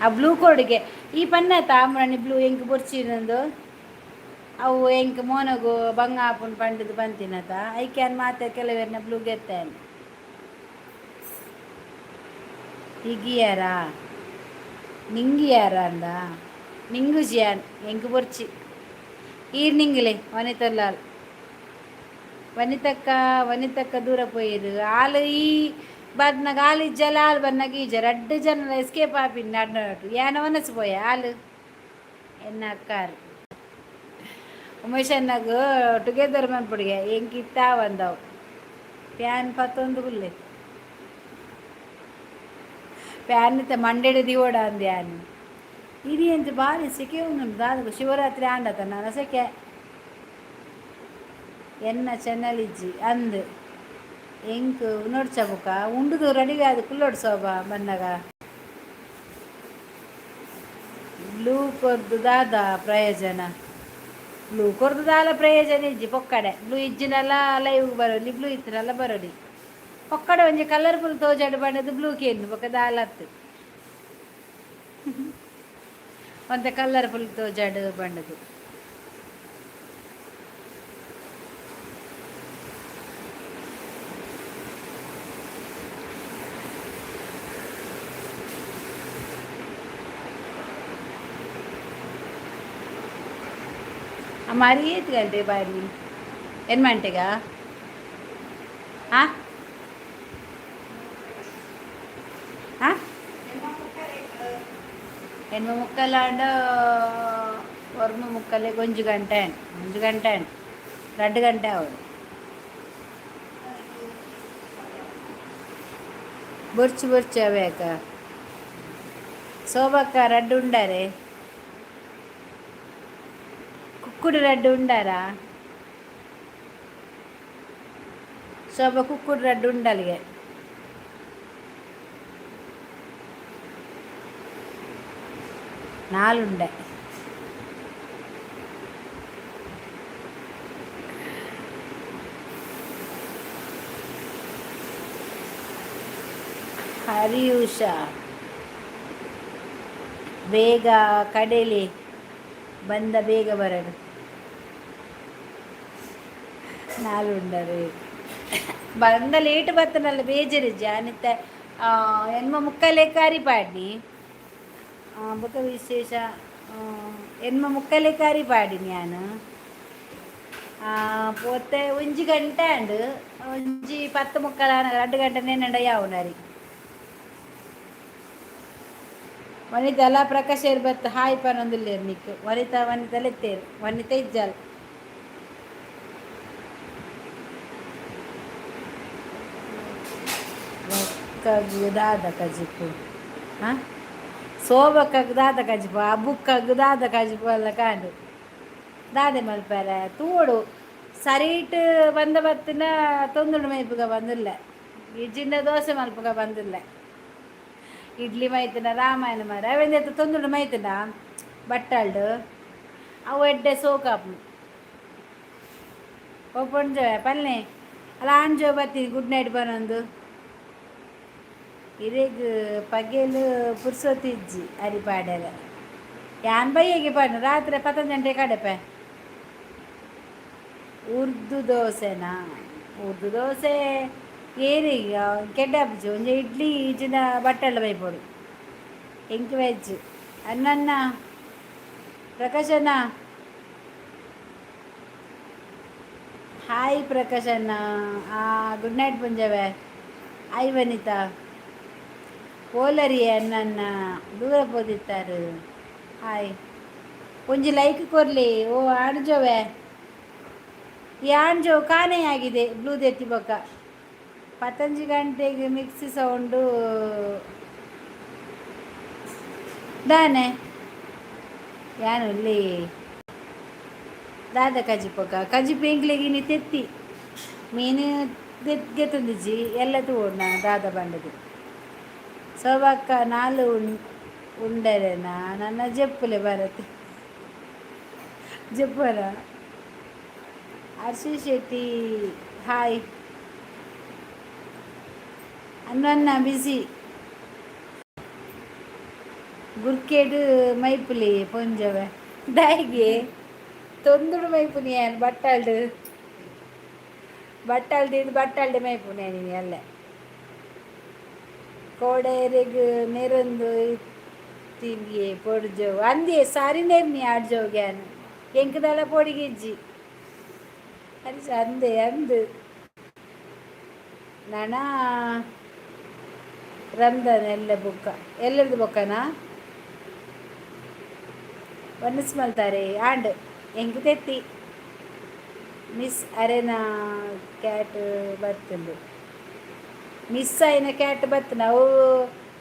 ಆ ಬ್ಲೂ ಕೋಡ್ಗೆ ಈ ಪನ್ನ ತಾಮ್ರಾಣಿ ಬ್ಲೂ ಎಂಕ್ ಬೊರ್ಚಿನಂದು ಅವು ಎಂಕ್ ಮೋನಗು ಬಂಗ ಹಾಪುಂಡು ಪಂಡದು ಬಂತಿನತ ಐಕ್ಯಾನ್ ಮಾತೆ ಕೆಲವೆರ್ನ ಬ್ಲೂ ಗೆತ್ತೇನೆ ಹಿಗಿಯಾರಾ ನಿಂಗಿಯಾರ ಅಂದ ನಿಂಗು ಜಿಯಾನ್ ಎಂಕ್ ಬೊರ್ಚಿ ಈರ್ನಿಂಗ್ಲೆ ವನಿತಲ್ಲಾಲ್ ವನಿತಕ್ಕ ದೂರ ಪೋಯಿರು ಆಲು ಈ ಬದ್ನಾಗ ಆಲು ಇಜ್ಜಲ ಆಲು ಬನ್ನಾಗ ಈಜ 2 ಜನ ಎಸ್ಕೇಪ್ ಆಪಿನ್ ನಡ್ನೋಟು ಏನ ವನಸ್ ಪೋಯ ಆಲು ಎನ್ನ ಅಕ್ಕಾರು ಉಮೇಶ್ ಅನ್ನಾಗ ಟುಗೆದರ್ ಮನ್ಪುಡಿಗೆ ಎಂಕಿತ್ತ ಬಂದವು ಪ್ಯಾನ್ ಪತ್ತೊಂದು ಬುಲ್ಲೆ ಪ್ಯಾನ್ ಮಂಡೆಡೆ ದಿವೋಡ ಅಂದೆ ಆನು ಇದು ಎಂತ ಭಾರಿ ಸೆಕೆ ಉಂಟು ದಾದಕು ಶಿವರಾತ್ರಿ ಆಂಡತ ನಾನು ಸೆಕೆ ಎನ್ನ ಚೆನ್ನಲಿಜ್ಜಿ ಅಂದು ಎಂಕ್ ನೋಡ್ಚಬುಕ ಉಂಡುದು ರೆಡಿಗೆ ಅದು ಕುಲ್ಲೋಡು ಸೋಬ ಬಂದಾಗ ಬ್ಲೂ ಕೊರ್ದು ದಾದ ಪ್ರಯೋಜನ ಬ್ಲೂ ಕೊರ್ದು ದಾಲ ಪ್ರಯೋಜನ ಇಜ್ಜಿ ಪೊಕ್ಕಡೆ blue ಇಜ್ಜಿನಲ್ಲ live Baroli blue ಇತ್ತಿನಲ್ಲ Baroli ಪೊಕ್ಕಡೆ ಒಂಜಿ ಕಲರ್ಫುಲ್ ತೋಜಾಡು ಬಣ್ಣದು ಬ್ಲೂ ಕೇನು ಬೊಕ್ಕ ದಾಲತ್ತು ಮತ್ತೆ ಕಲರ್ಫುಲ್ ತೋಜಾಡು ಬಣ್ಣದು हमारी ये गंटे बारी एन मंटेगा हाँ हाँ ಹೆಣ್ಣು ಮುಕ್ಕಲಾಂಡ ಹೊರ್ಮ ಮುಕ್ಕಲೆ 1 ಗಂಟೆ 2 ಗಂಟೆ ಅವಳು ಬೊರ್ಚು ಅವೇ ಅಕ್ಕ ಶೋಭಕ್ಕ ರಡ್ಡು ಉಂಡಾರೆ ಕುಕ್ಕುಡು ರಡ್ಡು ಉಂಡಾರಾ ಶೋಭ ಕುಕ್ಕುಡು ರಡ್ಡು ಉಂಡಲ್ಗೆ ನಾಲುಂಡೆ ಹರಿಯೂಷ ಬೇಗ ಕಡಲೆ ಬಂದ ಬೇಗ ಬರಡು ನಾಲುಂಡರು ಬಂದ ಲೇಟ್ ಬರ್ತನಲ್ಲ ಬೇಜರಿಜ್ಜ ಅನಿತ ಎನ್ಮ ಮುಕ್ಕಲೆ ಕಾರಿ ಪಾಡ್ನಿ ಬೊಕ ವಿಶೇಷ ಎನ್ಮ ಮುಕ್ಕಲೆ ಕಾರಿ ಪಾಡಿ ನಾನು ಪೋತೆ 1 ಗಂಟೆ ಅಂಡು 10 ಮುಕ್ಕಲ 2 ಗಂಟೆ ನೆನಂಡ ಯಾವನರಿ ವನಿತ ಎಲ್ಲ ಪ್ರಕಾಶ ಇರ್ಬತ್ತು ಹಾಯ್ ಪನ್ನೊಂದಿಲ್ಲೇರು ನಿಕ್ಕು ವನಿತಲೆತ್ತೇರು ವನಿತ ಇಜ್ಜಲ್ ಕಗ್ಗು ದಾದ ಕಜಿಪು ಹಾಂ ಶೋಭಕ್ಕಗ್ ದಾದ ಕಜಿಪು ಅಬುಕ್ಕಗ್ ದಾದ ಕಜಿಪು ಎಲ್ಲ ಕಾಂಡು ದಾದೆ ಮಲ್ಪಾರ ತೂಡು ಸರೀಟ್ ಬಂದ ಬತ್ತಿನ ತೊಂದುಂಡು ಮೈಪುಗ ಬಂದಿಲ್ಲ ಇಜ್ಜಿಂದ ದೋಸೆ ಮಲ್ಪುಗ ಬಂದಿಲ್ಲ ಇಡ್ಲಿ ಮೈತಿನ ರಾಮಾಯಣ ಮಾರ ಅವೆಂದ ತೊಂದುಂಡು ಮೈತಿನ ಬಟ್ಟಲ್ಡು ಅವು ಎಡ್ಡೆ ಸೋಕಾಪು ಒಪ್ಪೊಂಜ ಪಲ್ಲೆ ಅಲ್ಲ ಆಂಜೋ ಬರ್ತೀನಿ ಗುಡ್ ನೈಟ್ ಬರೋಂದು ಇರೇಗ್ ಪಗೆಲು ಪುರ್ಸೊತ್ತಿಜ್ಜಿ ಅರಿಪಾಡ್ಯಾಗ ಯಾನ್ ಬೈಯಗೆ ಪಾಡು ರಾತ್ರಿ 11 ಗಂಟೆ ಕಡೆಪೆ ಉರ್ದು ದೋಸೆನಾ ಉರ್ದು ದೋಸೆ ಏರಿಗ ಕೆಡ್ಡಾಪುಜಿ ಒಂಜಿ ಇಡ್ಲಿ ಈಜಿನ ಬಟ್ಟೆಲ್ಲ ಬೈಪೊಡು ಎಂಕಿ ವೆಜ್ ಅನ್ನನ್ನ ಪ್ರಕಾಶಣ್ಣ ಹಾಯ್ ಪ್ರಕಾಶಣ್ಣ ಗುಡ್ ನೈಟ್ ಪುಂಜವೆ ಹಾಯ್ ವನಿತಾ ಓಲರಿ ಅನ್ನನ್ನ ದೂರ ಪೋದಿತ್ತಾರೆ ಹಾಯ್ ಒಂಜಿ ಲೈಕ್ ಕೊರ್ಲಿ ಓ ಆಣ್ಜೋವೆ ಈ ಆಣ್ಜೋ ಕಾಣೆ ಆಗಿದೆ ಬ್ಲೂ ದೆತ್ತಿ ಬೊಕ್ಕ 11 ಗಂಟೆಗೆ ಮಿಕ್ಸಿ ಸೌಂಡು ದಾನೆ ಯಾನು ಇಲ್ಲಿ ದಾದ ಕಜಿಪೊಕ್ಕ ಕಜಿಪು ಎಂಗ್ಲಿಗೆ ನೀ ತೆತ್ತಿ ಮೀನು ಗೆತ್ತುಂದಿಜ್ಜಿ ಎಲ್ಲ ತೂಡು ನಾನು ದಾದ ಬಂಡದು ಸೋಬಕ್ಕ 4 ಉಂಡರೆನಾ ನನ್ನ ಜೆಪ್ಪುಲೆ ಬರತ್ತೆ చెప్పరా ఆశీష్ శెట్టి హాయ్ అన్న బిజీ ಗುರ್ಕೇಡು ಮೈಪುಲಿ ಪೊಂಜವ ದಾಯಿಗೆ ತೊಂದುಡು ಮೈಪುನಿ ಏನು ಬಟ್ಟಲ್ದು ಮೈಪುನಿ ನೀನು ಎಲ್ಲ ಕೋಡೇರಿಗೆ ನೆರೊಂದು ತಿಂಗಿ ಪೊಡ್ಜವು ಅಂದೇ ಸಾರಿ ನೆರ್ನಿ ಆಡ್ಜೋಗ್ಯಾನು ಎಂಕದಲ್ಲ ಪೊಡಿಗಿಜ್ಜಿ అది అందే అందు ನಣ ರಂದನ್ ಎಲ್ಲ ಬುಕ್ಕ ಎಲ್ಲರದು ಬೊಕ್ಕನಾ ಒನ್ನಿಸ್ ಮಲ್ತಾರೆ ಆಂಡ್ ಎಂಕ್ ತೆತ್ತಿ ಮಿಸ್ ಅರೆನಾ ಕ್ಯಾಟ್ ಬರ್ತಂದು ಮಿಸ್ అయిన ಕ್ಯಾಟ್ ಬತ್ತನ ಅವು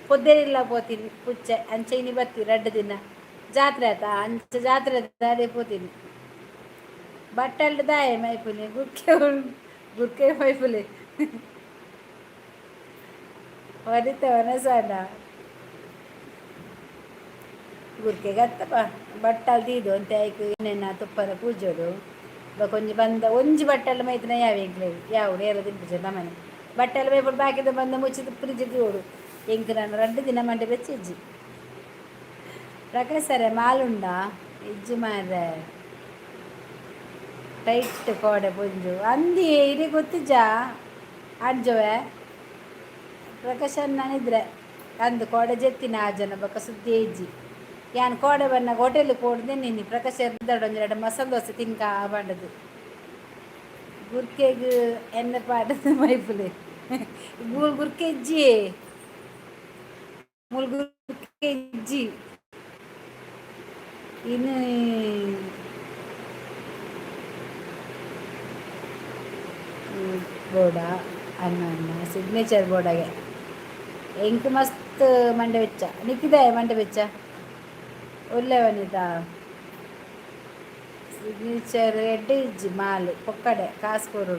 పొద్దురిಲ್ಲ పోತೀನಿ పుచ్చ అంచైని బత్తి 2 ದಿನ ಜಾತ್ರೆ ಆತ ಅಂಚ ಜಾತ್ರೆ ಅದೇ పోತೀನಿ ಬಟ್ಟಲ್ದು ದಾಯ ಮೈಪುಲಿ ಗುರ್ಕೆ ಮೈಪುಲಿ ವನಿತ ವನಸಾನ ಗುರ್ಕೆ ಗತ್ತಪ್ಪ ಬಟ್ಟಲು ತೀದು ಅಂತ ಆಯ್ತು ಇನ್ನೇನ ತುಪ್ಪದ ಪೂಜೋಡು ಕೊಂಚ ಬಂದ ಒಂಜಿ ಬಟ್ಟಲು ಮೈತನ ಯಾವ ಎಂಕ್ಲೇದು ಯಾವುದು ಎಲ್ಲ ತಿಂಪಿಸ ನಮ್ಮನೆ ಬಟ್ಟಲು ಮೈಪುಡು ಬಾಕಿದ ಬಂದ ಮುಚ್ಚಿದ ಫ್ರಿಜ್ಜಿಗೆ ಓಡು ಎಂಕ್ ನಾನು 2 ದಿನ ಮಂಡೆ ಬೆಚ್ಚಿ ಇಜ್ಜಿ ಪ್ರಕಾಶರೇ ಮಾಲುಂಡ ಇಜ್ಜಿ ಮಾರ್ರೆ ಟೈಟ್ ಕೋಡೆ ಪುಂಜು ಅಂದಿ ಇಡೀ ಗೊತ್ತಿಜ್ಜ ಅಡ್ಜವೆ ಪ್ರಕಾಶ್ ನಾನಿದ್ರೆ ಅಂದು ಕೋಡೆ ಜೆತ್ತಿನ ಆ ಜನ ಬಕ್ಕ ಸುದ್ದಿ ಇಜ್ಜಿ ಯಾನ್ ಕೋಡೆ ಬನ್ನ ಹೋಟೆಲ್ ಕೊಡ್ದೆ ನಿನ್ನಿ ಪ್ರಕಾಶ್ ಎರ್ದೊಂದು 2 ಮಸಾಲೆ ದೋಸೆ ತಿನ್ಕ ಬಂಡದು ಗುರ್ಕೆಗ್ ಎಣ್ಣೆ ಪಾಡದು ಮೈಪುಲೆ ಗುರ್ಕೆ ಇಜ್ಜಿ ಗುರ್ಕೆ ಇಜ್ಜಿ ಇನ್ನು ಬೋಡ ಅನ್ನ ಸಿಗ್ನೇಚರ್ ಬೋಡಾಗೆ ಎಂಕ್ ಮಸ್ತ್ ಮಂಡೆ ವೆಚ್ಚ ನಿಕ್ಕಿದೆ ಮಂಡೆ ವೆಚ್ಚ ಒಳ್ಳೆ ವನಿತಾ ಸಿಗ್ನೇಚರ್ ಎಡ್ಡೆ ಇಜ್ಜಿ ಮಾಲ್ ಪೊಕ್ಕಡೆ ಕಾಸ್ಕೋರು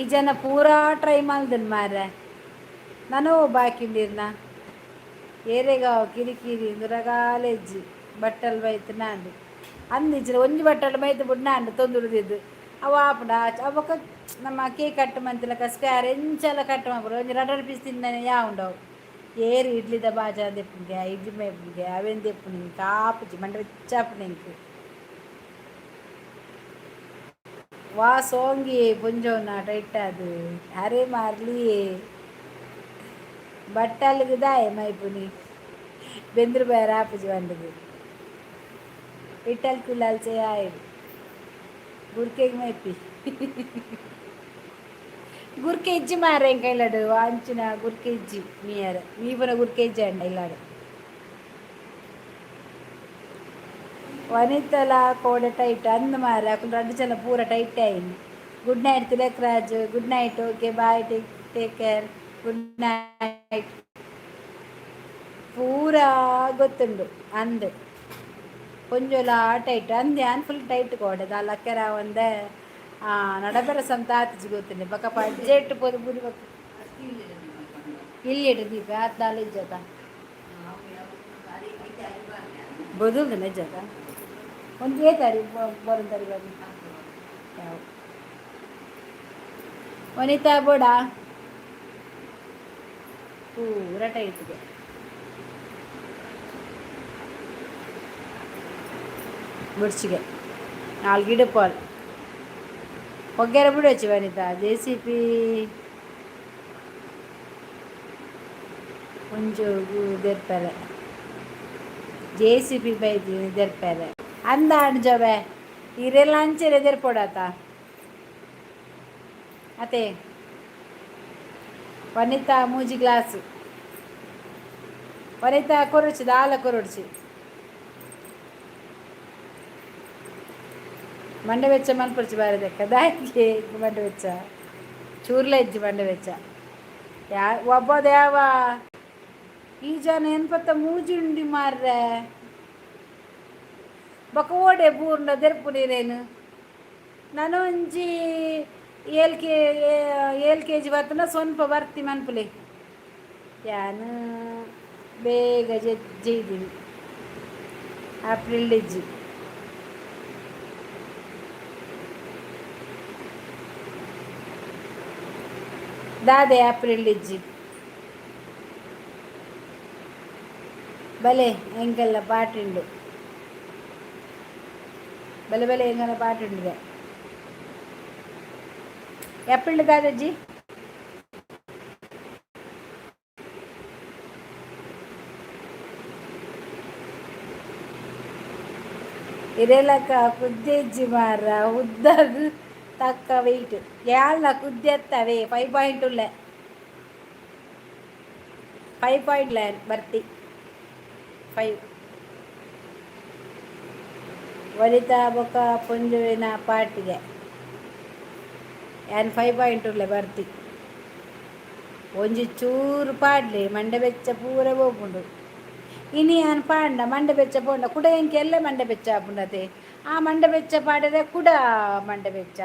ಈ ಜನ ಪೂರಾ ಟ್ರೈ ಮಾಡ್ದನ್ ಮಾರ್ರೆ ನಾನು ಬಾಕಿಂದಿರ್ನ ಏರೆಗಾವ್ ಕಿರಿಕಿರಿ ದುರಗಾಲ ಇಜ್ಜಿ ಬಟ್ಟಲು ಬೈತು ನಾಂಡು ಅಂದಿಜ್ಜಿ ಒಂಜಿ ಬಟ್ಟಲು ಬೈತು ಬಿಟ್ಟು ನಾಂಡು ತೊಂದುರುದಿದ್ದು ಅವ ಆಪುಡ ಅವಕ್ಕ ನಮ್ಮ ಕೇಕ್ ಕಟ್ಟು ಮಂತಿಲಕ ಸ್ಕ್ವೇರ್ ಎಂಚೆಲ್ಲ ಕಟ್ಟು ಮಾಡ್ಬಿಡು ಒಂಜಿ 2 ಪೀಸ್ ತಿಂದಾನೆ ಯಾವ ಉಂಡವು ಏರು ಇಡ್ಲಿದ ಬಾಜಾ ದೆಪ್ಪುಗೆ ಇಡ್ಲಿ ಮೇಪುಗೆ ಅವೇನು ದೆಪ್ಪು ನಿಂಗೆ ಕಾಪುಜಿ ಮಂಡ ವೆಚ್ಚಾಪು ನಿಂಗೆ ವಾ ಸೋಂಗಿ ಪುಂಜೋನ ಟೈಟ್ ಅದು ಅರೆ ಮಾರ್ಲಿ ಬಟ್ಟಲಿಗೆ ದಾಯ ಮೈಪುನಿ ಬೆಂದ್ರು ಬೇರ ಆಪುಜಿ వండుದು ಇಟ್ಟಲ್ ಕುಲಾಲ್ ಆಯ್ಡು ಗುರ್ಕೆಗೆ ಮೈಪಿ ಗುರ್ಕೆ ಇಜ್ಜಿ ಮಾರ ಎಂಕ ಇಲ್ಲಾಡು ಅಂಚಿನ ಗುರ್ಕೆ ಇಜ್ಜಿ ಮೀಯರ ಮೀಪುನ ಗುರ್ಕೆ ಇಜ್ಜಿ ಅಂಡ ಇಲ್ಲಾಡು ವನಿತಲ ಕೋಡೆ ಟೈಟ್ ಅಂದು ಮಾರ ಅಕ್ಕಲು 2 ಜನ ಪೂರ ಟೈಟ್ ಆಯ್ನು good night Tilak Raj good night okay bye take care good night ಪೂರಾ ಗೊತ್ತುಂಡು ಅಂದು ಕೊಂಜಲ ಟೈಟ್ ಅಂದೆ ಆನ್ ಫುಲ್ ಟೈಟ್ ಕೋಡೆ ದಾಲಕ್ಕೆರ ಒಂದೆ ನಡಬೆರ ಸಂತ ಆತಿಜಿ ಗೊತ್ತಿಲ್ಲ ಬಕ್ಕ ಬಡ್ಜೆಟ್ ಪೊದು ಬುದಿ ಬಕ್ಕ ಇಲ್ಲಿ ಇಟ್ಟು ದೀಪ ಹತ್ತಾಲು ಇಜ್ಜತ ಬದುಲ್ದು ನಿಜತ ಒಂದು ಏತಾರಿ ಬರುಂತಾರಿ ಬನ್ನಿ ಯಾವ ವನಿತಾ ಬೋಡ ಪೂರ ಟೈಟ್ಗೆ ಮುಡ್ಚಿಗೆ 4 ಗಿಡ ಪಾಲ್ ಒಗ್ಗೆರೆ ಬಿಡೋಚಿ ವನಿತಾ JCP ಒಂಜು ದೆರ್ಪೆರೆ JCP ಬೈದು ದೆರ್ಪೆರೆ ಅಂದ ಅಡ್ಜವೆ ಇರೆಲ್ಲ ಅಂಚೆರೆ ದೆರ್ಪೊಡಾತ ಅತೆ ವನಿತಾ ಮೂಜಿ ಗ್ಲಾಸ್ ವನಿತಾ ಕೊರೊಡ್ಚಿ ದಾಲ ಕೊರೊಡ್ಚಿ ಮಂಡೆ ವೆಚ್ಚ ಮಲ್ಪೊಡ್ಚಿ ಬಾರದಕ್ಕ ದಾಯಿಗೆ ಮಂಡೆ ವೆಚ್ಚ ಚೂರ್ಲ ಇಜ್ಜಿ ಮಂಡೆ ವೆಚ್ಚ ಒಬ್ಬದ ಯಾವ ಈ ಜನ ಎನ್ಪತ್ತ ಮೂಜಿ ಉಂಡಿ ಮಾರ್ರೆ ಬೊಕ ಓಡೆ ಪೂರ್ಣ ದೆರ್ಪು ನೀರೇನು ನಾನು ಒಂಜಿ 7 kg ಬರ್ತನ ಸ್ವಲ್ಪ ಬರ್ತಿ ಮನ್ಪುಲೆ ಯಾನು ಬೇಗ ಜೆಜ್ಜಿದ್ದೀನಿ ಆಪ್ರಿಲ್ ಇಜ್ಜಿ ದಾದೆ ಏಪ್ರಿಲ್ ಇಜ್ಜಿ ಬಲೆ ಎಂಗೆಲ್ಲ ಪಾಟುಂಡು ಬಲೆ ಬಲೆ ಎಂಗನ ಪಾಟುಂಡಿದೆ ಏಪ್ರಿಲ್ ದಾದಜ್ಜಿ ಇರೆಲಕ ಕುದ್ದೆಜ್ಜಿ ಮಾರ ಉದ್ದಾಗ ತಕ್ಕ ವೆಯ್ಟ್ ಯಾಳ್ನ ಕುದ್ದೆತ್ತವೆ 5 ಉಳ್ಳೆ 5 ಬರ್ತಿ 5 ವನಿತಾ ಬೊಕ್ಕ ಪುಂಜುವಿನ ಪಾಟಿಗೆ ಏನು 5 ಉಳ್ಳೆ ಬರ್ತಿ ಒಂಜಿ ಚೂರು ಪಾಡ್ಲಿ ಮಂಡೆ ಬೆಚ್ಚ ಪೂರ ಹೋಗ್ಬುಂಡು ಇನಿ ಏನು ಪಾಂಡ ಮಂಡೆ ಬೆಚ್ಚ ಪೋಂಡ ಕುಡ ಎಂಕೆ ಎಲ್ಲ ಮಂಡೆ ಬೆಚ್ಚ ಆಪುಂಡತೆ ಆ ಮಂಡೆ ಬೆಚ್ಚ ಪಾಡದೆ ಕುಡ ಮಂಡೆ ಬೆಚ್ಚ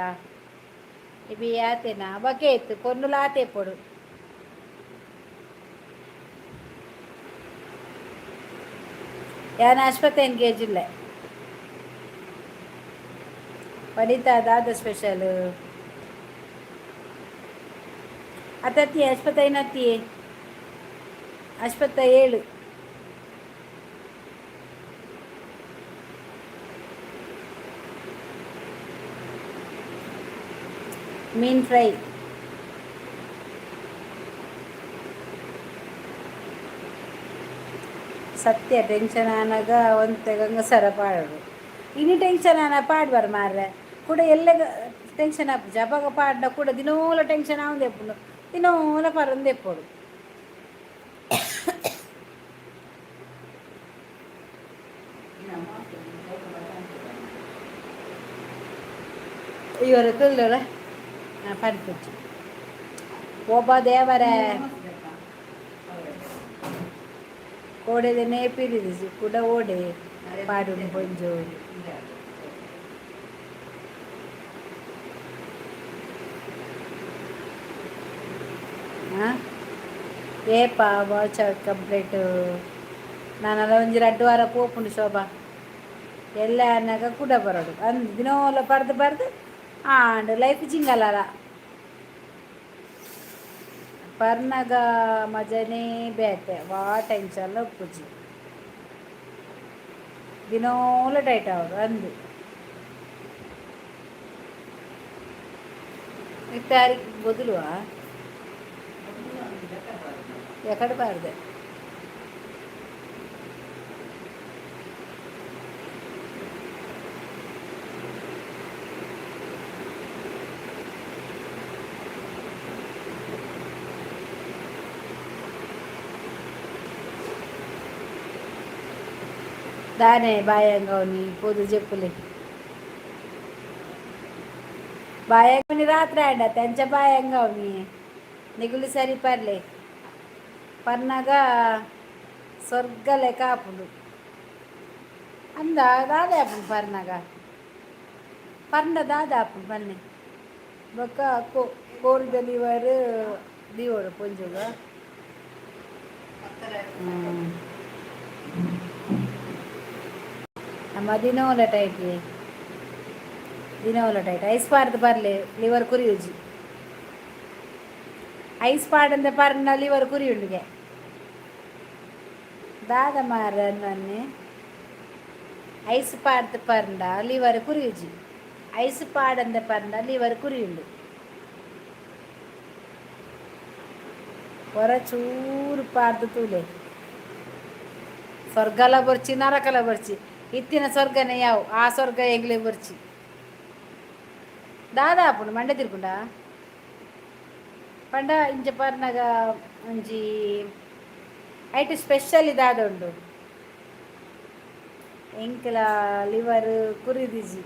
ಇವಿ ಆತೇನಾ ಬಗೆ ಇತ್ತು ಪೊನ್ನುಲ ಆತೆ ಪೊಡು ಯಾನ ಆಸ್ಪತ್ರೆ ಎಂಗೇಜ್ ಇಲ್ಲ ವನಿತಾ ದಾದ ಸ್ಪೆಷಲ್ ಅತತಿ ಆಸ್ಪತ್ರೆ ಏನತ್ತಿ ಆಸ್ಪತ್ರೆ 7 ಮೀನ್ ಫ್ರೈ ಸತ್ಯ ಟೆನ್ಷನ್ ಆನಾಗ ಒಂದು ಗಂಗಸರ ಪಾಡೋದು ಇನಿ ಟೆನ್ಷನ್ ಆನ ಪಾಡ್ಬಾರ ಮಾರ್ರೆ ಕೂಡ ಎಲ್ಲ ಟೆನ್ಷನ್ ಆಪು ಜಪಾಗ ಪಾಡ್ನ ಕೂಡ ದಿನೋಲ ಟೆನ್ಷನ್ ಆವಂದು ಎಪ್ಪುಂಡು ದಿನೋಲ ಪರಂದು ಎಪ್ಪೋಡು ಇವರ ತುಲ್ಲರ ಪಡಿಪುಚ್ಚು ಒಬ್ಬ ದೇವರ ಕೋಡೆದ ನೇಪಿರಿದಿಸಿ ಕೂಡ ಓಡೆ ಪಾಡು ಪೊಂಜು ಏಪ ವಾಚ್ ಕಂಪ್ಲೀಟ್ ನಾನೆಲ್ಲ ಒಂಜಿ 2 ವಾರ ಪೋಪುಂಡು ಶೋಭಾ ಎಲ್ಲ ಅನ್ನಗ ಕೂಡ ಬರೋಡು ಅಂದು ದಿನೋಲ ಬರ್ದು ಆಂಡ್ ಲೈಫ್ ಜಿಂಗಲ್ಲ ಪರ್ನಗ ಮಜನೇ ಬೇತೆ ವಾ ಟೆನ್ಷನ್ ಉಪ್ಪುಜಿ ದಿನೋಲ ಟೈಟ್ ಅವರು ಅಂದು ಇತ್ತಾರಿ ಬದಲುವಾ ಎಕಡೆ ಬಾರ್ದೆ దానే బాయంగౌని పొద్దు చెప్పులే బాయంగౌని రాత్రి ఆడ తెంచ బాయంగౌని నిగులు సరిపర్లే పన్నగా స్వర్గలే కాపుడు అంద దాదాపు పర్నగా పర్న దాదాపు పన్నే బొక్క కోల్ డెలివర్ దివోడు పొంజుగా ನಮ್ಮ ದಿನವಲ್ಲ ಟೈಟ್ ಐಸ್ ಪಾಡ್ದು ಬರಲಿ ಲಿವರ್ ಕುರಿಯುಜಿ ಐಸ್ ಪಾಡಂದ ಪರ್ನ ಲಿವರ್ ಕುರಿಯುಂಡಿಗೆ ದಾದ ಮಾರ ನನ್ನೆ ಐಸ್ ಪಾಡ್ದು ಪರ್ಂಡ ಲಿವರ್ ಕುರಿಯುಜಿ ಐಸ್ ಪಾಡಂದ ಪರ್ಂಡ ಲಿವರ್ ಕುರಿಯುಂಡು ಹೊರ ಚೂರು ಪಾಡ್ದು ತೂಲೆ ಸ್ವರ್ಗಲ ಬರ್ಚಿ ನರಕಲ ಬರ್ಚಿ ಇತ್ತಿನ ಸ್ವರ್ಗನೇ ಯಾವು ಆ ಸ್ವರ್ಗ ಹೆಗ್ಲೆ ಬರ್ಚಿ ದಾದಾಪುಂಡು ಮಂಡೆ ತಿರ್ಪುಂಡ ಪಂಡ ಇಂಚ ಪರ್ನಗ ಒಂಜಿ ಐಟ್ ಸ್ಪೆಷಲ್ ಇದಾದ ಉಂಡು ಎಂಕಲ ಲಿವರ್ ಕುರಿದಿಜಿ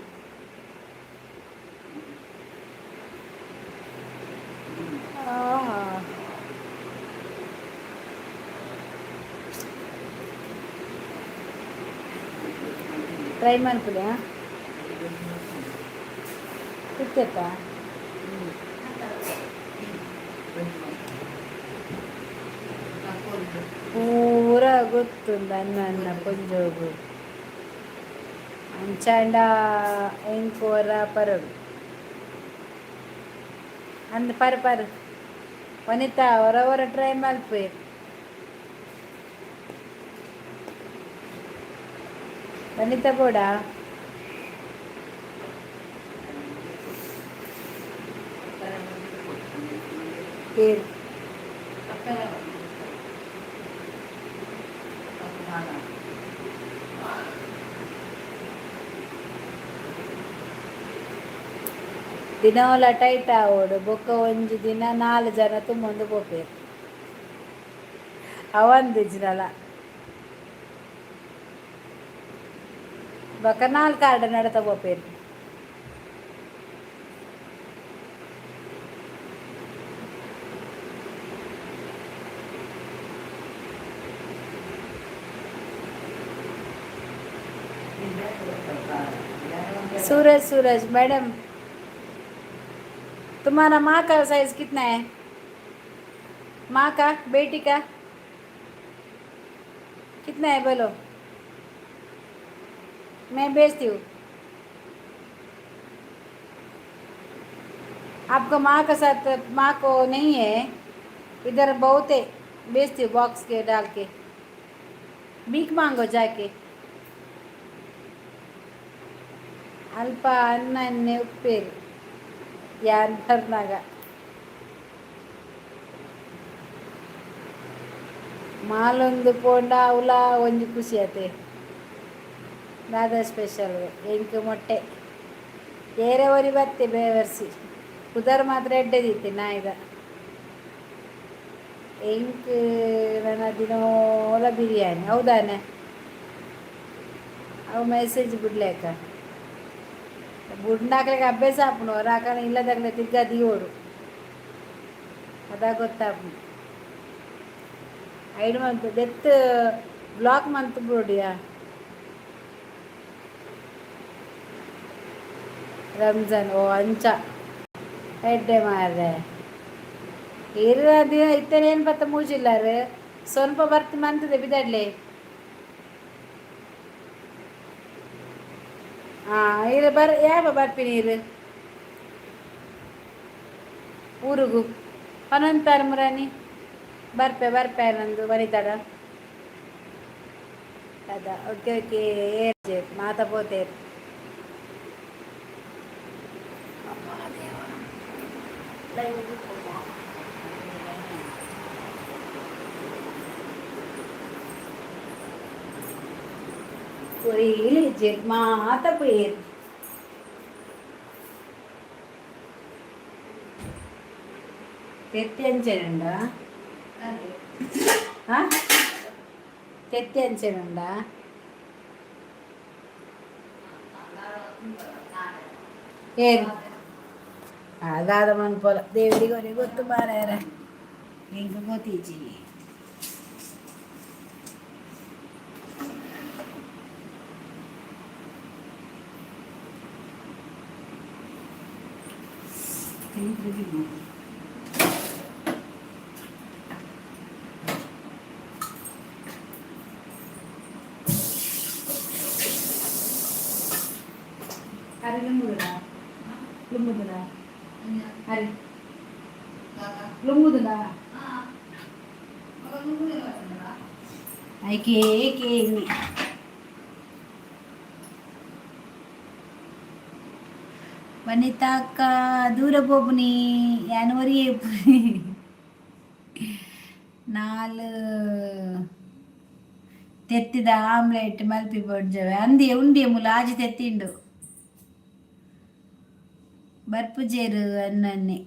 ಟ್ರೈ ಮಾಡ್ಕೊಳ್ಳಿ ಕುತ್ತೇತಾ ಪೂರ ಗೊತ್ತುಂಡು ಅನ್ನ ಪೊಂಜೋಗು ಅಂಚಾಂಡ ಎಂಕೋರ ಪರಡು ಅಂದ ಪರ ವನಿತಾ ಅವರವರ ಟ್ರೈ ಮಲ್ಪೆ ವನಿತಾ ಬೋಡ ಹೇಳಿ ದಿನವಲ್ಲ ಟೈಟ್ ಆವೋಡು ಬೊಕ್ಕ ಒಂಜಿ ದಿನ 4 ಜನ ತುಂಬೊಂದು ಪೋಪೇರು ಅವಂದಿಜ್ನಲ ಬೊಕ್ಕ 4 ಆರ್ಡ ನಡತ ಪೋಪೇರು सूरज मैडम तुम्हारा माँ का साइज कितना है माँ का बेटी का कितना है बोलो मैं भेजती हूँ आपको माँ का साथ माँ को नहीं है इधर बहुत है भेजती हूँ बॉक्स के डाल के भीख मांगो जाके ಅಲ್ಪ ಅನ್ನ ಎಣ್ಣೆ ಉಪ್ಪೇರು ಯಾಂತರ್ನಾಗ ಮಾಲೊಂದು ಪೋಂಡ ಅವಲ ಒಂಜಿ ಖುಷಿ ಆತೆ ದಾದ ಸ್ಪೆಷಲ್ ಎಂಕ್ ಮೊಟ್ಟೆ ಏರೆ ಒರಿ ಬತ್ತೆ ಬೇವರ್ಸಿ ಕುದರ್ ಮಾತ್ರ ಎಡ್ಡೆದಿತ್ತೆ ನಾಯಿದ ಎಂಕ್ ನನ್ನ ದಿನೋಲ ಬಿರಿಯಾನಿ ಹೌದಾನೆ ಅವು ಮೆಸೇಜ್ ಬಿಡ್ಲೇಕ ಬುಡ್ನಾಕ್ಲಿಗೆ ಅಭ್ಯಾಸ ಆಪುನು ರಾಕಣ ಇಲ್ಲದಾಗಲೇ ತಿರ್ಗಾ ದಿಯೋಡು ಅದಾಗ ಗೊತ್ತಾಪು ಐಡು ಮಂತ್ ಡೆತ್ ಬ್ಲಾಕ್ ಮಂತ್ ಬಿಡಿಯಾ ರಂಜಾನ್ ಓ ಅಂಚ ಎಡ್ಡೆ ಮಾರ್ರೆ ಇರ ದಿನ ಇತ್ತನೇನು ಬತ್ತ ಮೂಜಿಲ್ಲಾರು ಸ್ವಲ್ಪ ಬರ್ತಿ ಮಂತದೆ ಬಿದಡ್ಲೆ ಇದು ಯಾವ ಬರ್ಪಿ ನೀರು ಊರಿಗೂ ಪನಂತಾರ ಮುರಾನಿ ಬರ್ಪೆ ನಂದು ವನಿತಾಡ ಅದ ಓಕೆ ಏರ್ಜೆ ಮಾತಾಪೋತೇರು ಮಾತಾಪೇರು തെറ്റി അഞ്ചനുണ്ടാ തെറ്റി അഞ്ചനുണ്ടാ ಏನು ಅದಾದ ಮನ್ಪೊಲ ದೇವರಿಗೆ ಅವರಿಗೆ ಗೊತ್ತು ಮಾರಾಯರ ಹೆಂಗೆ ಗೊತ್ತೀಜಿ Hari lumbu dah. Hari lumbu dah. Aike ini. Wanita ka dura bobni Januari ನಾಲ್ ತೆತ್ತಿದ ಆಮ್ಲೆಟ್ ಮಲ್ಪಿ ಬಡ್ಜವೆ ಅಂದಿಯ ಉಂಡಿಯ ಮುಲ ಆಜಿ ತೆತ್ತಿಂಡು ಬರ್ಪುಜೇರು ಅನ್ನನ್ನೆ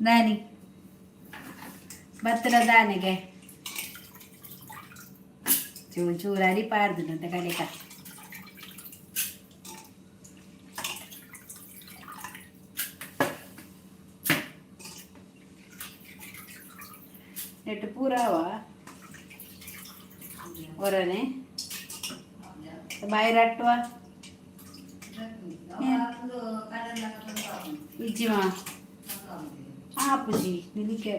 ದಾನಿ ಬತ್ತಲ ದಾನಿಗೆ ಚೂರು ಚೂರು ಅರಿಪಾರ್ದು ಅಂತ ಕಡೆಕ ನೆಟ್ಟು ಪೂರಾವ ಹೊರನೆ ಬಾಯಿ ರಟ್ಟುವ ಇಜ್ಜಿಮ ಆಪುಜಿ ನಿಲಿಕೆ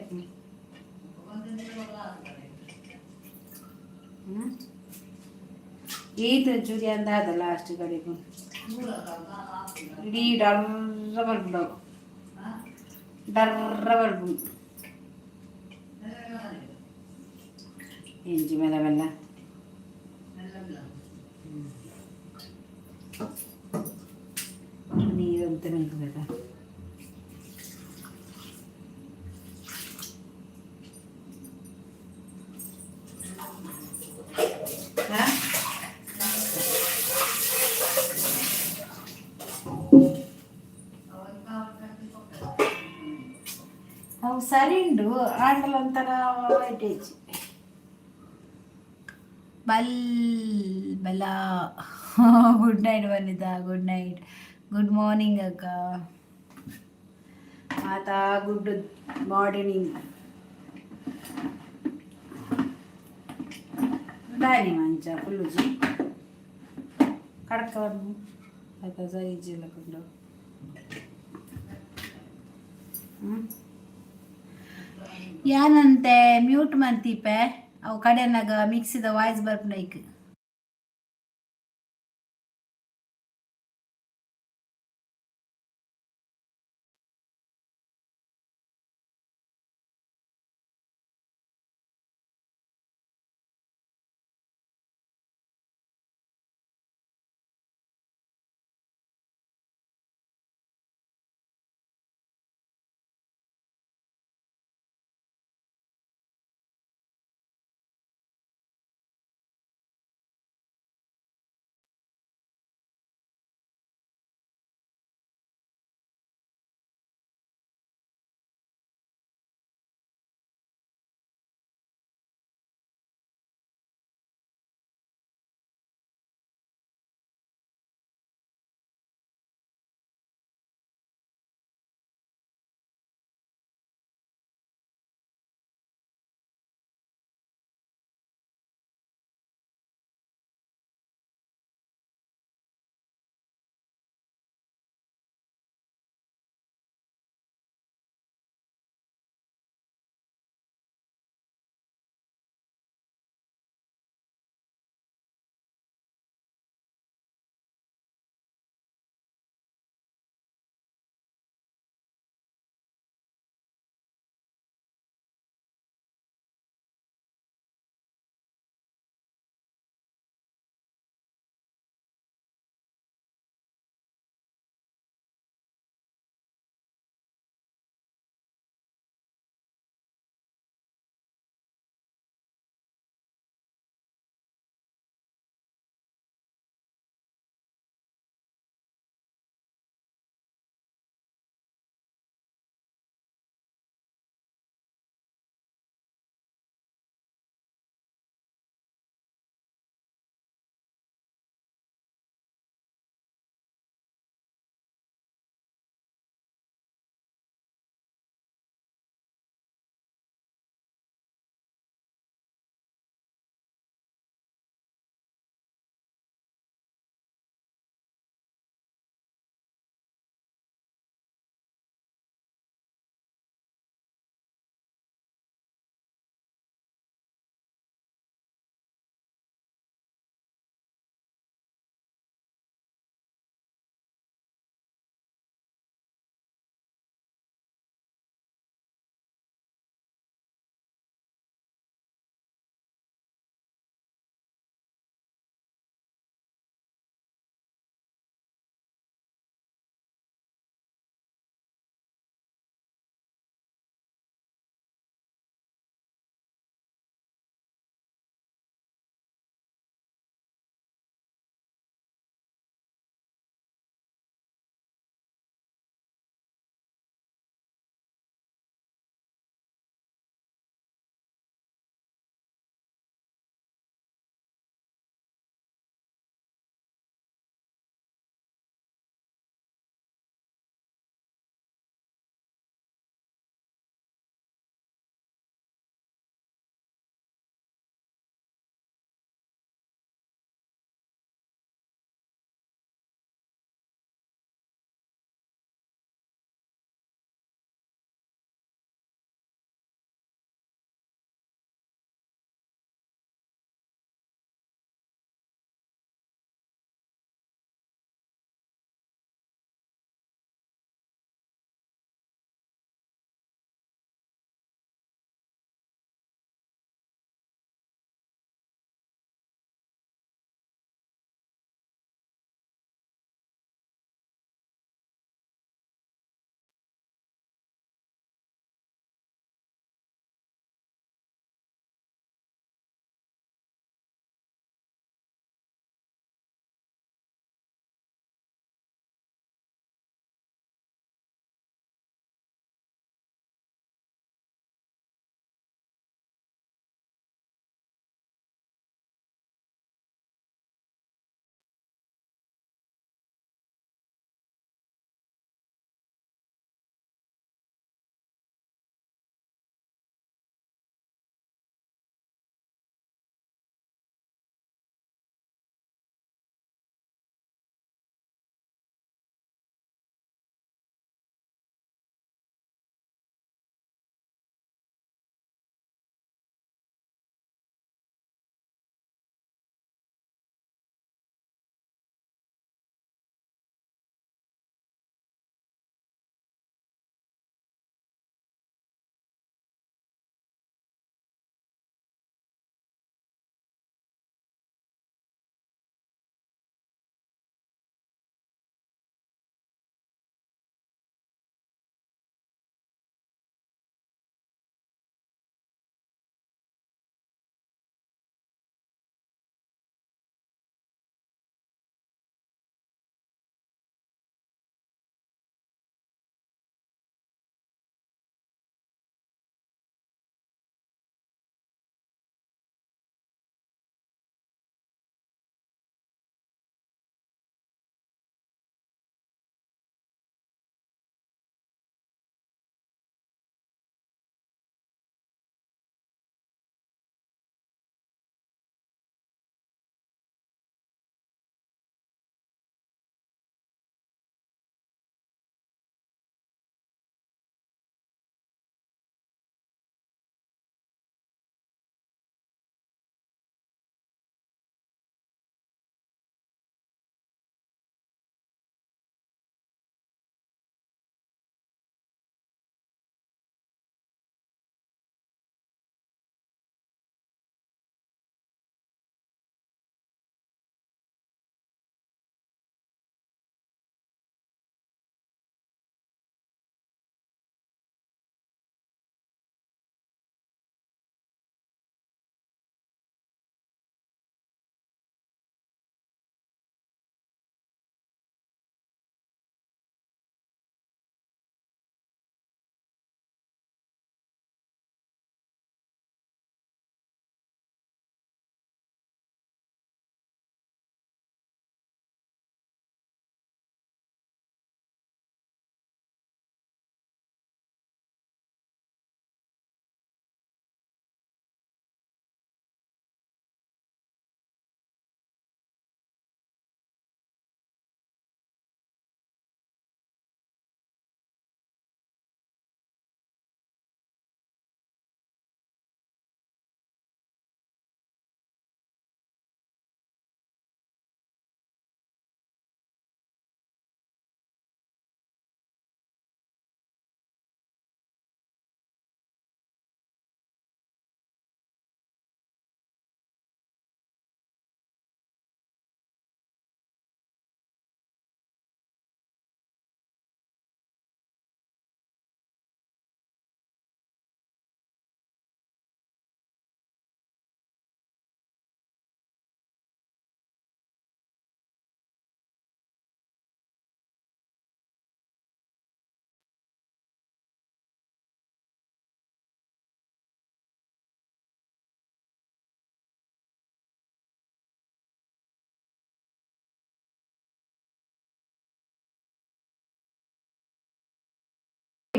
ಈತ ಚೂರಿ ಅಂದ ಅದ ಲಾಸ್ಟ್ ಕಡೆಗೂ ಇಡೀ ಡರ್ರ ಬರ್ಬಿಡವು ಡರ್ರ ಬರ್ಬಿಡು ಇಂಚಿ ಮೇಲೆ ಬೆಲ್ಲ ನೀರಂತ ನಿಲ್ಬೇಕ ಅವು ಸರಿ ಉಂಡು ಆಂಡಲ ಒಂಥರ ವೈಟೇಜ್ ಬಲ್ ಬಲ ಗುಡ್ ನೈಟ್ ಬಂದಿದ್ದ ಗುಡ್ ನೈಟ್ ಗುಡ್ ಮಾರ್ನಿಂಗ್ ಅಕ್ಕ ಮಾತಾ ಗುಡ್ ಮಾರ್ನಿಂಗ್ ದಾನಿ ಮಂಚ ಫುಲ್ಲುಜಿ ಕಡ್ಕವನ್ನು ಆಯ್ತಾ ಸೈಜಿಲ್ಲ ಕೊಂಡು ಯಾನಂತೆ ಮ್ಯೂಟ್ ಮಾಡ್ತೀಪೆ ಅವು ಕಡೆನಾಗ ಮಿಕ್ಸಿದ ವಾಯ್ಸ್ ಬರ್ಪನೈಕ್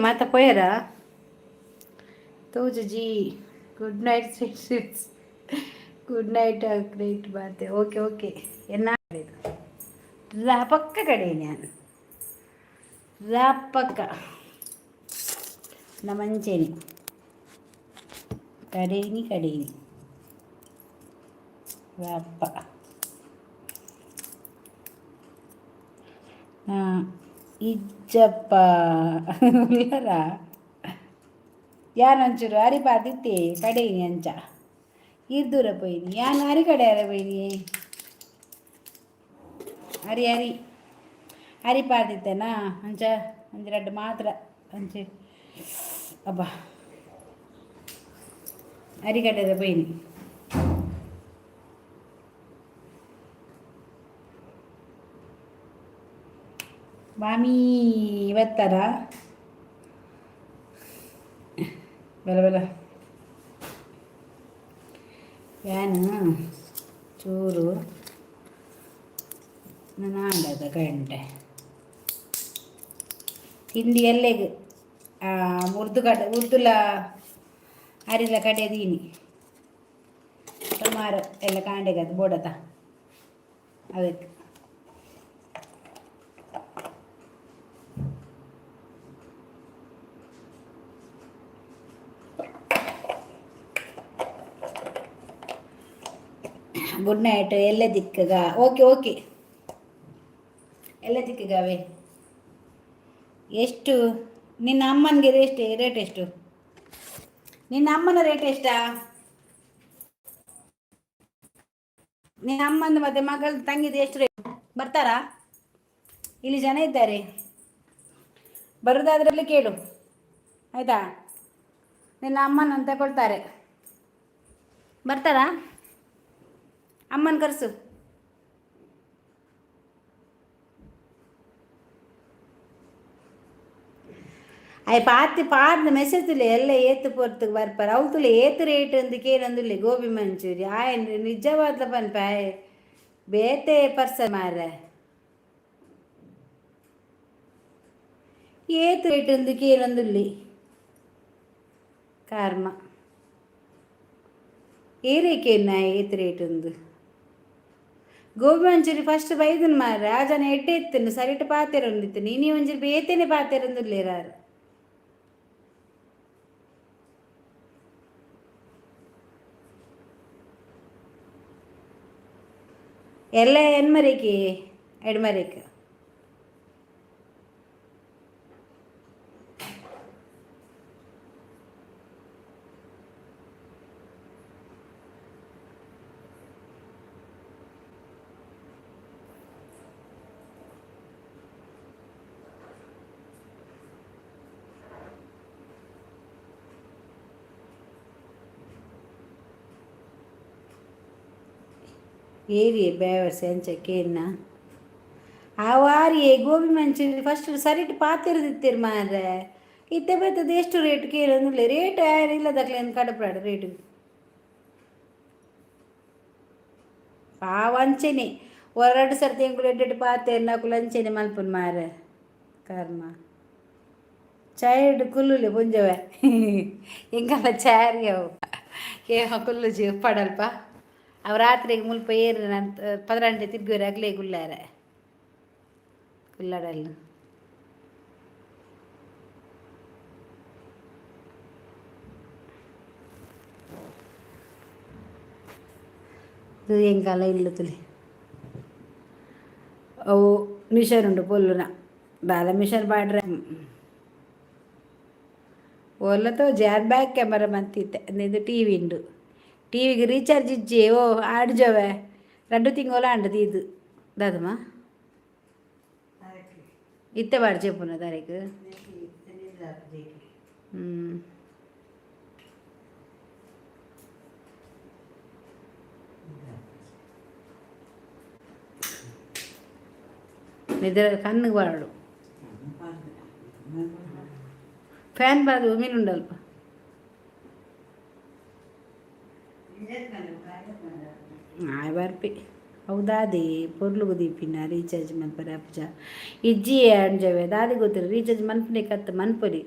ಮಾತಾ ಪೋಯರಾ ತೋಜು ಜಿ good night sweets good night great ಬಾತೆ ಓಕೆ ಓಕೆ ಎನ್ನ ಪಕ್ಕ ಕಡೆ ನಾನು ಪಕ್ಕ ನಮ್ಮಂಚೇನಿ ಕಡೇನಿ ರಾಪ ಇಜ್ಜಪ್ಪ ಉಲ್ಲರ ಯಾನೊಂಚೂರು ಅರಿಪಾದಿತ್ತೆ ಕಡೇನಿ ಅಂಚ ಇರ್ದೂರ ಪೋಯ್ನಿ ಯಾನು ಅರಿ ಕಡೆಯಾರ ಪೋಯ್ನಿ ಅರಿಪಾದಿತ್ತೇನಾ ಅಂಚ ಒಂದೆರಡು ಮಾತ್ರ ಅಂಚೆ ಅಬ್ಬ ಅರಿಗಡ್ಡೆದ ಪೋಯ್ನಿ ಮಾಮಿ ಇವತ್ತಾರ ಬಲ ಫ್ಯಾನು ಚೂರು ನಾಂಡದ ಗಂಟೆ ತಿಂಡಿ ಎಲ್ಲಿಗೆ ಉರ್ದುಲ ಅರಿಲ ಕಡೆ ದೀನಿ ಸುಮಾರು ಎಲ್ಲ ಕಾಂಡೆಗದು ಬೋಡತ ಅದಕ್ಕೆ ಗುಡ್ ನೈಟ್ ಎಲ್ಲ ದಿಕ್ಕಗ ಓಕೆ ಎಲ್ಲ ದಿಕ್ಕಗವೇ ಎಷ್ಟು ನಿನ್ನ ಅಮ್ಮನಿಗೆ ರೇಟ್ ಎಷ್ಟು ನಿನ್ನ ಅಮ್ಮನ ರೇಟ್ ಎಷ್ಟಾ ನಿನ್ನ ಅಮ್ಮನ ಮತ್ತೆ ಮಗಳ ತಂಗಿದ ಎಷ್ಟು ರೇಟ್ ಬರ್ತಾರಾ ಇಲ್ಲಿ ಜನ ಇದ್ದಾರೆ ಬರೋದಾದ್ರಲ್ಲಿ ಕೇಳು ಆಯಿತಾ ನಿನ್ನ ಅಮ್ಮನ ತಗೊಳ್ತಾರೆ ಬರ್ತಾರಾ ಅಮ್ಮನ ಕರೆಸು ಪಾರ್ದು ಮೆಸೇಜ್ ತುಲೆ ಎಲ್ಲ ಏತು ಪೊರ್ತಕ್ಕೆ ಬರ್ಪಾರ ಅವು ತುಲೆ ಏತು ರೇಟ್ ಅಂದು ಕೇಳಂದುಲ್ಲೆ ಗೋಬಿ ಮಂಚೂರಿ ಆಯನ್ರಿ ನಿಜವಾದ ಪನ್ಪ ಬೇತೆ ಪರ್ಸನ್ ಮಾರ ಏತು ರೇಟ್ ಅಂದು ಕೇಳಂದುಲ್ಲೆ ಕಾರ್ಮ ಏರೇಕೇನ ಏತು ರೇಟ್ ಅಂದು ಗೋಬಿ ಮಂಚೂರಿ ಫಸ್ಟ್ ಬೈದನ್ ಮಾರ ಆ ಜನ ಎಡ್ಡೆ ಎತ್ತನು ಸರಿಟ್ ಪಾತೆರೊಂದಿತ್ತು ನೀನು ಒಂಜಿ ಬೇತೇನೆ ಪಾತೆರೊಂದುಲ್ಲೇರಾರು ಎಲ್ಲ ಹೆಣ್ಮರಿಕೆ ಎಡ್ಮರಿಕೆ ಏರಿಯೇ ಬೇವರ್ಸೆ ಅಂಚಕ್ಕೇನ ಆ ವಾರಿಯೇ ಗೋಬಿ ಮಂಚೂರಿ ಫಸ್ಟ್ ಸರಿಟ್ ಪಾತಿರದಿತ್ತೀರಿ ಮಾರ್ರೆ ಇತ್ತೆ ಬರ್ತದ ಎಷ್ಟು ರೇಟ್ ಕೇಳೋದಿಲ್ಲ ರೇಟ್ ಯಾರು ಇಲ್ಲದಕ್ಲೆ ಅಂತ ಕಡಪಾಡು ರೇಟು ಅಂಚೆನೆ ಹೊರಡು ಸರ್ತಿ ಎಂಕುಲು ಎಡ್ಡೆಡ್ಡು ಪಾತೇರು ನಕುಲು ಅಂಚೆನೆ ಮಲ್ಪುನ್ ಮಾರ್ರೆ ಕರ್ಮ ಚೈಲ್ಡ್ ಕುಲ್ಲುಲೆ ಪುಂಜವೆ ಎಂಕಲ್ಲ ಚಾರಿ ಅವು ಏಮ ಕುಲ್ಲುಜಿ ಪಡಲ್ಪ ಅವು ರಾತ್ರಿಗೆ ಮುಲ್ಪ ಏರು ನಂತ 12 ತಿರ್ಗೋರು ಅಗ್ಲೇ ಗುಲ್ಲಾರ ಕುಲ್ಲಡಲ್ಲ ಇದು ಎಂಕಾಲ ಇಲ್ಲ ತುಲಿ ಅವು ಮಿಷನ್ ಉಂಟು ಪೊಲ್ಲುನ ದಾಲ ಮಿಷನ್ ಬಾಡ್ರೆ ಒಲ್ಲತೋ ಜಾರ್ ಬ್ಯಾಕ್ ಕ್ಯಾಮರಾ ಮಂತಿತ್ತೆ ಇದು ಟಿ ವಿ ಉಂಡು ಟಿವಿಗೆ ರೀಚಾರ್ಜ್ ಇಜ್ಜಿ ಆಡ್ಜವೆ 2 ತಿಂಗಳು ಆಂಡದು ಇದು ದಾದಮ್ಮ ಇತ್ತೆ ಬಾಡಿ ಚೆಪ್ಪುನ ತಾರೀಕು ನಿದ್ರೆ ಕಣ್ಣಿಗೆ ಬಾಡು ಫ್ಯಾನ್ ಬಾದು ಮೀನುಂಡಲ್ಪ ಬರ್ಪಿ ಹೌದಾದೇ ಪೊರ್ಲುಗು ದೀಪಿನ ರೀಚಾರ್ಜ್ ಮನ್ಪರೆ ಅಪ್ಜ ಇಜ್ಜಿ ಅಂಜವೆ ದಾದಿ ಗೊತ್ತಿರ ರೀಚಾರ್ಜ್ ಮನ್ಪನೆ ಕತ್ತು ಮನ್ಪೊಲಿ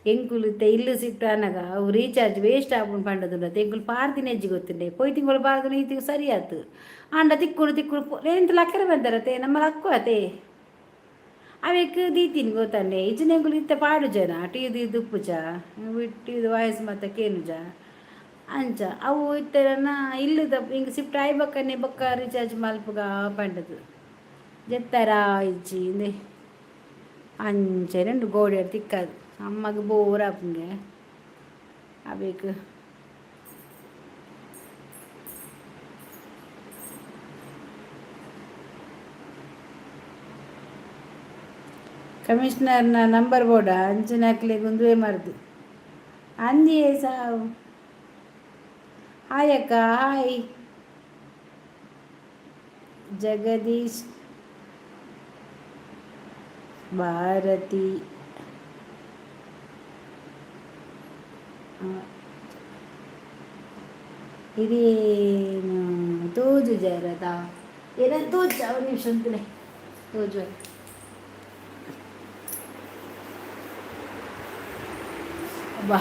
ಎಂಕುಲು ಇಲ್ಲು ಸಿಫ್ಟ್ ಅನ್ನಗ ಅವು ರೀಚಾರ್ಜ್ ವೇಸ್ಟ್ ಆಗ್ಬಿಟ್ಟು ಪಂಡದುಂಡ ಎಂಕುಲು ಪಾರ್ದಿನ ಹೆಜ್ಜಿ ಗೊತ್ತಿಂಡೆ ಪೊಯ್ ತಿಂಗಳು ಪಾರ್ದಿನ ಈ ತಿಂಗಳು ಸರಿ ಆಯ್ತು ಅಂಡ ತಿಕ್ಕುಡು ಎಂತ ಲಕ್ಕರೆ ಬಂದಾರತೆ ನಮ್ಮ ಲಕ್ಕು ಅತೆ ಅವಕ್ಕೆ ದೀತೀನಿ ಗೊತ್ತಂಡೆ ಇಜ್ಜಿನ ಎಂಕುಲು ಇತ್ತ ಪಾಡು ಜನ ಟೀದು ಇದು ಉಪ್ಪುಜ ಟೀದು ವಾಯ್ಸ್ ಮತ್ತೆ ಕೇನುಜ ಅಂಚ ಅವು ಇತ್ತರನ ಇಲ್ಲದ ಹಿಂಗೆ ಶಿಫ್ಟ್ ಆಯ್ ಬಕ್ಕನೆ ಬೊಕ್ಕ ರೀಚಾರ್ಜ್ ಮಲ್ಪುಗ ಪಂಡದು ಜೆತ್ತಾರ ಇಜ್ಜಿ ಇಂದೆ ಅಂಚೆ రెండు ಗೋಡೆಡ್ ತಿಕ್ಕದು ಅಮ್ಮಗೆ ಬೋರ್ ಆಪುಂಗೆ ಅಬೇಕು ಕಮಿಷನರ್ನ ನಂಬರ್ ಬೋರ್ಡ ಅಂಚನಾಕ್ಲೆ ಗುಂದುವೆ ಮಾರ್ದು ಅಂದಿಯೇ ಸಾವು ಹಾಯ್ ಅಕ್ಕ ಹಾಯ್ ಜಗದೀಶ್ ಭಾರತಿ ಇದೇನು ತೋಜು ಜರದ ಏನಂತ ತೋಜು ಅವ್ರ ನಿಮಿಷ ಅಂತಲೇ ತೋಜು ಬಾ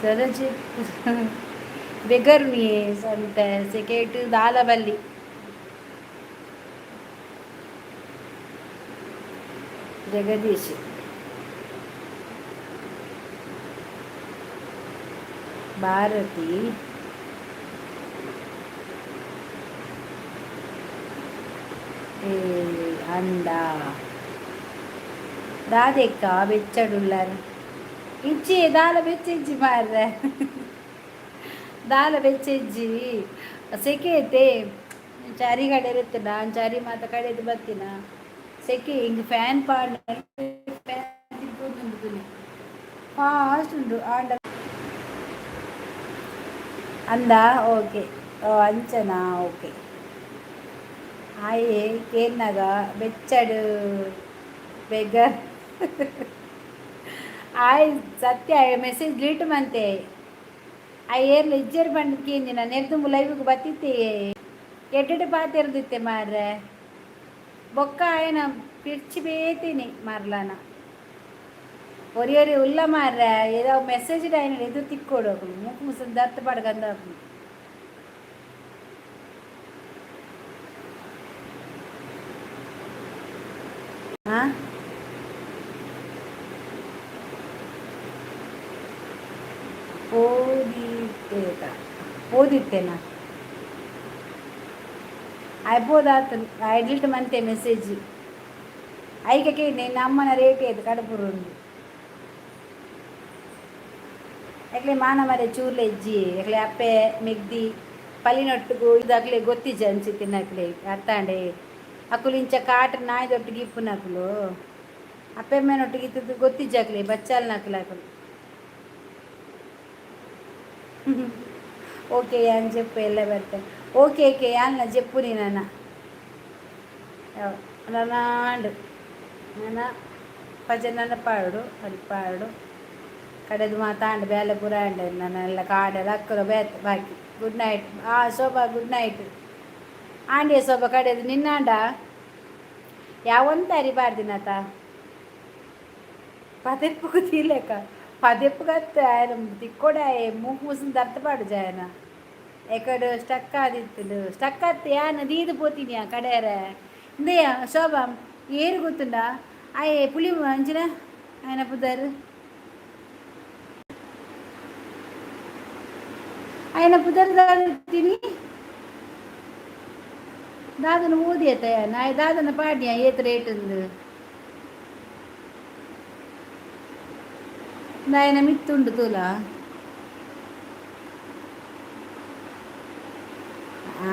सरजी बेगर मी संत सेकेट दालबल्ली जगदीश ಭಾರತಿ ಅಂದ ರಾಧೆಕ್ಕ ಬೆಚ್ಚಡುಳ್ಳಾರ ಇಜ್ಜಿ ದಾಲ ಬೆಚ್ಚಿಜ್ಜಿ ಮಾರ್ರೆ ದಾಲ ಬೆಚ್ಚಿಜ್ಜಿ ಸೆಕೆ ಐತೆ ಚಾರಿ ಕಡೆ ಇರುತ್ತೆ ನಾನು ಚಾರಿ ಮಾತ ಕಡೆದು ಬರ್ತೀನ ಸೆಕೆ ಹಿಂಗೆ ಫ್ಯಾನ್ ಪಾಡ್ ಫಾಸ್ಟ್ ಉಂಟು ಆಂಡ ಅಂದ ಓಕೆ ಓ ಅಂಚನಾ ಓಕೆ ಆಯೇ ಕೇನ್ನಾಗ ಬೆಚ್ಚಡು ಬೇಗ ಆಯ್ ಸತ್ಯ ಮೆಸೇಜ್ ಡಿಲೀಟ್ ಮಂತೆ ಆ ಏರ್ಲಿ ಇಜ್ಜರ್ ಬಂದು ನಾನು ನೆರ್ದು ಲೈವಿಗೆ ಬತ್ತಿತ್ತೆ ಎಡ್ಡೆ ಪಾತಿರ್ದಿತ್ತೆ ಮಾರ್ರೆ ಬೊಕ್ಕ ಆಯ್ನ ಪಿರ್ಚಿ ಬೇತೀನಿ ಮಾರ್ಲಾನ ಒರಿ ಉಲ್ಲ ಮಾರ್ರೆ ಏದೋ ಮೆಸೇಜ್ ಆಯ್ನ ಇದು ತಿಕ್ಕೋಡು ಮುಖ ಮುಸ ದತ್ತು ಪಡ್ಗಂದ ಹಾಂ ಓದಿತ್ತೇನಾ అయిపోదాత ఎడిట్ మంతే మెసేజ్ ఐకకి నేను అమ్మన రేట్ ఏది కడుపురుంది ఎట్లే మాನ ಮರೆ ಚೂರ್ಲೆ ಇಜ್ಜಿ ಎಕ್ಲೆ ಅಪ್ಪೆ ಮೆಗ್ದಿ ಪಲ್ಲಿನೊಟ್ಟಿಗೂ ಇದಾಗ್ಲೆ ಗೊತ್ತಿಜ್ಜ ಅನ್ಸಿ ತಿನ್ನಕ್ಲೆ ಅತ್ತಾಂಡೆ ಅಕ್ಕುಲಿಂಚ ಕಾಟ ನಾಯ್ದೊಟ್ಟಿಗೆ ಇಪ್ಪು ನಕ್ಲು ಅಪ್ಪೆ ಮೇನೊಟ್ಟಿಗೆ ಇತ್ತದ್ದು ಗೊತ್ತಿಜ್ಜಾಕ್ಲೆ ಬಚ್ಚಾಲ್ ನಕ್ಲು ಅಕ್ಕಲು ఓకే అని చెప్పు వెళ్ళబెడతా ఓకే ఓకే అన్న చెప్పు నేనన్న నన్ను ನನ್ನ ಪಜನನ್ನ ಪಾಡು ಅದು ಪಾಡು ಕಡೆದು ಮಾತಾಂಡು ಬೇಲೆ ಪುರ ಅಂಡೆ ನನ್ನೆಲ್ಲ ಕಾಡೆಲ್ಲ ಅಕ್ಕರು ಬೇತ್ ಬಾಕಿ good night Shobha good night ಆಂಡಿಯ ಶೋಭಾ ಕಡೆದು ನಿನ್ನಾಂಡ ಯಾವಂತ ಅರಿಬಾರ್ದಿನತ ಪದೆಪ್ಪು ಕೂತಿಲೇಕ పదెప్పు కత్తి ఆయన తిక్కోడే మూకు మూసిన దత్తపాడు జాయన ఎక్కడు స్టక్ ఆదిత్తుడు స్టక్ అత్తి ఆయన దీదిపోతుంది ఆ కడేరే ఇందయ్య శోభ ఏరు గుర్తుండా అయ్యే పులి మంచిన ఆయన పుదారు ఆయన పుదరు దాని తిని దాదన ఊది అవుతాయా నా దాదన పాడియా ఏత రేటు ఉంది ఆయన ಮಿತ್ತುಂಡು ತೂಲ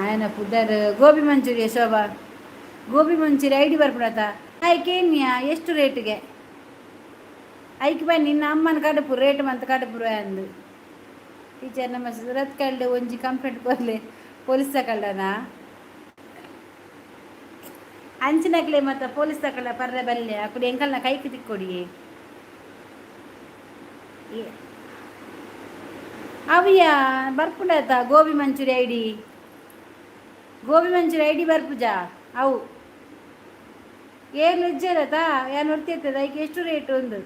ఆయన ಪುದರ್ ಗೋಬಿ ಮಂಚೂರಿಯ ಶೋಭಾ ಗೋಬಿ ಮಂಚೂರಿ ಐಡಿ ಬರ್ಬಿಡತ್ತ ಆಯ್ಕೇನ್ಯಾ ಎಷ್ಟು ರೇಟಿಗೆ ಐಕ್ ಬನ್ನಿ ನಿನ್ನ ಅಮ್ಮನ ಕಡುಪು ರೇಟ್ ಮಂತ್ ಕಡುಪುರ ಅಂದು ಟೀಚರ್ ನಮ್ಮ ಸುರತ್ ಕಳ್ಳೆ ಒಂಜಿ ಕಂಪ್ಲೇಂಟ್ ಕೊರ್ಲೆ ಪೊಲೀಸ್ ತಕಳ್ಳನ ಅಂಚಿನಕ್ಲೆ ಮತ್ತು ಪೊಲೀಸ್ ತಕಳ್ಳ ಪರ್ರೆ ಬಲ್ಲೆ ಅಕ್ಕಡಿ ಎಂಕಲ್ನ ಕೈಗೆ ತಿಕ್ಕೊಡಿ ಅವಿಯ ಬರ್ಪುಂಡತ ಗೋಬಿ ಮಂಚೂರಿ ಐಡಿ ಗೋಬಿ ಮಂಚೂರಿ ಐಡಿ ಬರ್ಪುಜಾ ಅವು ಏನು ಇಜ್ಜರತ ಏನು ಹೊರ್ತಿರ್ತದೆ ಅದಕ್ಕೆ ಎಷ್ಟು ರೇಟ್ ಒಂದು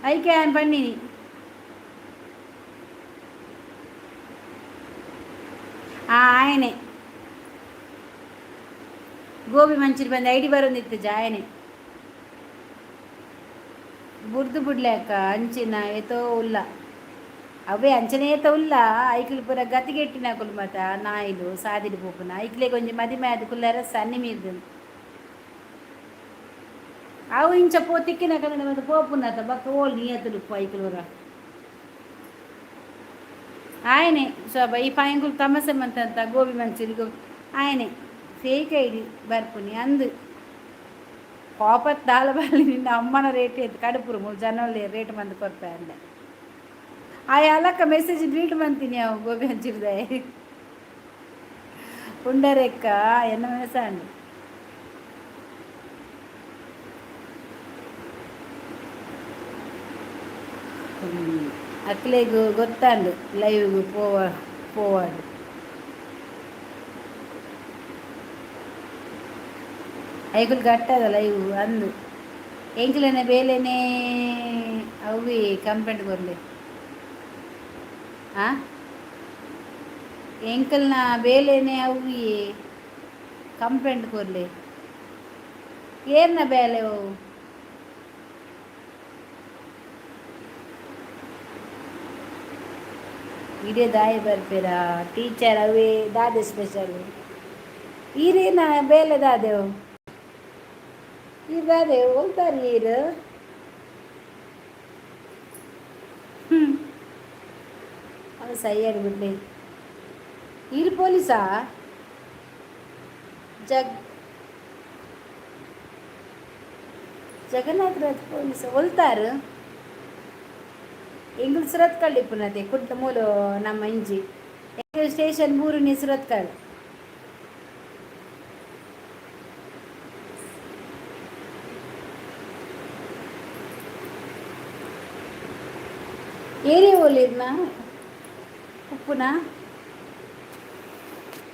ಐಕೆ ಏನು ಬನ್ನಿನಿ ఆయనే ಗೋಬಿ ಮಂಚೂರಿ ಬಂದು ಐಡಿ ಬರೋದಿತ್ತು ಜಾಯನೆ ಬುಡ್ದು ಬಿಡ್ಲಾಕ ಅಂಚಿನ ಏತೋ ಉಲ್ಲ ಅವೇ ಅಂಚನೆ ಏತ ಉಲ್ಲ ಐಕ್ಲು ಪೂರ ಗತಿಗೆಟ್ಟಿನಾಕುಲು ಮತ ನಾಯಿಲು ಸಾದಿಡು ಪೋಪುನ ಐಕ್ಲೆ ಕೊಂಚ ಮದಿಮೆ ಅದು ಕುಲ್ಲರ ಸನ್ನಿ ಮೀರ್ದು ಅವು ಇಂಚ ಪೋ ತಿಕ್ಕಿನ ಕನ್ನಡ ಮತ್ತೆ ಪೋಪುನತ ಬಕ್ಕ ಓಲ್ ನೀಯತಲು ಐಕ್ಲೂರ ఆయనే శోభ ఈ పాయింకులు తమసమంత గోబి మంచూరి గోబి ఆయనే ఫేక్ ఐడి ಬರ್ಪುನಿ ಅಂದು ಕೋಪತ್ ದಾಳಬಲ್ಲಿ ನಿನ್ನ ಅಮ್ಮನ ರೇಟ್ ಎತ್ತು ಕಡುಪುರು ಮೂರು ಜನಲ್ಲಿ ರೇಟ್ ಮಂದು ಕೊಡ್ತಾ ಅಂದೆ ಆ ಅಲಕ್ಕ ಮೆಸೇಜ್ ಡಿಲೀಟ್ ಮಾಡ್ತೀನಿ ಅವು ಗೋಬಿ ಹಂಚಿರ್ದೆ ಉಂಡರೆಕ್ಕ ಎನ್ನ ಮೆಸಂಡು ಅಕ್ಲೆಗೂ ಗೊತ್ತಾಂಡು ಲೈವ್ಗೂ ಪೋವಾಡು ಐಗುಲ್ ಗಟ್ಟದ ಲೈವ್ ಅಂದು ಎಂಕ್ಲನೆ ಬೇಲೆನೇ ಅವಿ ಕಂಪ್ಲೇಂಟ್ ಕೊರ್ಲೆ ಆ ಎಂಕಲ್ನ ಬೇಲೆನೇ ಅವಿ ಕಂಪ್ಲೇಂಟ್ ಕೊರ್ಲೆ ಏರ್ನ ಬೇಲೆ ಅವು ಇಡೇ ದಾಯಿ ಬರ್ಪೇರ ಟೀಚರ್ ಅವೇ ದಾದೆ ಸ್ಪೆಷಲ್ ಈರೇನ ಬೇಲೆ ದಾದೆವು ಇದಾದೆ ಹೋಗ್ತಾರೆ ಈರು ಅದು ಸೈಯಾಗಿ ಬಿಡ್ಲಿ ಈರು ಪೊಲೀಸಾ ಜಗನ್ನಾಥ ರಾಜ್ ಪೊಲೀಸ ಹೊಲ್ತಾರು ಎಂಗ್ಳು ಸುರತ್ಕಳ್ಳಿ ಪುನತೆ ಕುಟ್ಟ ಮೂಲು ನಮ್ಮ ಇಂಜಿ ಸ್ಟೇಷನ್ ಮೂರನೇ ಸುರತ್ಕಳ್ಳಿ ಏನೇ ಹೋಲಿರ್ನ ಉಪ್ಪುನ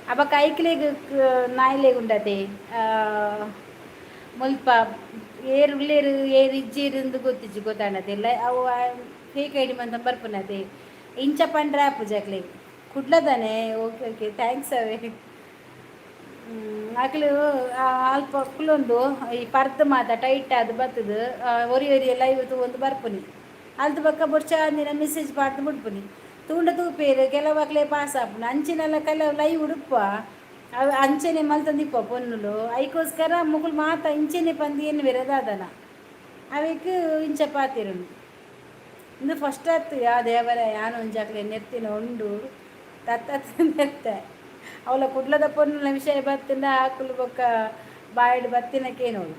ಅವಾಗ ಐಕ್ಲೆಗ್ ನಾಯಿಲೆಗುಂಡದೆ ಮುಲ್ಪ ಏರು ಉಳ್ಳೇರು ಏರು ಇಜ್ಜೇರು ಗೊತ್ತಿಜ್ಜು ಗೊತ್ತಾಣದೆಲ್ಲ ಅವು ಫೇಕ್ ಐಡಿ ಮಂತ ಬರ್ಪುನದೆ ಇಂಚ ಪಂಡ್ರೆ ಆಪುಜಾಕ್ಲೆ ಕುಡ್ಲದಾನೆ ಓಕೆ ಓಕೆ ಥ್ಯಾಂಕ್ಸ್ ಅವೇ ಆಕಲು ಅಲ್ಪ ಕುಲ್ಲೊಂದು ಈ ಪರ್ದ ಮಾತ ಟೈಟ್ ಅದು ಬರ್ತದೆ ಒರಿ ಲೈವ್ ಒಂದು ಬರ್ಪುನಿ ಅಲ್ದು ಬಕ್ಕ ಬೊಡ್ಚ ಅಂದಿನ ಮೆಸೇಜ್ ಪಾಡ್ದು ಬಿಡ್ಪುನಿ ತೂಂಡ ತೂಪೇರು ಕೆಲವಾಕ್ಲೆ ಪಾಸ್ ಆಪುನ ಅಂಚಿನೆಲ್ಲ ಕೆಲವು ಲೈವ್ ಉಡುಪ ಅವು ಅಂಚನೆ ಮಲ್ತಂದಿಪ್ಪ ಪೊನ್ನುಲು ಐಕೋಸ್ಕರ ಮುಗುಲು ಮಾತ ಇಂಚನೆ ಪಂದಿ ಏನು ವಿರದಾದನ ಅವಕ್ಕೆ ಇಂಚ ಪಾತಿರುಂಡು ಇಂದು ಫಸ್ಟ್ ಹತ್ತು ಯಾ ದೇವರ ಯಾನು ಒಂಜಾಕ್ಲೆ ನೆತ್ತಿನ ಉಂಡು ತತ್ತ ನೆತ್ತ ಅವಳ ಕುಡ್ಲದ ಪೊನ್ನುಲ ವಿಷಯ ಬತ್ತಿನ ಹಾಕಲು ಬೊಕ್ಕ ಬಾಯ್ಡು ಬತ್ತಿನಕ್ಕೇನೋಳು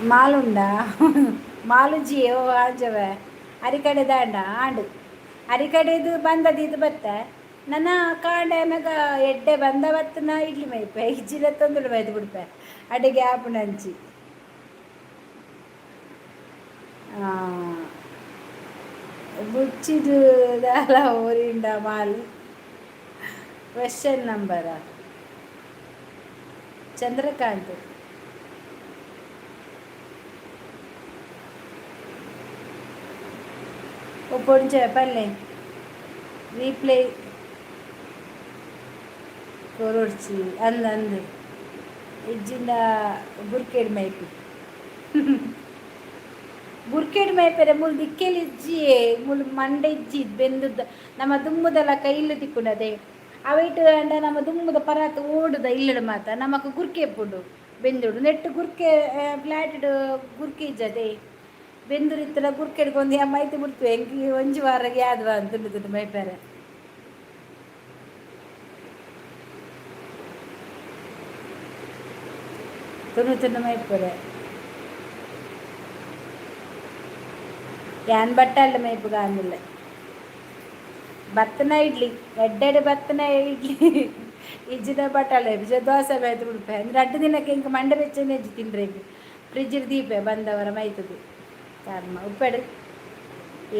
ಮಾಲುಂಡ ಮಾಲುಜಿ ಓ ಆಂಜವ ಅರಿಕಡೆ ದಾಂಡ ಆಂಡು ಅರಿಕಡೆದು ಬಂದದ್ದು ಇದು ಬತ್ತ ನನ್ನ ಕಾಂಡ ಮಗ ಎಡ್ಡೆ ಬಂದ ಬತ್ತನ ಇಡ್ಲಿ ಮೈಪೆ ಇಜ್ಜಿಲ ತೊಂದುಳು ಬೈದು ಬಿಡ್ಪೆ ಅಡಿಗೆ ಆಪುನಂಚಿ ಬುಚ್ಚಿದು ದಾಲ ಊರಿಂದ ಮಾಲು ಕ್ವೆಶ್ಚನ್ ನಂಬರ ಚಂದ್ರಕಾಂತ್ పొడిచే పల్లె రీప్లే కొరొచ్చి అందు ఇజ్ಜಿಂದ ಬುರ್ಕೆಡ್ ಮೈಪಿ ಬುರ್ಕೆಡ್ ಮೈಪೆರೆ ಮುಲ್ ದಿಕ್ಕೆಲಿ ಇಜ್ಜಿ ಮುಲ್ ಮಂಡೆ ಇಜ್ಜಿ ಬೆಂದುದ ನಮ್ಮ ದುಮ್ಮುದಲ ಕೈಲು ತಿಕ್ಕುನದೆ ಅವೈಟ್ ಅಂಡ ನಮ್ಮ ದುಮ್ಮುದ ಪರಾತ ಓಡುದ ಇಲ್ಲಡು ಮಾತ ನಮಕ್ ಗುರ್ಕೆ ಪುಡು ಬೆಂದುಡು ನೆಟ್ಟು ಗುರ್ಕೆ ಫ್ಲಾಟ್ ಗುರ್ಕೆ ಇಜ್ಜದೆ ಬೆಂದುರಿತ್ತಲ ಗುರ್ಕೆಡ್ಕೊಂಡು ಮೈತಿ ಬಿಡ್ತು ಹೆಂಗೆ ಒಂಜಿ ವಾರಗೆ ಆದ್ವಾ ಅಂತುಂಡು ಮೈಪೇರೆ ತುನು ಮೈಪುರೆ ಯಾನ್ ಬಟ್ಟೆ ಅಲ್ಲ ಮೈಪು ಕಾಣಿಲ್ಲ ಬತ್ತನ ಇಡ್ಲಿ ಎಡ್ಡೆಡೆ ಬತ್ತನ ಇಡ್ಲಿ ಇಜ್ಜಿದ ಬಟಾಳೆ ಬಿಜ ದೋಸೆ ಬೇಯ್ತು ಬಿಡ್ಪೆ ಅಂದ್ರೆ 2 ದಿನಕ್ಕೆ ಇಂಕ ಮಂಡೆ ಬೆಚ್ಚನೆ ಇಜ್ಜಿ ತಿನ್ರಿ ಫ್ರಿಡ್ಜ್ ದೀಪೆ ಬಂದವರ ಮೈತದು ಕರ್ಮ ಉಪ್ಪೆಡು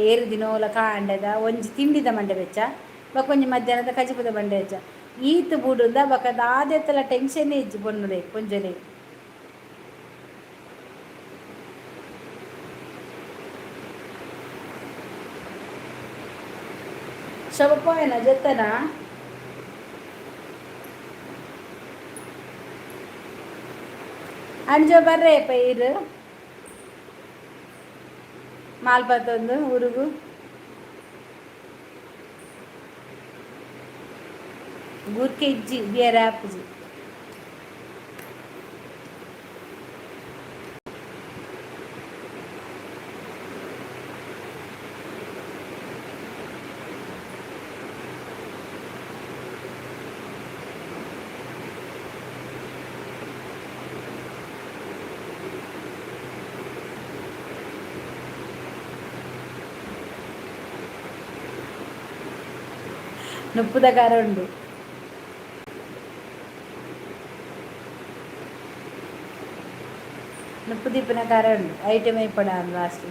ಏರು ದಿನೋಲ ಕಾಂಡೆದ ಒಂಜಿ ತಿಂಡಿದ ಮಂಡೆ ಬೆಚ್ಚ ಬಕೊಂಜಿ ಮಧ್ಯಾಹ್ನದ ಕಜಿಪುದ ಮಂಡೆ ಬೆಚ್ಚ ಈತ್ ಬುಡುಂದ ಬಕದ ಆದೆತ್ತಲ ಟೆನ್ಷನ್ ಇಜ್ಜಿ ಬೊನ್ನುಡೆ ಕೊಂಜಲೆ ಶವಪೋಯನ ಜೊತ್ತನ ಅಂಜೋ ಬರ್ರೆ ಪೈರು ಮಾಲ್ಪತ್ತೊಂದು ಉರುಗು ಗುರ್ಕೆ ಇಜ್ಜಿ ಬೇರೆ ಆಪುಜಿ ನುಪ್ಪುದ ಖಾರ ಉಂಡು ನುಪ್ಪು ದಿಪ್ಪಿನ ಖಾರ ಉಂಡು ಐಟಮ್ ಐಪಡ ಲಾಸ್ಟ್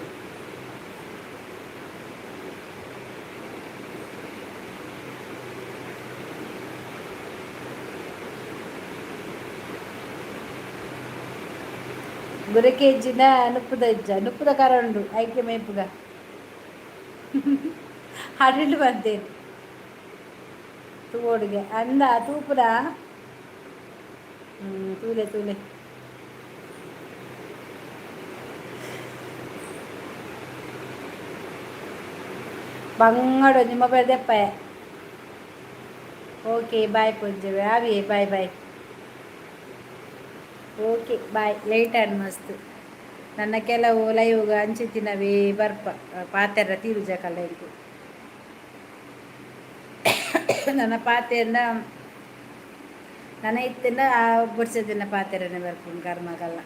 ಗುರಕೆ ಇಜ್ಜಿನ ನುಪ್ಪುದ ಖಾರ ಉಂಡು ಐಟಮ್ ಐಪುಗ ಹಡಿಲು ಬಂತೇನೆ ತೂಡಿಗೆ ಅಂದ ತೂಪುರ ತೂಲೆ ತೂಲೆ ಬಂಗಡು ನಿಮ್ಮ ಬೆಳೆದಪ್ಪ ಓಕೆ ಬಾಯ್ ಪೊಂಜೆ ಆವಿ bye bye okay bye light ಆಡ್ ಮಸ್ತ್ ನನ್ನ ಕೆಲವು ಲೈವ್ಗ ಅಂಚಿತ್ತಿನವೇ ಬರ್ಪ ಪಾತೆರ ತೀರುಜ ಕಲೆಂಟು ನನ್ನ ಪಾತೆಯನ್ನ ನನ್ನ ಇತ್ತಿನ ಬುಡ್ಸದಿನ ಪಾತೆರನೆ ಬರ್ಪುಂಡು ಕರ್ಮಗಲ್ಲ